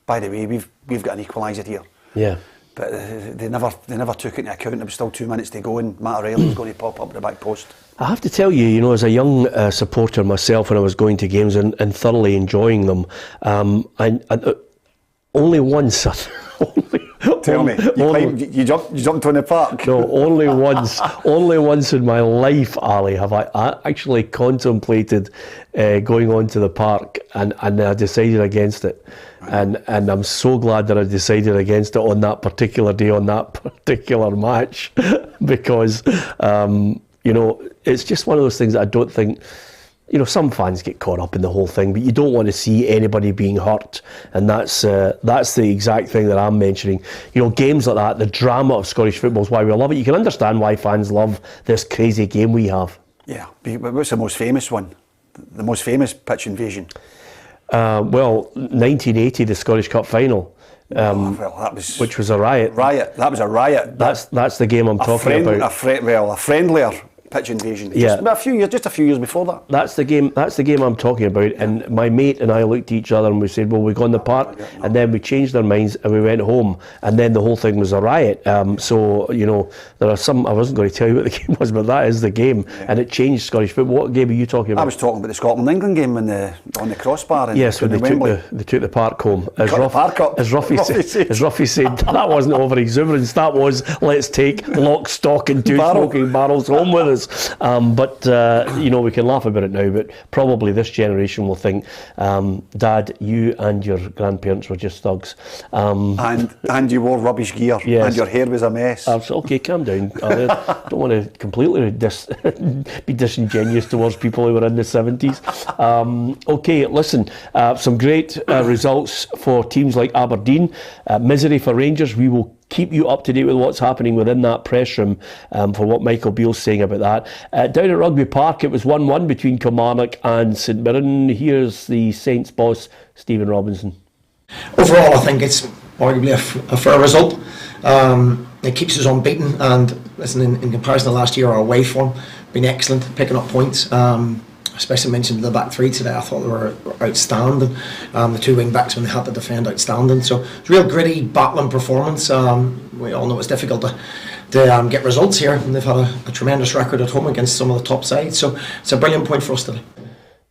by the way, we've got an equaliser here. Yeah. But they never took it into account. There was still 2 minutes to go, and Matt O'Reilly was going to pop up the back post. I have to tell you, you know, as a young supporter myself, when I was going to games and thoroughly enjoying them, only once. Tell me, you jumped on the park. No, only once in my life, Ali, have I actually contemplated going onto the park, and I decided against it. And I'm so glad that I decided against it on that particular day, on that particular match, because you know, it's just one of those things that I don't think. You know, some fans get caught up in the whole thing, but you don't want to see anybody being hurt, and that's the exact thing that I'm mentioning. You know, games like that, the drama of Scottish football is why we love it. You can understand why fans love this crazy game we have. Yeah, but what's the most famous one? The most famous pitch invasion? Well, 1980, the Scottish Cup final. Well, that was, which was a riot. That was a riot. That's the game I'm talking about. A friendlier pitch invasion. Yeah. Just a few years before that. That's the game I'm talking about. Yeah. And my mate and I looked at each other and we said, well, we go in the park, and then we changed our minds and we went home, and then the whole thing was a riot. So, you know, there are some, I wasn't going to tell you what the game was, but that is the game, and it changed Scottish football. What game are you talking about? I was talking about the Scotland-England game on the crossbar. Yes, when they took the park home. As Ruffy said, that wasn't over exuberance, that was, let's take lock, stock and two smoking barrels home with us. But you know, we can laugh about it now, but probably this generation will think, Dad, you and your grandparents were just thugs. And you wore rubbish gear, yes. And your hair was a mess. Okay, calm down. I don't want to completely be disingenuous towards people who were in the 70s. Okay, listen, some great results for teams like Aberdeen. Misery for Rangers. We will keep you up to date with what's happening within that press room for what Michael Beale's saying about that. Down at Rugby Park, it was 1-1 between Kilmarnock and St Mirren. Here's the Saints boss, Stephen Robinson. Overall, I think it's arguably a fair result. It keeps us unbeaten, and listen, in comparison to last year, our away form been excellent, picking up points. Especially mentioned the back three today, I thought they were outstanding. The two wing backs when they had to defend, outstanding. So it's a real gritty, battling performance. We all know it's difficult to get results here, and they've had a tremendous record at home against some of the top sides. So it's a brilliant point for us today.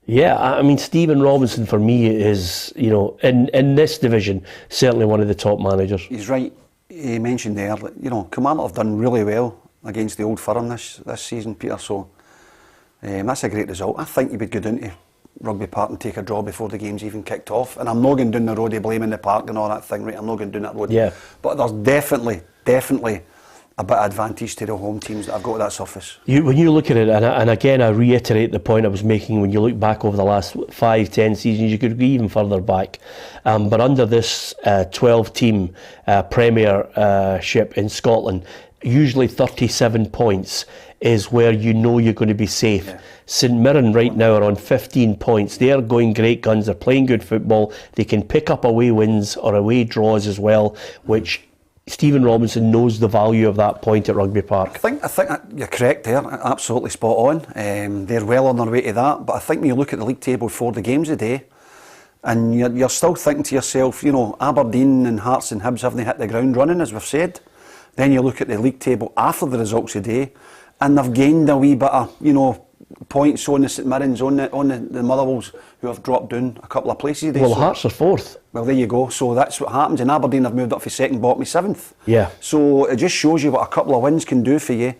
Yeah, I mean, Stephen Robinson for me is, you know, in this division, certainly one of the top managers. He's right. He mentioned there that, you know, Kilmarnock have done really well against the Old Firm this season, Peter. So that's a great result. I think you would go down to Rugby Park and take a draw before the game's even kicked off. And I'm not going down the road of blaming the park and all that thing, right? I'm not going down that road. Yeah. But there's definitely a bit of advantage to the home teams that have got that surface. When you look at it, and again I reiterate the point I was making, when you look back over the last 5-10 seasons, you could go even further back. But under this 12-team premiership in Scotland, usually 37 points is where you know you're going to be safe. Yeah. St Mirren right now are on 15 points. They're going great guns, they're playing good football, they can pick up away wins or away draws as well, which Stephen Robinson knows the value of that point at Rugby Park. I think you're correct there, absolutely spot on. They're well on their way to that, but I think when you look at the league table for the games today, and you're still thinking to yourself, you know, Aberdeen and Hearts and Hibs haven't hit the ground running, as we've said. Then you look at the league table after the results today, and they've gained a wee bit of, you know, points on the St Mirrens, on the Motherwells, who have dropped down a couple of places today. Well, Hearts are fourth. Well, there you go. So that's what happens. And Aberdeen have moved up for second, bottom of seventh. Yeah. So it just shows you what a couple of wins can do for you.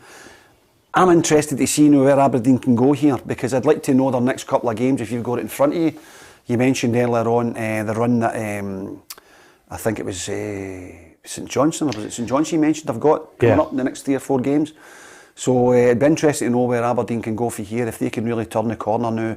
I'm interested to see where Aberdeen can go here, because I'd like to know their next couple of games if you've got it in front of you. You mentioned earlier on the run that I think it was St Johnstone, or was it St Johnstone you mentioned I've got coming up in the next 3 or 4 games. So it'd be interesting to know where Aberdeen can go for here, if they can really turn the corner now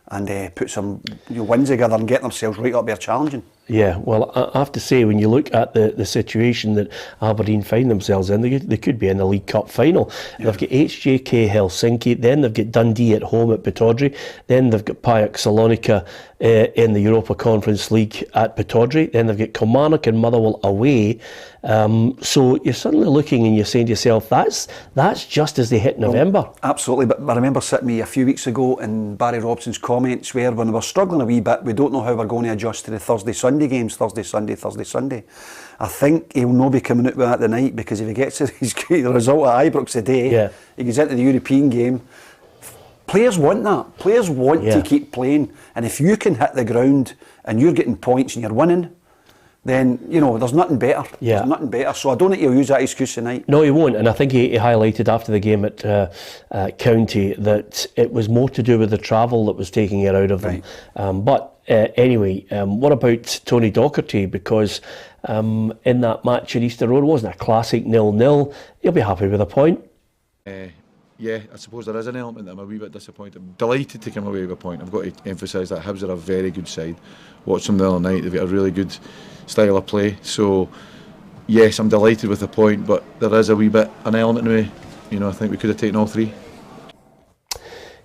and put some wins together and get themselves right up there challenging. Yeah, well, I have to say, when you look at the situation that Aberdeen find themselves in, they could be in the League Cup final. Yeah. They've got HJK Helsinki, then they've got Dundee at home at Pittodrie, then they've got PAOK Salonika in the Europa Conference League at Pittodrie, then they've got Kilmarnock and Motherwell away. So you're suddenly looking and you're saying to yourself, that's just as they hit November. Well, absolutely, but I remember sitting with you a few weeks ago in Barry Robson's comments where when we were struggling a wee bit, we don't know how we're going to adjust to the Thursday-Sunday Sunday games, Thursday, Sunday. I think he'll not be coming out with that tonight, because if he gets the result at Ibrox today, he gets into the European game. Players want that. Players want to keep playing, and if you can hit the ground and you're getting points and you're winning, then, you know, there's nothing better. Yeah. There's nothing better. So I don't think he'll use that excuse tonight. No, he won't. And I think he highlighted after the game at County that it was more to do with the travel that was taking it out of them. But anyway, what about Tony Docherty? Because in that match at Easter Road, wasn't a classic 0-0. He'll be happy with a point. Yeah, I suppose there is an element that I'm a wee bit disappointed. I'm delighted to come away with a point. I've got to emphasise that Hibs are a very good side. Watched them the other night, they've got a really good style of play. So, yes, I'm delighted with the point, but there is a wee bit, an element of me. You know, I think we could have taken all three.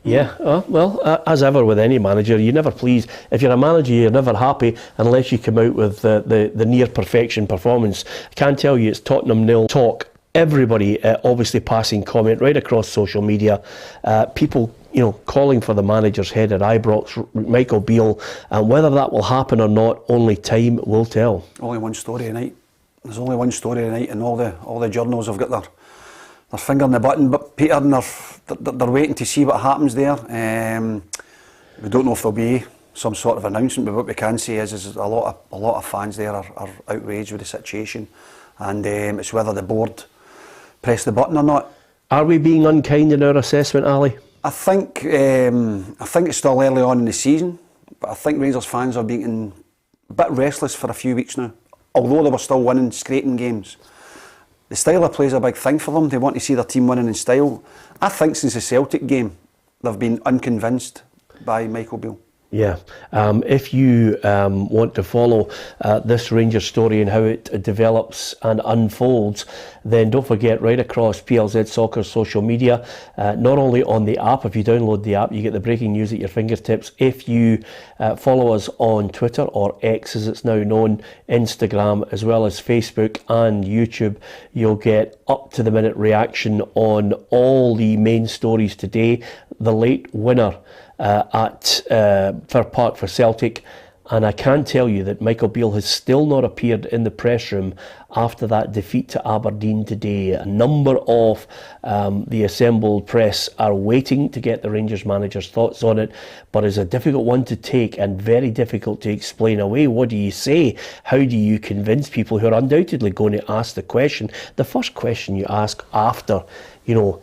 Yeah, well, as ever with any manager, you're never pleased. If you're a manager, you're never happy unless you come out with the near perfection performance. I can tell you it's Tottenham nil talk. Everybody obviously passing comment right across social media. People, you know, calling for the manager's head at Ibrox, Michael Beale, and whether that will happen or not, only time will tell. Only one story tonight. There's only one story tonight, and all the journals have got their finger in the button. But Peter, and they're waiting to see what happens there. We don't know if there'll be some sort of announcement, but what we can say is a lot of fans there are outraged with the situation, and it's whether the board press the button or not. Are we being unkind in our assessment, Ali? I think it's still early on in the season, but I think Rangers fans are being a bit restless for a few weeks now. Although they were still winning, scraping games, the style of play is a big thing for them. They want to see their team winning in style. I think since the Celtic game, they've been unconvinced by Michael Beale. Yeah, if you want to follow this Rangers story and how it develops and unfolds, then don't forget, right across PLZ Soccer's social media, not only on the app, if you download the app, you get the breaking news at your fingertips. If you follow us on Twitter, or X as it's now known, Instagram, as well as Facebook and YouTube, you'll get up-to-the-minute reaction on all the main stories today. The late winner at Fir Park for Celtic, and I can tell you that Michael Beale has still not appeared in the press room after that defeat to Aberdeen today. A number of the assembled press are waiting to get the Rangers manager's thoughts on it, but it's a difficult one to take and very difficult to explain away. What do you say? How do you convince people who are undoubtedly going to ask the question? The first question you ask after, you know,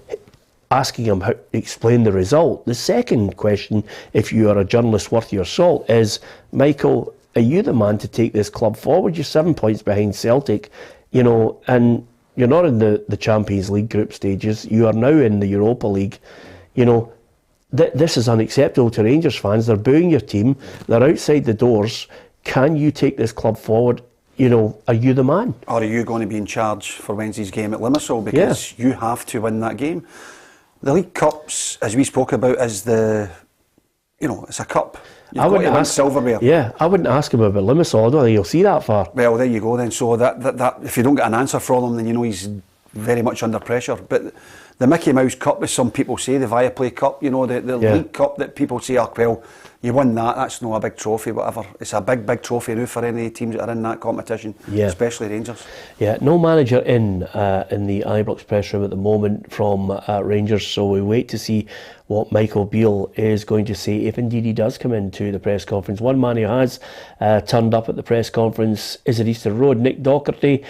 asking him how to explain the result. The second question, if you are a journalist worth your salt, is, Michael, are you the man to take this club forward? You're 7 points behind Celtic, you know, and you're not in the Champions League group stages. You are now in the Europa League. You know, this is unacceptable to Rangers fans. They're booing your team. They're outside the doors. Can you take this club forward? You know, are you the man? Or are you going to be in charge for Wednesday's game at Limassol? Because you have to win that game. The League Cups, as we spoke about, is it's a cup. You've got to win silverware. Yeah, I wouldn't ask him about Limassol. I don't think he'll see that far. Well, there you go then. So that if you don't get an answer from him, then you know he's very much under pressure. But the Mickey Mouse Cup, as some people say, the Viaplay Cup, you know, the League Cup that people say, oh, well, you won that, that's not a big trophy, whatever. It's a big trophy now for any teams that are in that competition, especially Rangers. Yeah, no manager in the Ibrox press room at the moment from Rangers, so we wait to see what Michael Beale is going to say, if indeed he does come into the press conference. One man who has turned up at the press conference is at Easter Road, Nick Docherty.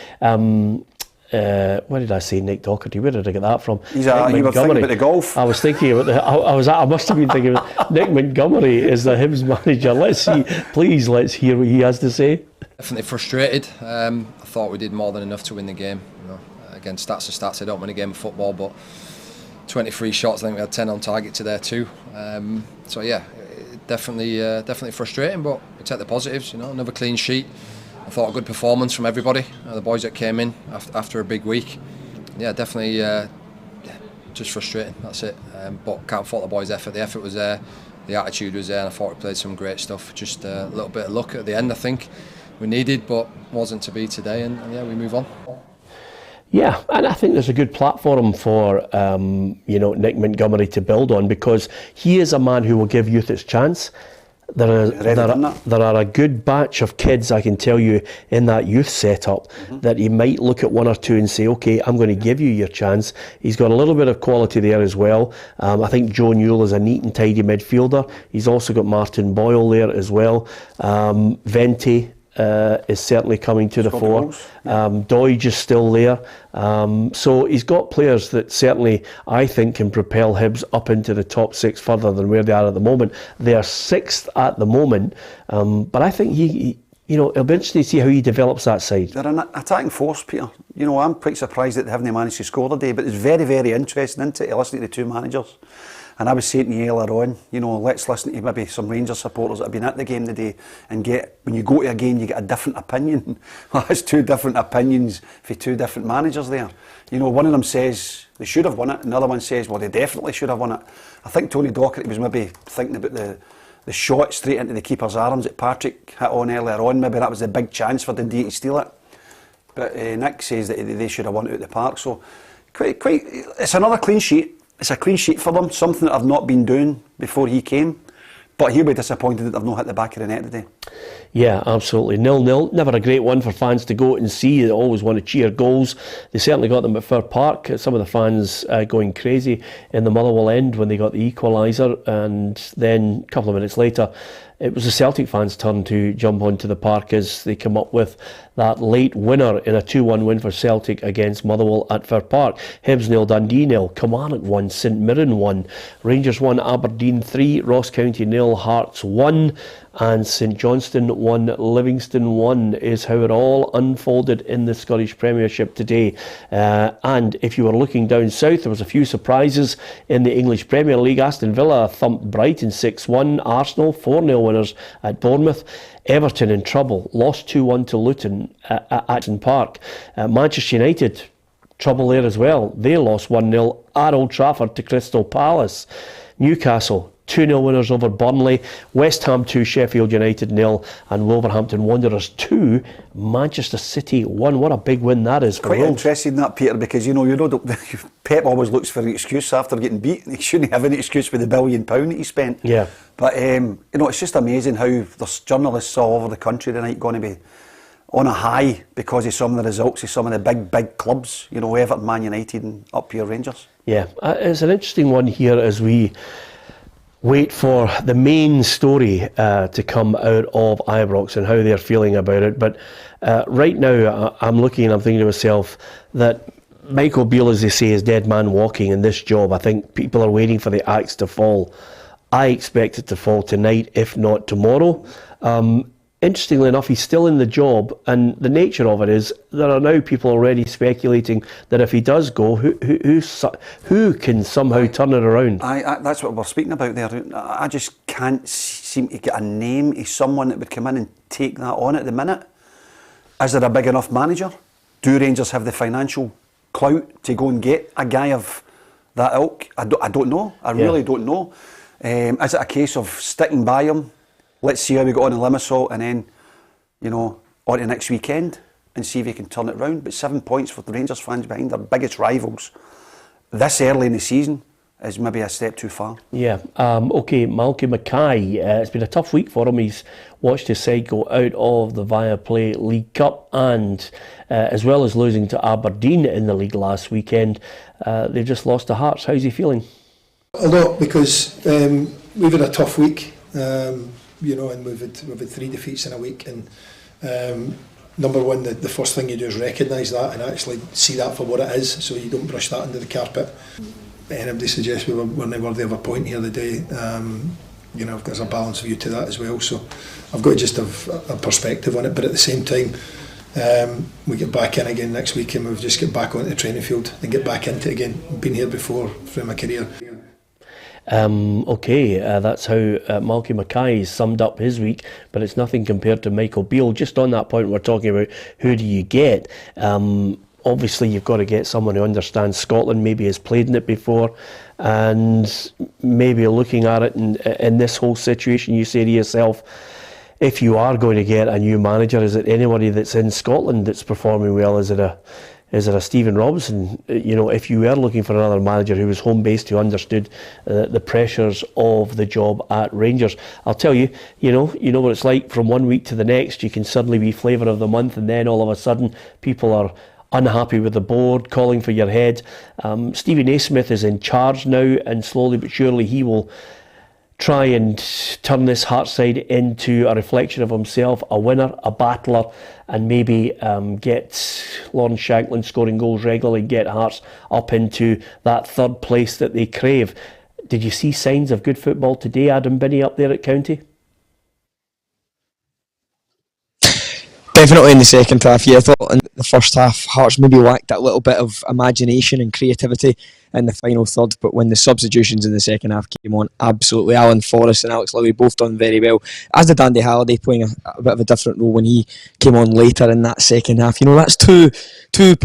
Where did I say Nick Docherty? Where did I get that from? You were thinking about the golf. I was thinking about I must have been thinking about Nick Montgomery is the Hibs manager. Let's hear what he has to say. Definitely frustrated. I thought we did more than enough to win the game. You know, again, stats are stats. I don't win a game of football, but 23 shots. I think we had 10 on target today too. So yeah, definitely frustrating. But we take the positives. You know, another clean sheet. I thought a good performance from everybody, the boys that came in after a big week. Yeah, definitely just frustrating, that's it. But can't fault the boys' effort. The effort was there, the attitude was there, and I thought we played some great stuff. Just a little bit of luck at the end, I think, we needed, but wasn't to be today, and yeah, we move on. Yeah, and I think there's a good platform for Nick Montgomery to build on, because he is a man who will give youth its chance. there are a good batch of kids, I can tell you, in that youth setup that he might look at one or two and say, okay, I'm going to give you your chance. He's got a little bit of quality there as well. I think Joe Newell is a neat and tidy midfielder. He's also got Martin Boyle there as well. Vente is certainly coming to the fore. Doige is still there. So he's got players that certainly, I think, can propel Hibs up into the top six further than where they are at the moment. They are sixth at the moment, but I think it'll be interesting to see how he develops that side. They're an attacking force, Peter. I'm quite surprised that they haven't managed to score today, but it's very, very interesting, isn't it, to listen to the two managers. And I was saying to you earlier on, let's listen to maybe some Rangers supporters that have been at the game today and when you go to a game, you get a different opinion. Well, that's two different opinions for two different managers there. One of them says they should have won it, and the other one says, well, they definitely should have won it. I think Tony Docherty was maybe thinking about the shot straight into the keeper's arms that Patrick hit on earlier on. Maybe that was the big chance for Dundee to steal it. But Nick says that they should have won it out the park. So it's another clean sheet. It's a clean sheet for them, something that I've not been doing before he came. But he'll be disappointed that they've not hit the back of the net today. Yeah, absolutely. 0-0. Never a great one for fans to go and see. They always want to cheer goals. They certainly got them at Fir Park. Some of the fans going crazy in the Motherwell end when they got the equaliser. And then a couple of minutes later, it was the Celtic fans' turn to jump onto the park as they come up with that late winner in a 2-1 win for Celtic against Motherwell at Fir Park. Hibs 0, Dundee 0, Kilmarnock 1, St Mirren 1, Rangers 1, Aberdeen 3, Ross County 0, Hearts 1, and St Johnstone 1, Livingston 1 is how it all unfolded in the Scottish Premiership today. And if you were looking down south, there was a few surprises in the English Premier League. Aston Villa thumped Brighton 6-1, Arsenal 4-0 winners at Bournemouth. Everton in trouble, lost 2-1 to Luton at Upton Park. Manchester United, trouble there as well. They lost 1-0 at Old Trafford to Crystal Palace. Newcastle 2-0 winners over Burnley. West Ham 2, Sheffield United 0, and Wolverhampton Wanderers 2, Manchester City 1. What a big win that is for Quite Wolves. interesting that, Peter, because Pep always looks for an excuse after getting beat. He shouldn't have any excuse with the £1 billion that he spent. Yeah. But it's just amazing how there's journalists all over the country tonight going to be on a high because of some of the results of some of the big clubs, Everton, Man United and up here Rangers. Yeah, it's an interesting one here as we wait for the main story to come out of Ibrox and how they're feeling about it. But right now, I'm looking and I'm thinking to myself that Michael Beale, as they say, is dead man walking in this job. I think people are waiting for the axe to fall. I expect it to fall tonight, if not tomorrow. Interestingly enough, he's still in the job, and the nature of it is there are now people already speculating that if he does go, who can somehow turn it around? That's what we're speaking about there. I just can't seem to get a name of someone that would come in and take that on at the minute. Is there a big enough manager? Do Rangers have the financial clout to go and get a guy of that ilk? I don't know. I really don't know. Is it a case of sticking by him? Let's see how we got on in Limassol and then, on to next weekend and see if he can turn it round. But 7 points for the Rangers fans behind their biggest rivals this early in the season is maybe a step too far. Yeah. Okay, Malky Mackay. It's been a tough week for him. He's watched his side go out of the Viaplay League Cup and as well as losing to Aberdeen in the league last weekend, they've just lost to Hearts. How's he feeling? A lot, because we've had a tough week. And we've had 3 defeats in a week, and number one, the first thing you do is recognise that and actually see that for what it is, so you don't brush that under the carpet. Anybody suggests we weren't worthy of a point here today, there's a balanced view to that as well, so I've got to just have a perspective on it, but at the same time, we get back in again next week and we've just get back onto the training field and get back into it again. I've been here before through my career. That's how Malky Mackay summed up his week, but it's nothing compared to Michael Beale. Just on that point, we're talking about who do you get. Obviously, you've got to get someone who understands Scotland, maybe has played in it before, and maybe looking at it in this whole situation, you say to yourself, if you are going to get a new manager, is it anybody that's in Scotland that's performing well? Is it is there a Stephen Robinson? If you were looking for another manager who was home based, who understood the pressures of the job at Rangers, I'll tell you, you know what it's like. From one week to the next, you can suddenly be flavour of the month, and then all of a sudden, people are unhappy with the board, calling for your head. Stevie Naismith is in charge now, and slowly but surely he will try and turn this Hearts side into a reflection of himself, a winner, a battler, and maybe get Lawrence Shankland scoring goals regularly, get Hearts up into that third place that they crave. Did you see signs of good football today, Adam Binney, up there at County? Definitely in the second half, yeah. I thought in the first half, Hearts maybe lacked that little bit of imagination and creativity in the final third, but when the substitutions in the second half came on, absolutely, Alan Forrest and Alex Lowry both done very well, as did Andy Halliday, playing a bit of a different role when he came on later in that second half. That's two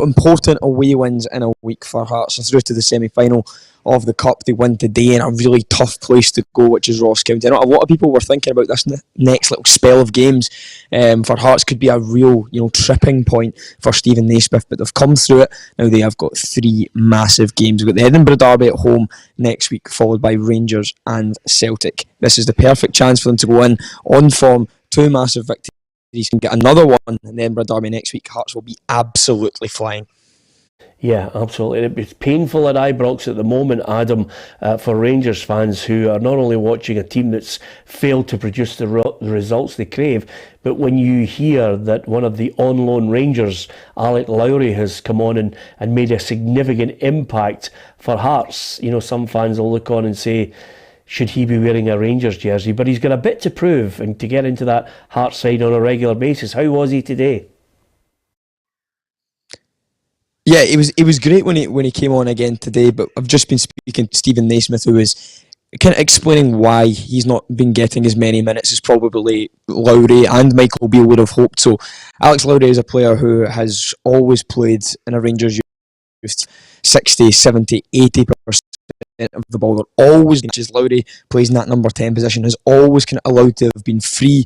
important away wins in a week for Hearts, and through to the semi-final of the Cup. They win today in a really tough place to go, which is Ross County. I know a lot of people were thinking about this next little spell of games for Hearts could be a real tripping point for Stephen Naismith, but they've come through it. Now they have got 3 massive games. We've got the Edinburgh Derby at home next week, followed by Rangers and Celtic. This is the perfect chance for them to go in on form, 2 massive victories, and get another one in the Edinburgh Derby next week. Hearts will be absolutely flying. Yeah, absolutely. It's painful at Ibrox at the moment, Adam, for Rangers fans who are not only watching a team that's failed to produce the results they crave, but when you hear that one of the on-loan Rangers, Alec Lowry, has come on and made a significant impact for Hearts, some fans will look on and say, should he be wearing a Rangers jersey? But he's got a bit to prove and to get into that Hearts side on a regular basis. How was he today? Yeah, it was great when he came on again today, but I've just been speaking to Stephen Naismith, who was kind of explaining why he's not been getting as many minutes as probably Lowry and Michael Beale would have hoped. So Alex Lowry is a player who has always played in a Rangers youth 60, 70, 80% of the ball. They're always, as Lowry plays in that number 10 position, is always kind of allowed to have been free,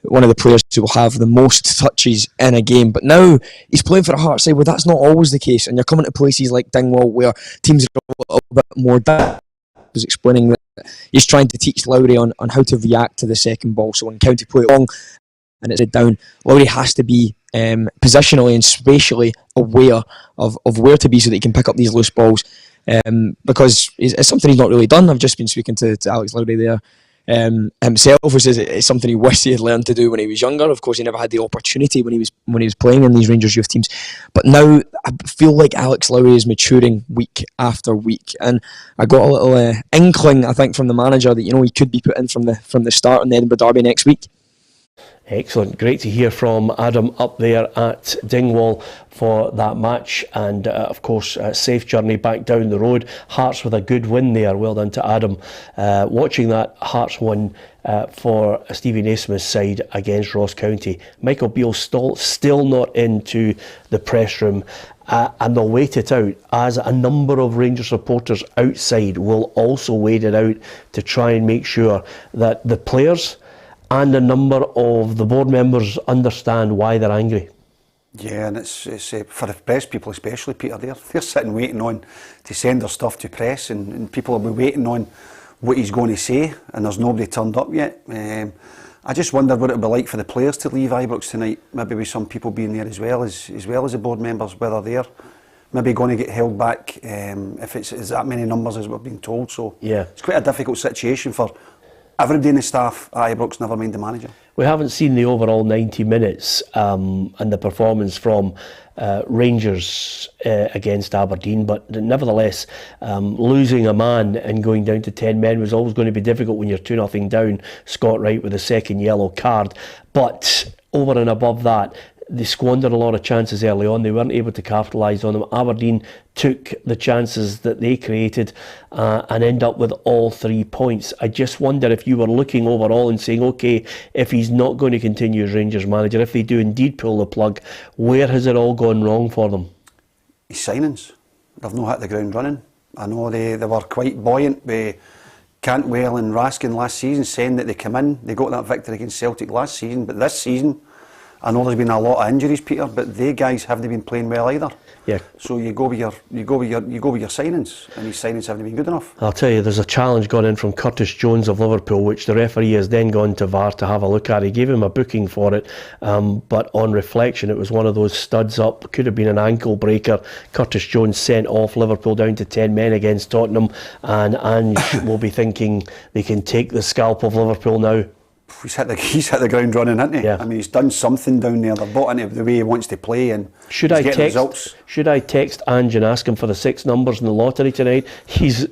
one of the players who will have the most touches in a game. But now he's playing for a Hearts side where that's not always the case, and you're coming to places like Dingwall where teams are a little bit more down. Was explaining that he's trying to teach Lowry on how to react to the second ball. So when County play it long and it's down, Lowry has to be positionally and spatially aware of where to be so that he can pick up these loose balls, because it's something he's not really done. I've just been speaking to Alex Lowry there himself, who says it's something he wished he had learned to do when he was younger. Of course, he never had the opportunity when he was playing in these Rangers youth teams. But now I feel like Alex Lowry is maturing week after week, and I got a little inkling, I think, from the manager that he could be put in from the start in the Edinburgh Derby next week. Excellent. Great to hear from Adam up there at Dingwall for that match, and of course a safe journey back down the road. Hearts with a good win there. Well done to Adam. Watching that Hearts win for Stevie Naismith's side against Ross County. Michael Beale still not into the press room, and they'll wait it out, as a number of Rangers supporters outside will also wait it out to try and make sure that the players and a number of the board members understand why they're angry. Yeah, and it's for the press people especially, Peter, they're sitting waiting on to send their stuff to press, and people will be waiting on what he's going to say, and there's nobody turned up yet. I just wonder what it would be like for the players to leave Ibrox tonight, maybe with some people being there as well as the board members, whether they're maybe going to get held back if it's that many numbers as we've been told. So yeah, it's quite a difficult situation for everybody in the staff at Ibrox, never mind the manager. We haven't seen the overall 90 minutes and the performance from Rangers against Aberdeen, but nevertheless, losing a man and going down to 10 men was always going to be difficult when you're 2-0 down. Scott Wright with a second yellow card. But over and above that, they squandered a lot of chances early on. They weren't able to capitalise on them. Aberdeen took the chances that they created and end up with all 3 points. I just wonder if you were looking overall and saying, OK, if he's not going to continue as Rangers manager, if they do indeed pull the plug, where has it all gone wrong for them? His signings. They've not hit the ground running. I know they were quite buoyant with Cantwell and Raskin last season, saying that they come in, they got that victory against Celtic last season, but this season, I know there's been a lot of injuries, Peter, but they guys haven't been playing well either. Yeah. So you go with your signings, and these signings haven't been good enough. I'll tell you, there's a challenge gone in from Curtis Jones of Liverpool, which the referee has then gone to VAR to have a look at. He gave him a booking for it, but on reflection, it was one of those studs up. Could have been an ankle breaker. Curtis Jones sent off, Liverpool down to 10 men against Tottenham, and Ange will be thinking they can take the scalp of Liverpool now. He's hit the ground running, hasn't he? Yeah. I mean, he's done something down there. They've bought into the way he wants to play, and he's getting results. Should I text Ange and ask him for the 6 numbers in the lottery tonight? He's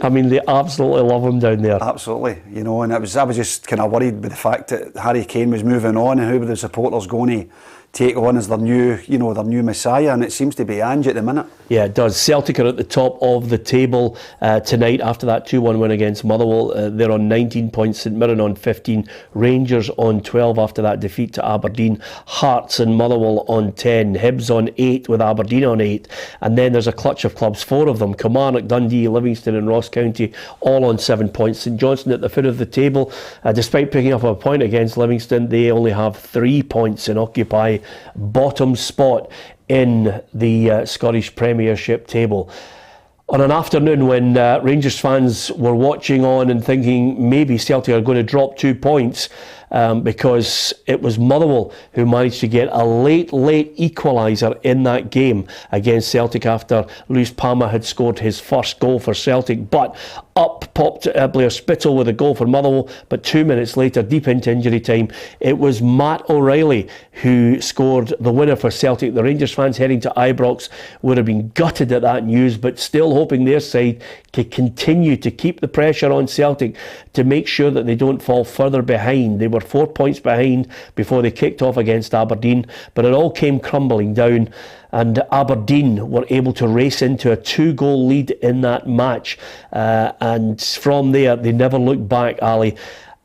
I mean, they absolutely love him down there. Absolutely, you know. And I was just kind of worried with the fact that Harry Kane was moving on, and who were the supporters going to take on as their new messiah, and it seems to be Ange at the minute. Yeah, it does. Celtic are at the top of the table tonight after that 2-1 win against Motherwell. They're on 19 points, St Mirren on 15, Rangers on 12 after that defeat to Aberdeen, Hearts and Motherwell on 10, Hibs on 8 with Aberdeen on 8, and then there's a clutch of clubs, 4 of them, Kilmarnock, Dundee, Livingston and Ross County, all on 7 points. St Johnstone at the foot of the table, despite picking up a point against Livingston, they only have 3 points and occupy bottom spot in the Scottish Premiership table. On an afternoon when Rangers fans were watching on and thinking maybe Celtic are going to drop 2 points because it was Motherwell who managed to get a late equaliser in that game against Celtic after Luis Palma had scored his first goal for Celtic, but up popped Blair Spittle with a goal for Motherwell, but 2 minutes later, deep into injury time, it was Matt O'Reilly who scored the winner for Celtic. The Rangers fans heading to Ibrox would have been gutted at that news, but still hoping their side could continue to keep the pressure on Celtic to make sure that they don't fall further behind. They were 4 points behind before they kicked off against Aberdeen, but it all came crumbling down, and Aberdeen were able to race into a 2-goal lead in that match, and from there they never looked back, Ali.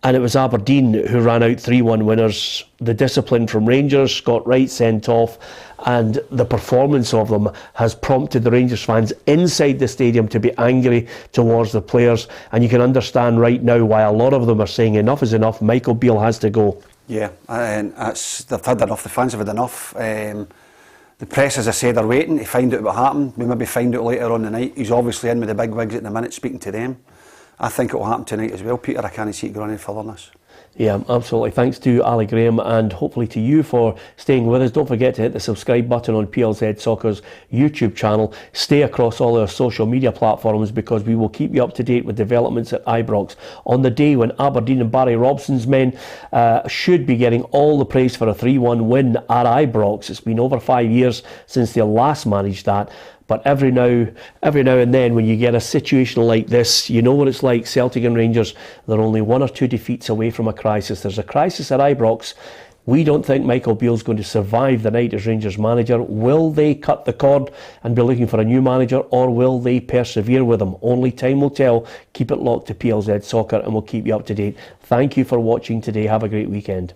And it was Aberdeen who ran out 3-1 winners. The discipline from Rangers, Scott Wright sent off, and the performance of them has prompted the Rangers fans inside the stadium to be angry towards the players. And you can understand right now why a lot of them are saying enough is enough, Michael Beale has to go. Yeah, and they've had enough, the fans have had enough. The press, as I said, are waiting to find out what happened. We maybe find out later on the night. He's obviously in with the big wigs at the minute, speaking to them. I think it will happen tonight as well, Peter. I can't see it going any further than this. Yeah, absolutely. Thanks to Ali Graham and hopefully to you for staying with us. Don't forget to hit the subscribe button on PLZ Soccer's YouTube channel. Stay across all our social media platforms because we will keep you up to date with developments at Ibrox on the day when Aberdeen and Barry Robson's men should be getting all the praise for a 3-1 win at Ibrox. It's been over 5 years since they last managed that. But every now and then when you get a situation like this, you know what it's like. Celtic and Rangers, they're only 1 or 2 defeats away from a crisis. There's a crisis at Ibrox. We don't think Michael Beale's going to survive the night as Rangers manager. Will they cut the cord and be looking for a new manager, or will they persevere with him? Only time will tell. Keep it locked to PLZ Soccer and we'll keep you up to date. Thank you for watching today. Have a great weekend.